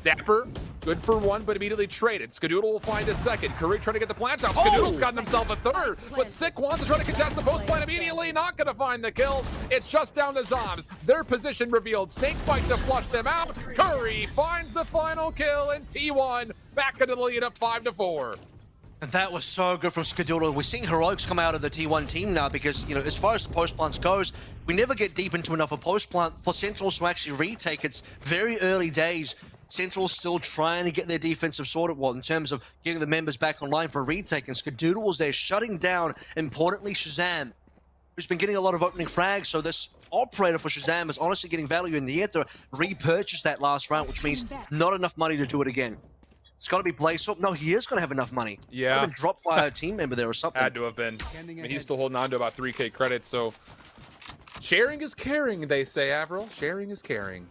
Dapper, good for one, but immediately traded. Skadoodle will find a second. Curry trying to get the plant out. Skadoodle's gotten himself a third, but Sick wants to try to contest the post plant immediately. Not going to find the kill. It's just down to Zoms. Their position revealed. Snakebite to flush them out. Curry finds the final kill, and T1 back into the lead up 5-4. And that was so good from Skadoodle. We're seeing heroics come out of the T1 team now because, you know, as far as the post plants goes, we never get deep into enough of post plant for Sentinels to actually retake. It's very early days. Sentinels still trying to get their defensive sorted, well, in terms of getting the members back online for a retake, and Skadoodle was there shutting down, importantly, Shazam, who's been getting a lot of opening frags, so this operator for Shazam is honestly getting value in the air to repurchase that last round, which means not enough money to do it again. It's got to be Blaze up. No, he is going to have enough money. Yeah. Been dropped by a team member there or something. Had to have been. I mean, he's still holding on to about 3k credits, so sharing is caring, they say, Avril. Sharing is caring.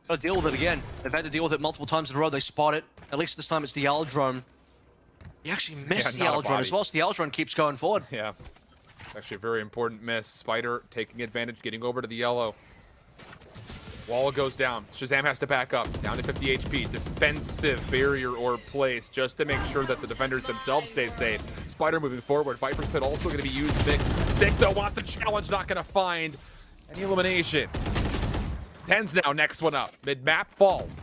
Got to deal with it again. They've had to deal with it multiple times in a row. They spot it. At least this time it's the Aldrone. He actually missed the Aldrone as well, so the Aldrone keeps going forward. Yeah. Actually a very important miss. Spider taking advantage, getting over to the yellow. Wall goes down. Shazam has to back up. Down to 50 HP. Defensive barrier or place just to make sure that the defenders themselves stay safe. Spider moving forward. Viper's Pit also going to be used. Mix. Sick though wants the challenge. Not going to find any eliminations. 10's now next one up. Mid-map falls.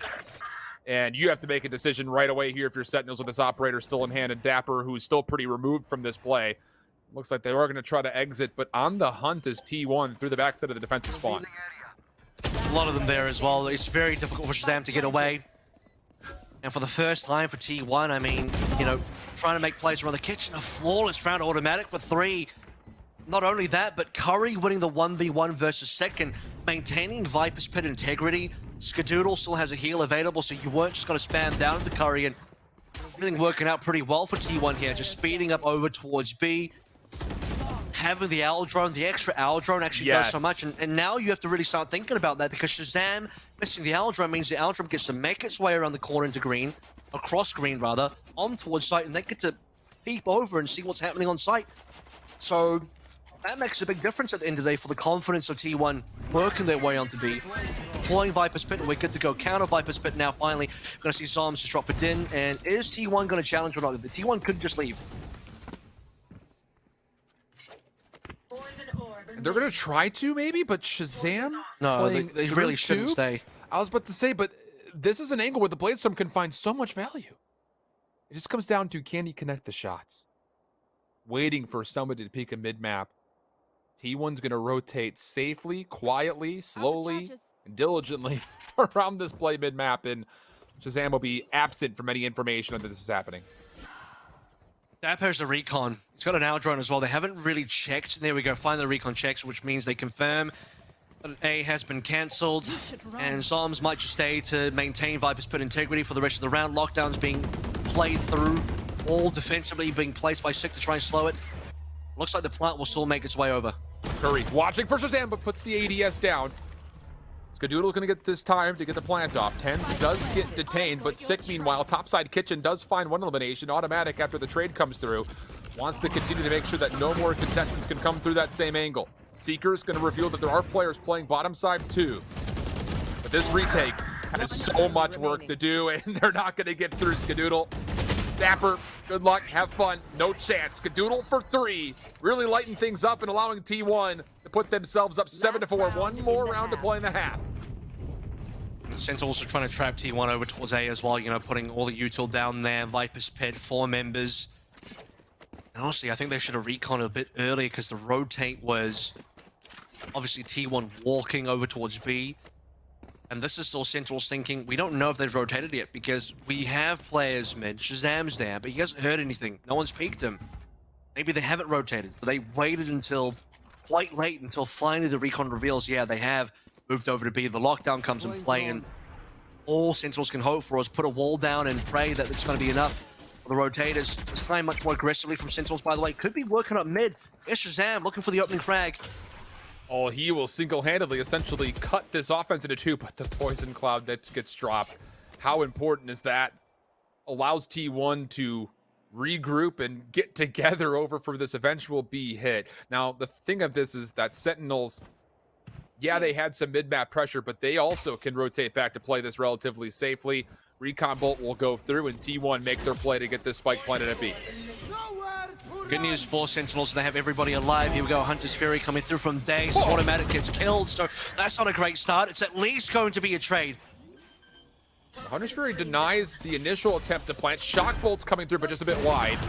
And you have to make a decision right away here if you're Sentinels with this operator still in hand, and Dapper, who's still pretty removed from this play. Looks like they are going to try to exit, but on the hunt is T1 through the backside of the defensive spawn. A lot of them there as well. It's very difficult for Shazam to get away. And for the first time for T1, I mean, you know, trying to make plays around the kitchen, a flawless round automatic for 3. Not only that, but Curry winning the 1v1 versus second, maintaining Viper's Pit integrity. Skadoodle still has a heal available, so you weren't just going to spam down to Curry, and everything working out pretty well for T1 here, just speeding up over towards B. Having the Aldrone, the extra Aldrone actually does so much, and now you have to really start thinking about that, because Shazam missing the Aldrone means the Aldrone gets to make its way around the corner into green, across green rather, on towards site, and they get to peep over and see what's happening on site. So that makes a big difference at the end of the day for the confidence of T1 working their way onto B. Deploying Viper's Pit, and we're good to go. Counter Viper's Pit now, finally. Going to see Zoms just drop it in, and is T1 going to challenge or not? The T1 could just leave. They're gonna try to maybe, but Shazam No, playing they through really shouldn't two? stay. I was about to say, but this is an angle where the Bladestorm can find so much value. It just comes down to, can he connect the shots? Waiting for somebody to peek a mid-map. T1's going to rotate safely, quietly, slowly, and diligently around this play mid-map, and Shazam will be absent from any information that this is happening. That pairs the recon. He's got an hour drone as well. They haven't really checked. There we go. Find the recon checks, which means they confirm that A has been cancelled. And Zoms might just stay to maintain Viper's pit integrity for the rest of the round. Lockdown's being played through. All defensively being placed by Sick to try and slow it. Looks like the plant will still make its way over. Curry watching for Shazam, but puts the ADS down. Skadoodle going to get this time to get the plant off. Tens does get detained, but Sick, meanwhile, topside kitchen does find one elimination. Automatic after the trade comes through. Wants to continue to make sure that no more contestants can come through that same angle. Seeker's going to reveal that there are players playing bottom side too. But this retake has so much work to do, and they're not going to get through Skadoodle. Dapper, good luck, have fun, no chance. Skadoodle for 3, really lighten things up and allowing T1 to put themselves up 7-4. One more round to play in the half. Sentinels are trying to trap T1 over towards A as well, you know, putting all the util down there. Viper's pit, 4 members. And honestly, I think they should have recon a bit earlier because the rotate was obviously T1 walking over towards B. And this is still Sentinels thinking, we don't know if they've rotated yet because we have players mid. Shazam's there, but he hasn't heard anything. No one's peeked him. Maybe they haven't rotated. They waited until quite late until finally the recon reveals, yeah, they have moved over to B. The lockdown comes in play, and all Sentinels can hope for is put a wall down and pray that it's going to be enough for the rotators. This time much more aggressively from Sentinels, by the way. Could be working up mid. There's Shazam looking for the opening frag. Oh, he will single-handedly essentially cut this offense into 2, but the poison cloud that gets dropped. How important is that? Allows T1 to regroup and get together over for this eventual B hit. Now, the thing of this is that Sentinels, yeah, they had some mid-map pressure, but they also can rotate back to play this relatively safely. Recon Bolt will go through, and T1 make their play to get this spike planted at B. Good news for Sentinels, they have everybody alive. Here we go, Hunter's Fury coming through from Days. Automatic gets killed, so that's not a great start. It's at least going to be a trade. Hunter's Fury denies the initial attempt to plant. Shock Bolt's coming through, but just a bit wide.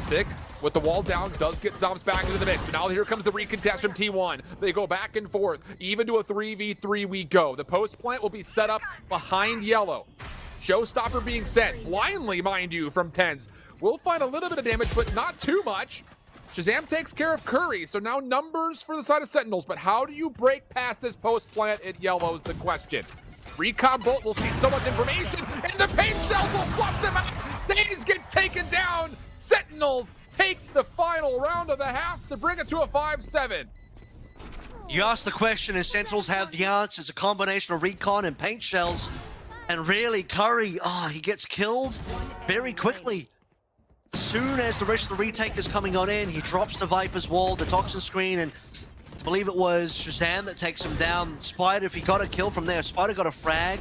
Sick with the wall down, does get Zombs back into the mix. And now here comes the recontest from T1. They go back and forth. Even to a 3v3 we go. The post plant will be set up behind yellow. Showstopper being sent, blindly, mind you, from Tens. We'll find a little bit of damage, but not too much. Shazam takes care of Curry, so now numbers for the side of Sentinels, but how do you break past this post plant at yellow is the question. Recon Bolt will see so much information, and the paint shells will flush them out. Days gets taken down. Sentinels take the final round of the half to bring it to a 5-7. You asked the question, and Sentinels have the answer. It's a combination of recon and paint shells. And really, Curry, he gets killed very quickly. As soon as the rest of the retake is coming on in, he drops the Viper's wall, the toxin screen, and I believe it was Shazam that takes him down. Spider, if he got a kill from there, Spider got a frag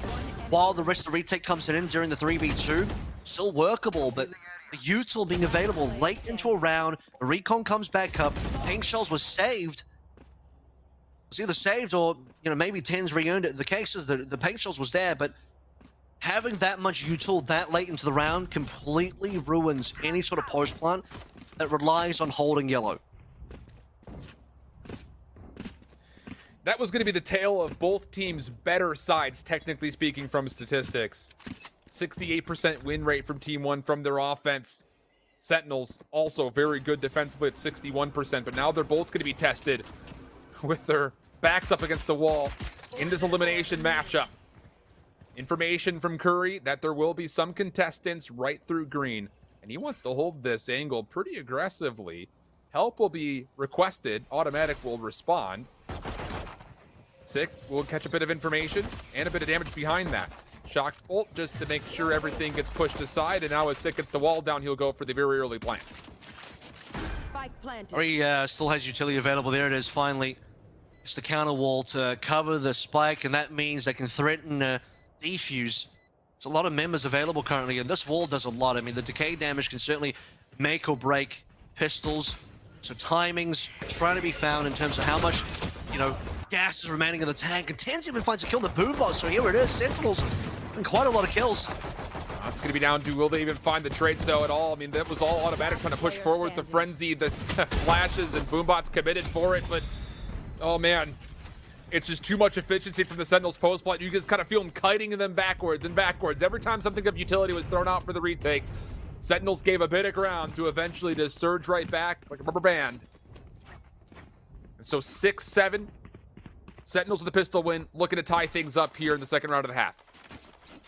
while the rest of the retake comes in during the 3v2. Still workable, but the util being available late into a round, the recon comes back up, paint shells was saved. It was either saved or, you know, maybe Tens re-earned it. The case is the paint shells was there, but having that much util that late into the round completely ruins any sort of post plant that relies on holding yellow. That was going to be the tale of both teams' better sides, technically speaking, from statistics. 68% win rate from Team 1 from their offense. Sentinels also very good defensively at 61%, but now they're both going to be tested with their backs up against the wall in this elimination matchup. Information from Curry that there will be some contestants right through green, and he wants to hold this angle pretty aggressively. Help will be requested. Automatic will respond. Sick will catch a bit of information and a bit of damage behind that. Shock Bolt just to make sure everything gets pushed aside, and now as Sick gets the wall down, he'll go for the very early plant. Curry still has utility available. There it is, finally. It's the counter wall to cover the spike, and that means they can threaten defuse. There's a lot of members available currently, and this wall does a lot. I mean, the decay damage can certainly make or break pistols. So timings trying to be found in terms of how much, you know, gas is remaining in the tank. And Tens even finds a kill in the boom box. So here it is. Sentinels and quite a lot of kills. It's going to be down to, will they even find the trades though at all? I mean, that was all automatic, trying to push forward the frenzy, the flashes, and Boombots committed for it. But, oh man, it's just too much efficiency from the Sentinels post plot. You just kind of feel them kiting them backwards and backwards. Every time something of utility was thrown out for the retake, Sentinels gave a bit of ground to eventually just surge right back like a rubber band. And so 6-7, Sentinels with the pistol win, looking to tie things up here in the second round of the half.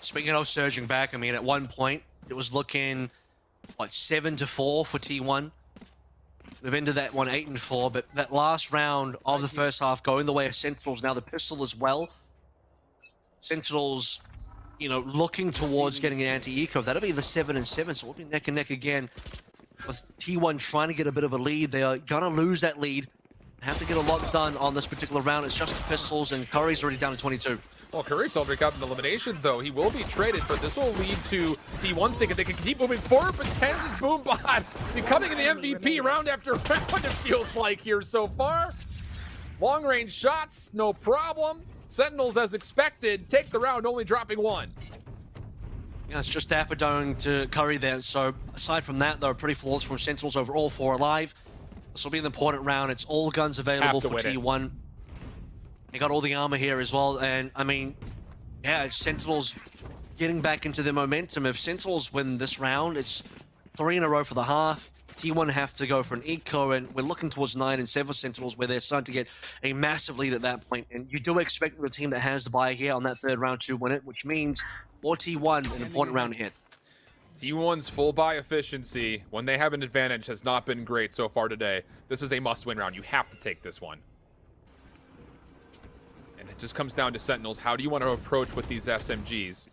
Speaking of surging back, I mean, at one point, it was looking, what, 7-4 for T1. We've ended that one 8-4, but that last round of the first half going the way of Sentinels, now the pistol as well. Sentinels, you know, looking towards getting an anti-eco. That'll be the 7-7, so we'll be neck and neck again. With T1 trying to get a bit of a lead, they are gonna lose that lead. Have to get a lot done on this particular round. It's just the pistols, and Curry's already down to 22. Well, Curry's already got an elimination, though. He will be traded, but this will lead to T1 thinking they can keep moving forward, but Tens is Boombot becoming the MVP round after round, it feels like here so far. Long-range shots, no problem. Sentinels, as expected, take the round, only dropping one. Yeah, it's just Dapper to Curry there. So aside from that, though, pretty flawless from Sentinels over all 4 alive. This will be an important round. It's all guns available for T1. They got all the armor here as well, and I mean, yeah, Sentinels getting back into their momentum. If Sentinels win this round, it's 3 in a row for the half. T1 have to go for an eco, and we're looking towards 9-7 for Sentinels, where they're starting to get a massive lead at that point. And you do expect the team that has the bye here on that third round to win it, which means for T1, an important round ahead. T1's full buy efficiency, when they have an advantage, has not been great so far today. This is a must-win round. You have to take this one. And it just comes down to Sentinels. How do you want to approach with these SMGs?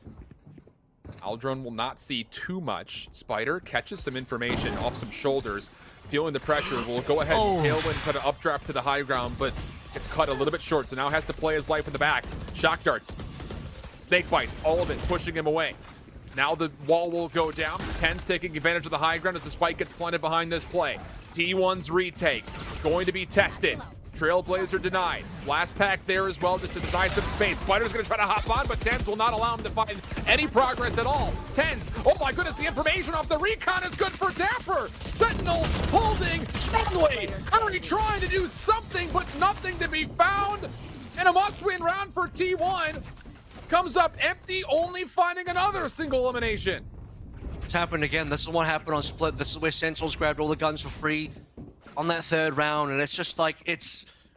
Aldrone will not see too much. Spider catches some information off some shoulders, feeling the pressure. Will go ahead and tailwind, kind of updraft to the high ground, but gets cut a little bit short, so now has to play his life in the back. Shock darts, snake bites, all of it pushing him away. Now the wall will go down. Tens taking advantage of the high ground as the spike gets planted behind this play. T1's retake going to be tested. Trailblazer denied. Blast pack there as well, just to deny some space. Spider's going to try to hop on, but Tens will not allow him to find any progress at all. Tens, oh my goodness, the information off the recon is good for Dapper. Sentinel holding steadily. Curry trying to do something, but nothing to be found. And a must-win round for T1. Comes up empty, only finding another single elimination. It's happened again. This is what happened on Split. This is where Sentinels grabbed all the guns for free on that third round, and it's just like,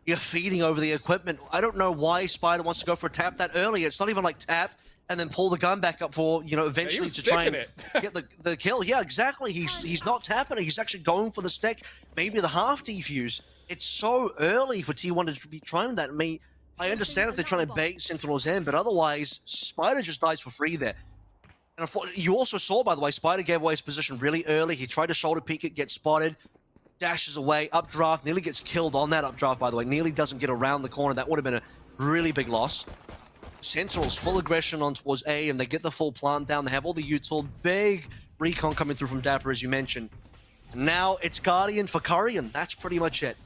you're feeding over the equipment. I don't know why Spider wants to go for a tap that early. It's not even like tap and then pull the gun back up for, you know, eventually to try and get the kill. Yeah, exactly. He's not tapping it. He's actually going for the stick, maybe the half defuse. It's so early for T1 to be trying that. I understand if they're trying to bait Sentinels in, but otherwise, Spider just dies for free there. And you also saw, by the way, Spider gave away his position really early. He tried to shoulder peek it, gets spotted, dashes away, updraft, nearly gets killed on that updraft, by the way. Nearly doesn't get around the corner. That would have been a really big loss. Sentinels, full aggression on towards A, and they get the full plant down. They have all the util. Big recon coming through from Dapper, as you mentioned. And now it's Guardian for Curry, and that's pretty much it.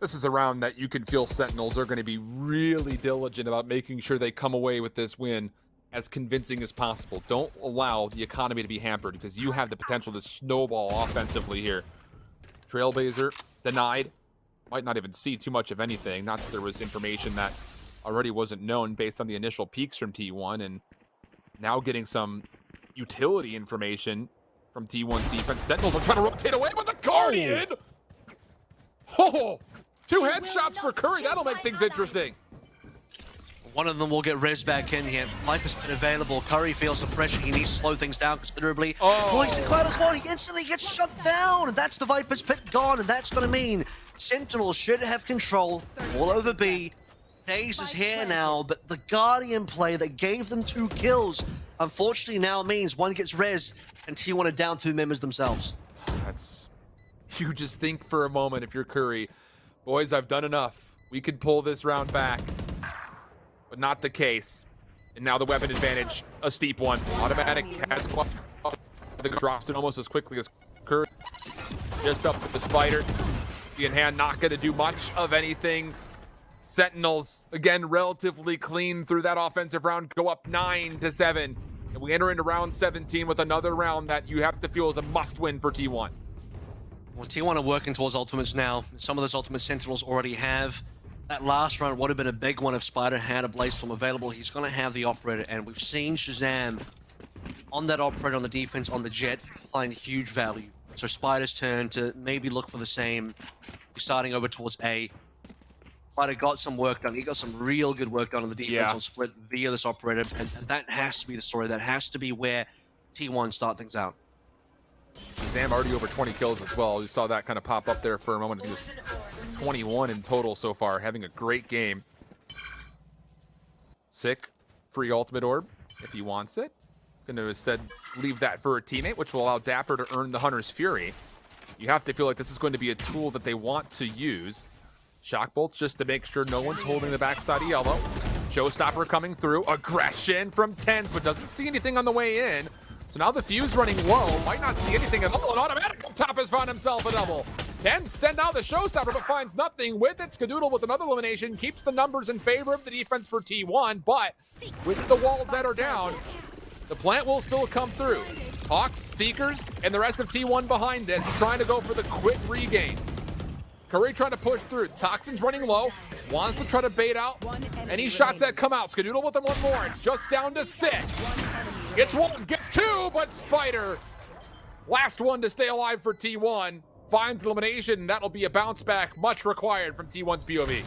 This is a round that you can feel Sentinels are going to be really diligent about making sure they come away with this win as convincing as possible. Don't allow the economy to be hampered, because you have the potential to snowball offensively here. Trailblazer denied. Might not even see too much of anything. Not that there was information that already wasn't known based on the initial peaks from T1, and now getting some utility information from T1's defense. Sentinels are trying to rotate away with the Guardian! Oh! 2 headshots for Curry. That'll make things interesting. One of them will get res back in here. Life has been available. Curry feels the pressure. He needs to slow things down considerably. Poison Cloud as well. He instantly gets shut down. And that's the Viper's Pit gone. And that's going to mean Sentinels should have control all over B. Daze is here now, but the Guardian play that gave them 2 kills, unfortunately now means one gets res and T1 are down 2 members themselves. That's... You just think for a moment, if you're Curry, boys, I've done enough. We could pull this round back. But not the case. And now the weapon advantage, a steep one. Automatic has the drops in almost as quickly as Curry. just up with the Spider. In hand, not going to do much of anything. Sentinels, again, relatively clean through that offensive round, go up 9-7. And we enter into round 17 with another round that you have to feel is a must-win for T1. Well, T1 are working towards ultimates now. Some of those ultimate Sentinels already have. That last round would have been a big one if Spider had a Blaze Storm available. He's going to have the Operator, and we've seen Shazam on that Operator on the defense, on the Jet, find huge value. So Spider's turn to maybe look for the same. He's starting over towards A. Spider got some work done. He got some real good work done on the defense on Split via this Operator, and that has to be the story. That has to be where T1 start things out. Shazam already over 20 kills as well. We saw that kind of pop up there for a moment. He was 21 in total so far, having a great game. Sick, free ultimate orb if he wants it. Gonna instead leave that for a teammate, which will allow Dapper to earn the Hunter's Fury. You have to feel like this is going to be a tool that they want to use. Shock bolts just to make sure no one's holding the backside of yellow. Showstopper coming through. Aggression from Tens, but doesn't see anything on the way in. So now the fuse running low. Might not see anything at all. And Automatic up top has found himself a double. Tens send out the Showstopper, but finds nothing with it. Skadoodle with another elimination. Keeps the numbers in favor of the defense for T1, but with the walls that are down, the plant will still come through. Hawks, Seekers, and the rest of T1 behind this, trying to go for the quick regain. Curry trying to push through. Toxin's running low. Wants to try to bait out. Any shots that come out. Skadoodle with them one more. It's just down to 6. Gets 1, gets 2, but Spider, last one to stay alive for T1, finds elimination. That'll be a bounce back, much required from T1's POV.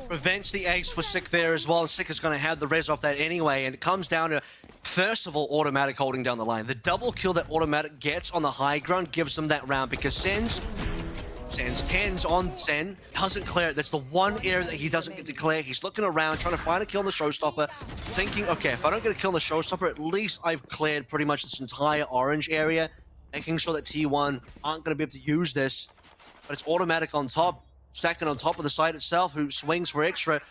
Prevents the ace for Sick there as well. Sick is going to have the res off that anyway, and it comes down to, first of all, Automatic holding down the line. The double kill that Automatic gets on the high ground gives them that round, because Ken's on Sen, doesn't clear it. That's the one area that he doesn't get to clear. He's looking around, trying to find a kill on the Showstopper, thinking, okay, if I don't get a kill on the Showstopper, at least I've cleared pretty much this entire orange area, making sure that T1 aren't going to be able to use this. But it's Automatic on top, stacking on top of the site itself, who swings for extra.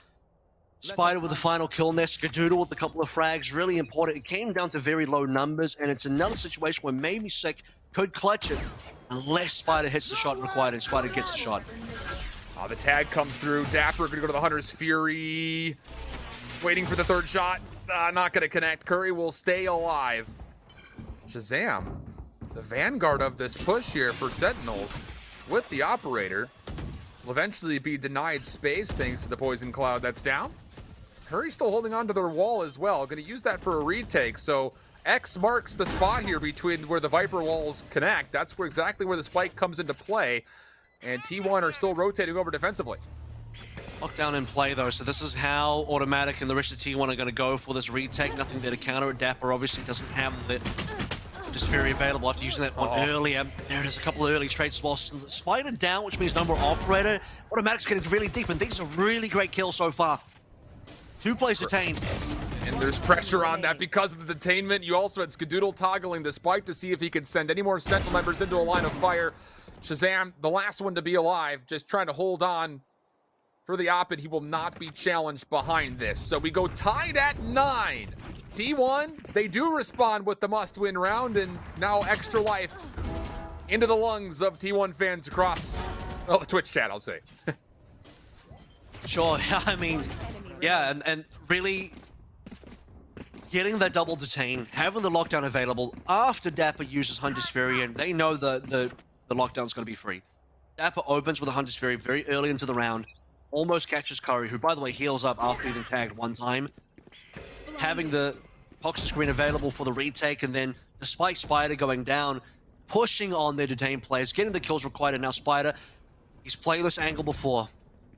Spider with the final kill nest, Skadoodle with a couple of frags, really important. It came down to very low numbers, and it's another situation where maybe Sick could clutch it, unless Spider hits the shot required and Spider gets the shot. Oh, the tag comes through. Dapper gonna go to the Hunter's Fury. Waiting for the third shot. Not gonna connect. Curry will stay alive. Shazam, the vanguard of this push here for Sentinels, with the Operator, will eventually be denied space thanks to the poison cloud that's down. Curry's still holding on to their wall as well. Gonna use that for a retake, so X marks the spot here between where the Viper walls connect. That's exactly where the spike comes into play. And T1 are still rotating over defensively. Lockdown in play though, so this is how Automatic and the rest of T1 are going to go for this retake. Nothing there to counter it. Dapper obviously doesn't have the just very available after using that one earlier. There it is, a couple of early trades as well. Spider down, which means number Operator. Automatic's getting really deep, and these are really great kills so far. 2 plays detained. And there's pressure on that because of the detainment. You also had Skadoodle toggling the spike to see if he could send any more Sentinel members into a line of fire. Shazam, the last one to be alive, just trying to hold on for the op, and he will not be challenged behind this. So we go tied at 9. T1, they do respond with the must-win round, and now extra life into the lungs of T1 fans across, well, the Twitch chat, I'll say. Sure, I mean, yeah, and really getting that double detain, having the lockdown available after Dapper uses Hunter's Fury, and they know the lockdown's going to be free. Dapper opens with a Hunter's Fury very early into the round, almost catches Curry, who, by the way, heals up after being tagged one time. Having the Toxic screen available for the retake, and then despite Spider going down, pushing on their detained players, getting the kills required, and now Spider, he's played this angle before.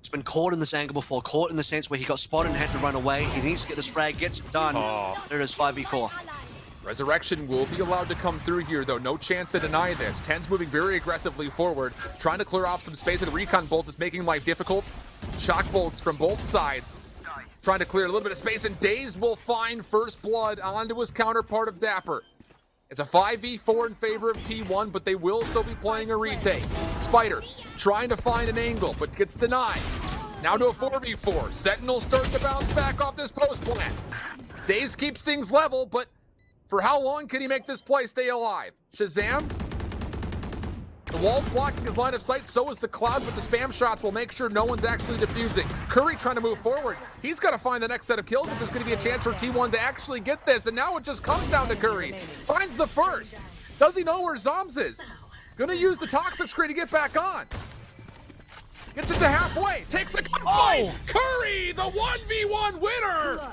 He's been caught in this angle before, caught in the sense where he got spotted and had to run away. He needs to get this frag, gets it done. There it is, 5v4. Resurrection will be allowed to come through here, though. No chance to deny this. Ten's moving very aggressively forward, trying to clear off some space, and the Recon Bolt is making life difficult. Shock bolts from both sides, trying to clear a little bit of space, and Daze will find first blood onto his counterpart of Dapper. It's a 5v4 in favor of T1, but they will still be playing a retake. Spider trying to find an angle, but gets denied. Now to a 4v4. Sentinels start to bounce back off this post plant. Daze keeps things level, but for how long can he make this play stay alive? Shazam The wall's blocking his line of sight, so is the cloud, but the spam shots will make sure no one's actually defusing. Curry trying to move forward. He's got to find the next set of kills if there's going to be a chance for T1 to actually get this, and now it just comes down to Curry. Finds the first. Does he know where Zombs is? Gonna use the toxic screen to get back on. Gets it to halfway, takes the gunfight. Curry, the 1v1 winner!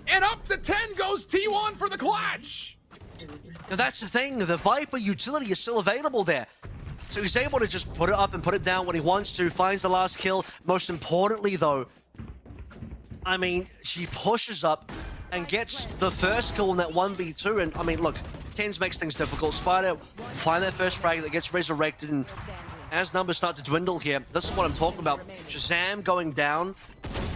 And up to 10 goes T1 for the clutch. Now that's the thing, the Viper utility is still available there. So he's able to just put it up and put it down when he wants to, finds the last kill. Most importantly though, I mean, she pushes up and gets the first kill in that 1v2. And I mean, look, Tens makes things difficult. Spider find that first frag that gets resurrected, and as numbers start to dwindle here, this is what I'm talking about. Shazam going down,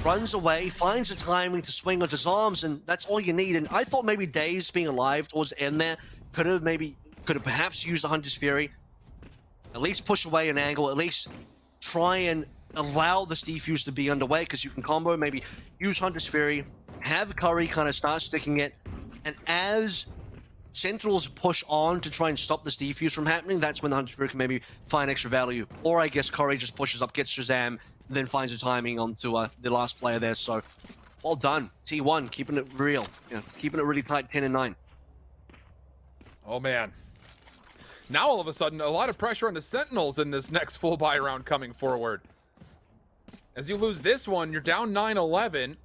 runs away, finds the timing to swing onto Zombs, and that's all you need. And I thought maybe Daze being alive towards the end there could have perhaps used the Hunter's Fury, at least push away an angle, at least try and allow this defuse to be underway, because you can combo, maybe use Hunter's Fury, have Curry kind of start sticking it, and as Sentinels push on to try and stop this defuse from happening, that's when the Hunter's Fury can maybe find extra value. Or I guess Curry just pushes up, gets Shazam, then finds the timing onto the last player there. So, well done. T1, keeping it real. Keeping it really tight, 10 and 9. Oh, man. Now, all of a sudden, a lot of pressure on the Sentinels in this next full buy round coming forward. As you lose this one, you're down 9-11,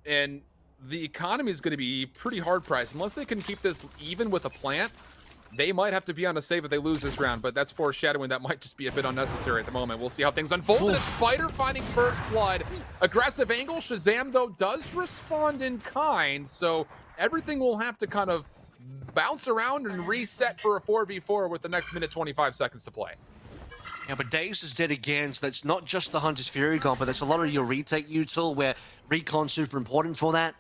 and the economy is going to be pretty hard priced. Unless they can keep this even with a plant, they might have to be on a save if they lose this round, but that's foreshadowing. That might just be a bit unnecessary at the moment. We'll see how things unfold. And it's Spider finding first blood. Aggressive angle. Shazam, though, does respond in kind, so everything will have to kind of bounce around and reset for a 4v4 with the next minute 25 seconds to play. Yeah, but Daze is dead again, so that's not just the Hunter's Fury gone, but that's a lot of your retake util, where Recon's super important for that.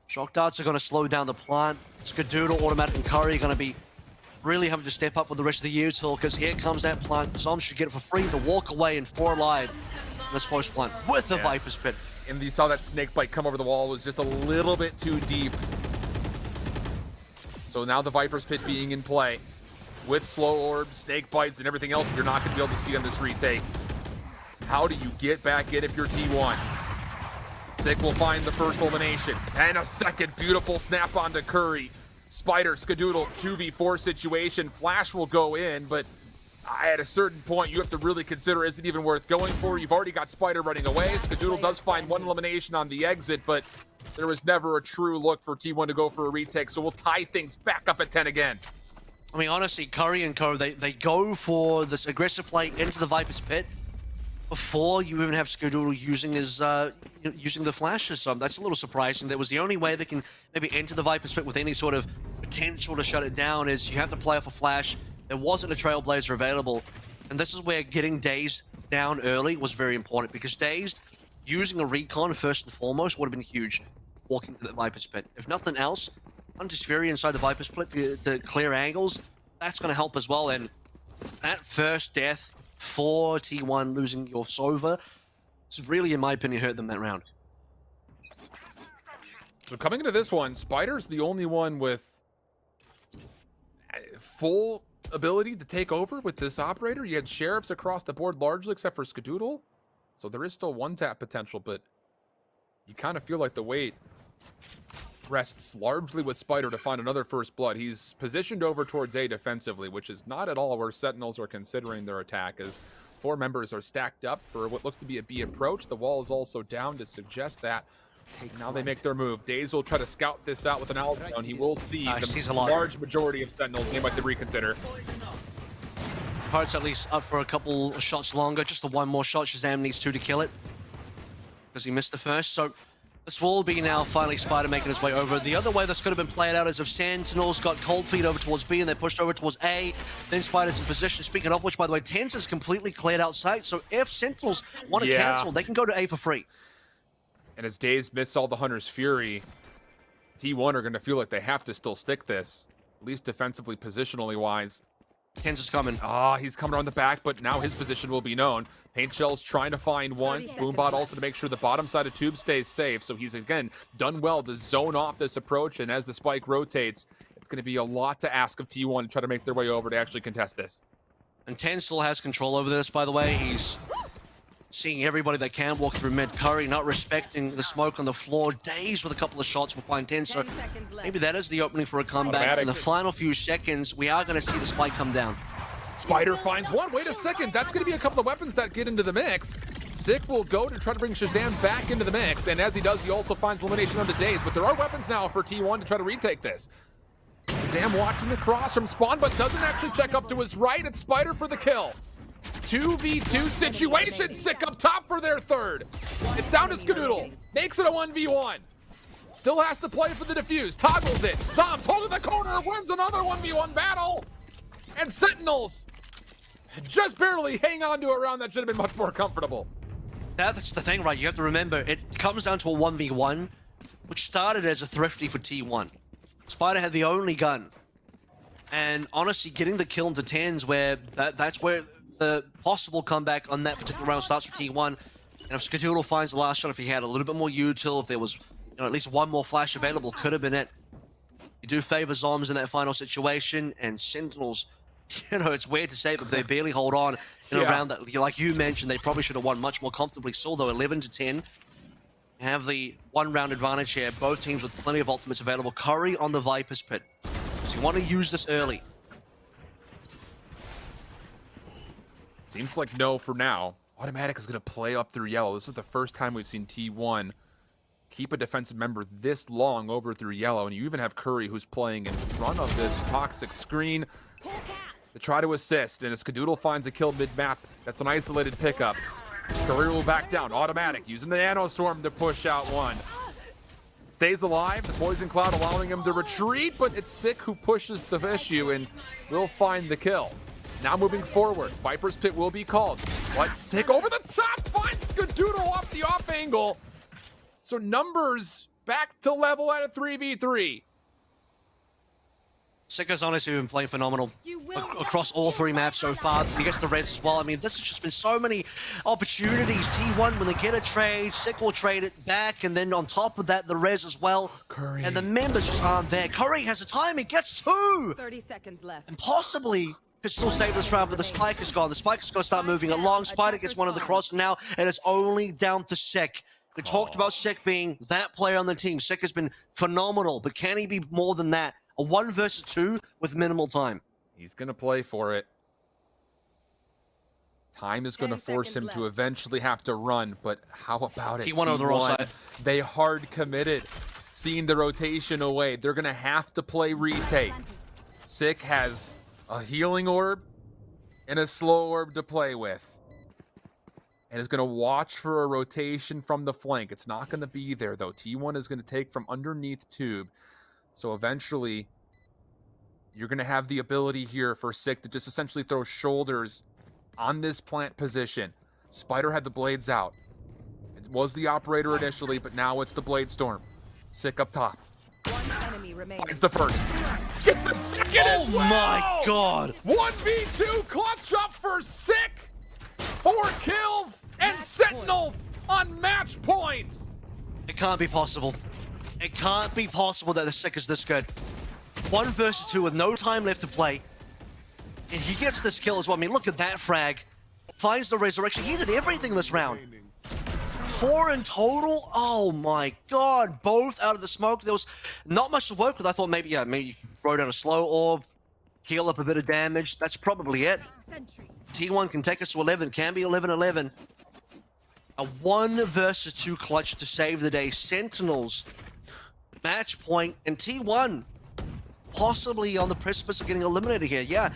Shock darts are going to slow down the plant. Skadoodle, Automatic, and Curry are going to be really having to step up with the rest of the util, because here comes that plant. Zom should get it for free to walk away and 4 alive in this post plant with the Viper's Pit. And you saw that snake bite come over the wall. It was just a little bit too deep. So now the Viper's Pit being in play with slow orbs, snake bites, and everything else you're not going to be able to see on this retake. How do you get back in if you're T1? Sick will find the first elimination. And a second beautiful snap onto Curry. Spider, Skadoodle, 2v4 situation. Flash will go in, but at a certain point, you have to really consider, is it even worth going for? You've already got Spider running away. Skadoodle does find one elimination on the exit, but there was never a true look for T1 to go for a retake, so we'll tie things back up at 10 again. I mean, honestly, Curry and Co, they go for this aggressive play into the Viper's Pit before you even have Skadoodle using his using the flashes. So that's a little surprising. That was the only way they can maybe enter the Viper's Pit with any sort of potential to shut it down, is you have to play off a flash. There wasn't a Trailblazer available, and this is where getting Dazed down early was very important, because Dazed using a recon first and foremost would have been huge walking to the Viper's Pit. If nothing else, Hunter's Fury inside the Viper's Pit to clear angles, that's going to help as well. And that first death for T1 losing your Sova has really, in my opinion, hurt them that round. So coming into this one, Spider's the only one with full ability to take over with this operator. You had Sheriffs across the board largely, except for Skadoodle. So there is still one-tap potential, but you kind of feel like the weight rests largely with Spider to find another first blood. He's positioned over towards A defensively, which is not at all where Sentinels are considering their attack, as 4 members are stacked up for what looks to be a B approach. The wall is also down to suggest that. Now they make their move. Daze will try to scout this out with an alpha zone. He will see the large majority of Sentinels. They might have to reconsider. Heart's at least up for a couple shots longer. Just the one more shot. Shazam needs 2 to kill it, because he missed the first. So this will be now finally Spider making his way over. The other way this could have been played out is if Sentinels got cold feet over towards B and they pushed over towards A, then Spider's in position. Speaking of which, by the way, Tens is completely cleared outside, so if Sentinels want to cancel, they can go to A for free. And as Daze miss all the Hunter's Fury, T1 are going to feel like they have to still stick this, at least defensively, positionally wise. Tens is coming. He's coming around the back, but now his position will be known. Paint Shell's trying to find one. Boombot also to make sure the bottom side of Tube stays safe. So he's, again, done well to zone off this approach. And as the spike rotates, it's going to be a lot to ask of T1 to try to make their way over to actually contest this. And Ten still has control over this, by the way. He's seeing everybody that can walk through mid. Curry not respecting the smoke on the floor. Daze with a couple of shots will find 10. So maybe that is the opening for a comeback. Automatic. In the final few seconds, we are going to see the spike come down. Spider finds one. Wait a second. That's going to be a couple of weapons that get into the mix. Sick will go to try to bring Shazam back into the mix. And as he does, he also finds elimination on the Daze. But there are weapons now for T1 to try to retake this. Shazam watching the cross from spawn, but doesn't actually check up to his right. It's Spider for the kill. 2v2 situation. Sick up top for their third. It's down to Skadoodle. Makes it a 1v1. Still has to play for the defuse. Toggles it. Stops. Holding the corner. Wins another 1v1 battle. And Sentinels just barely hang on to a round that should have been much more comfortable. That's the thing, right? You have to remember, it comes down to a 1v1, which started as a thrifty for T1. Spider had the only gun. And honestly, getting the kill into 10s where that's where the possible comeback on that particular round starts for T1. And if Skadoodle finds the last shot, if he had a little bit more util, if there was at least one more flash available, could have been it. You do favor Zombs in that final situation, and Sentinels, it's weird to say, but they barely hold on in a round that, like you mentioned, they probably should have won much more comfortably. Still, though, 11-10. Have the one-round advantage here. Both teams with plenty of ultimates available. Curry on the Viper's Pit. So you want to use this early. Seems like no for now. Automatic is going to play up through yellow. This is the first time we've seen T1 keep a defensive member this long over through yellow. And you even have Curry, who's playing in front of this toxic screen to try to assist. And as Skadoodle finds a kill mid-map, that's an isolated pickup. Curry will back down. Automatic using the Nanostorm to push out one. Stays alive. The Poison Cloud allowing him to retreat, but it's Sick who pushes the issue and will find the kill. Now moving forward, Viper's Pit will be called. But Sick over the top finds Skadoodle off the off angle. So numbers back to level at a 3v3. Sick has honestly been playing phenomenal across all three maps so far. He gets the res as well. I mean, this has just been so many opportunities. T1, when they get a trade, Sick will trade it back, and then on top of that, the res as well. Curry. And the members just aren't there. Curry has a time, he gets 2! 30 seconds left. And possibly could still save this round, but the spike is gone. The spike is going to start moving along. Spider gets one of the cross, and now it is only down to Sick. We talked about Sick being that player on the team. Sick has been phenomenal, but can he be more than that? A 1 versus 2 with minimal time. He's going to play for it. Time is going to force him to eventually have to run, but how about it? T1 on the wrong side. They hard committed, seeing the rotation away. They're going to have to play retake. Sick has a healing orb and a slow orb to play with. And is going to watch for a rotation from the flank. It's not going to be there, though. T1 is going to take from underneath tube. So eventually, you're going to have the ability here for Sick to just essentially throw shoulders on this plant position. Spider had the blades out. It was the operator initially, but now it's the blade storm. Sick up top. One enemy remaining. Finds the first. Gets the second as well! Oh my god! 1v2 clutch up for Sick. 4 kills and Sentinels on match point. It can't be possible. It can't be possible that the Sick is this good. 1 versus 2 with no time left to play. And he gets this kill as well. I mean, look at that frag. Finds the resurrection. He did everything this round. 4 in total. Oh my god. Both out of the smoke. There was not much to work with. I thought maybe you throw down a slow orb, heal up a bit of damage. That's probably it. T1 can take us to 11. Can be 11-11. A 1 versus 2 clutch to save the day. Sentinels, match point, and T1 possibly on the precipice of getting eliminated here. Yeah,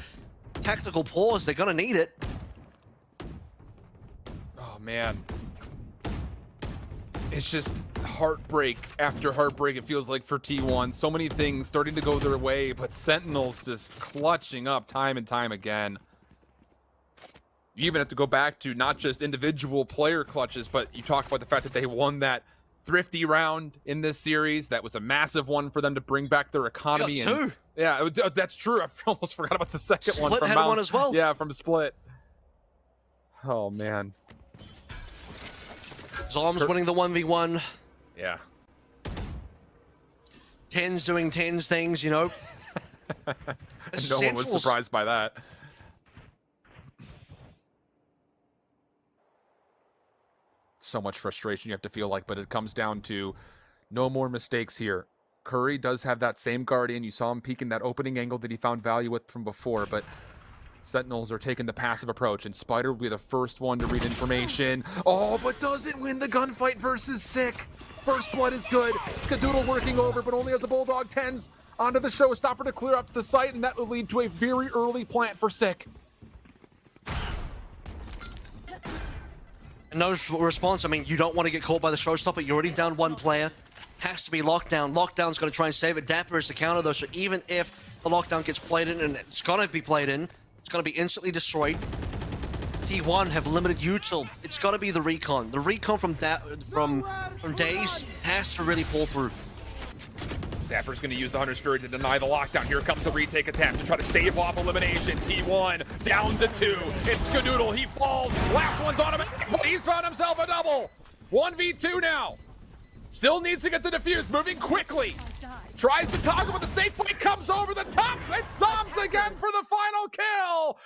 tactical pause. They're going to need it. Oh, man. It's just heartbreak after heartbreak, it feels like, for T1. So many things starting to go their way, but Sentinels just clutching up time and time again. You even have to go back to not just individual player clutches, but you talk about the fact that they won that thrifty round in this series. That was a massive one for them to bring back their economy. We got 2. And, yeah, that's true. I almost forgot about the second one. Split had one as well. Yeah, from Split. Oh, man. Zom's winning the 1v1. Yeah. 10's doing 10's things, you know. No one was surprised by that. so much frustration you have to feel like, but it comes down to no more mistakes here. Curry does have that same Guardian. You saw him peeking that opening angle that he found value with from before, but Sentinels are taking the passive approach, and Spider will be the first one to read information. Oh, but doesn't win the gunfight versus Sick. First blood is good. Skadoodle working over, but only as a Bulldog 10s onto the showstopper to clear up the site, and that will lead to a very early plant for Sick. And no response. I mean, you don't want to get caught by the showstopper. You're already down one player. Has to be lockdown. Lockdown's going to try and save it. Dapper is the counter, though, so even if the lockdown gets played in, and it's going to be played in, it's going to be instantly destroyed. T1 have limited util. It's got to be the recon. The recon from Daze has to really pull through. Dapper's going to use the Hunter's Fury to deny the lockdown. Here comes the retake attack to try to stave off elimination. T1 down to 2. It's Skadoodle. He falls. Last one's on him, but he's found himself a double. 1v2 now. Still needs to get the defuse. Moving quickly. Tries to toggle with the snake point. Comes over the top. It's Zombs again for the final kill.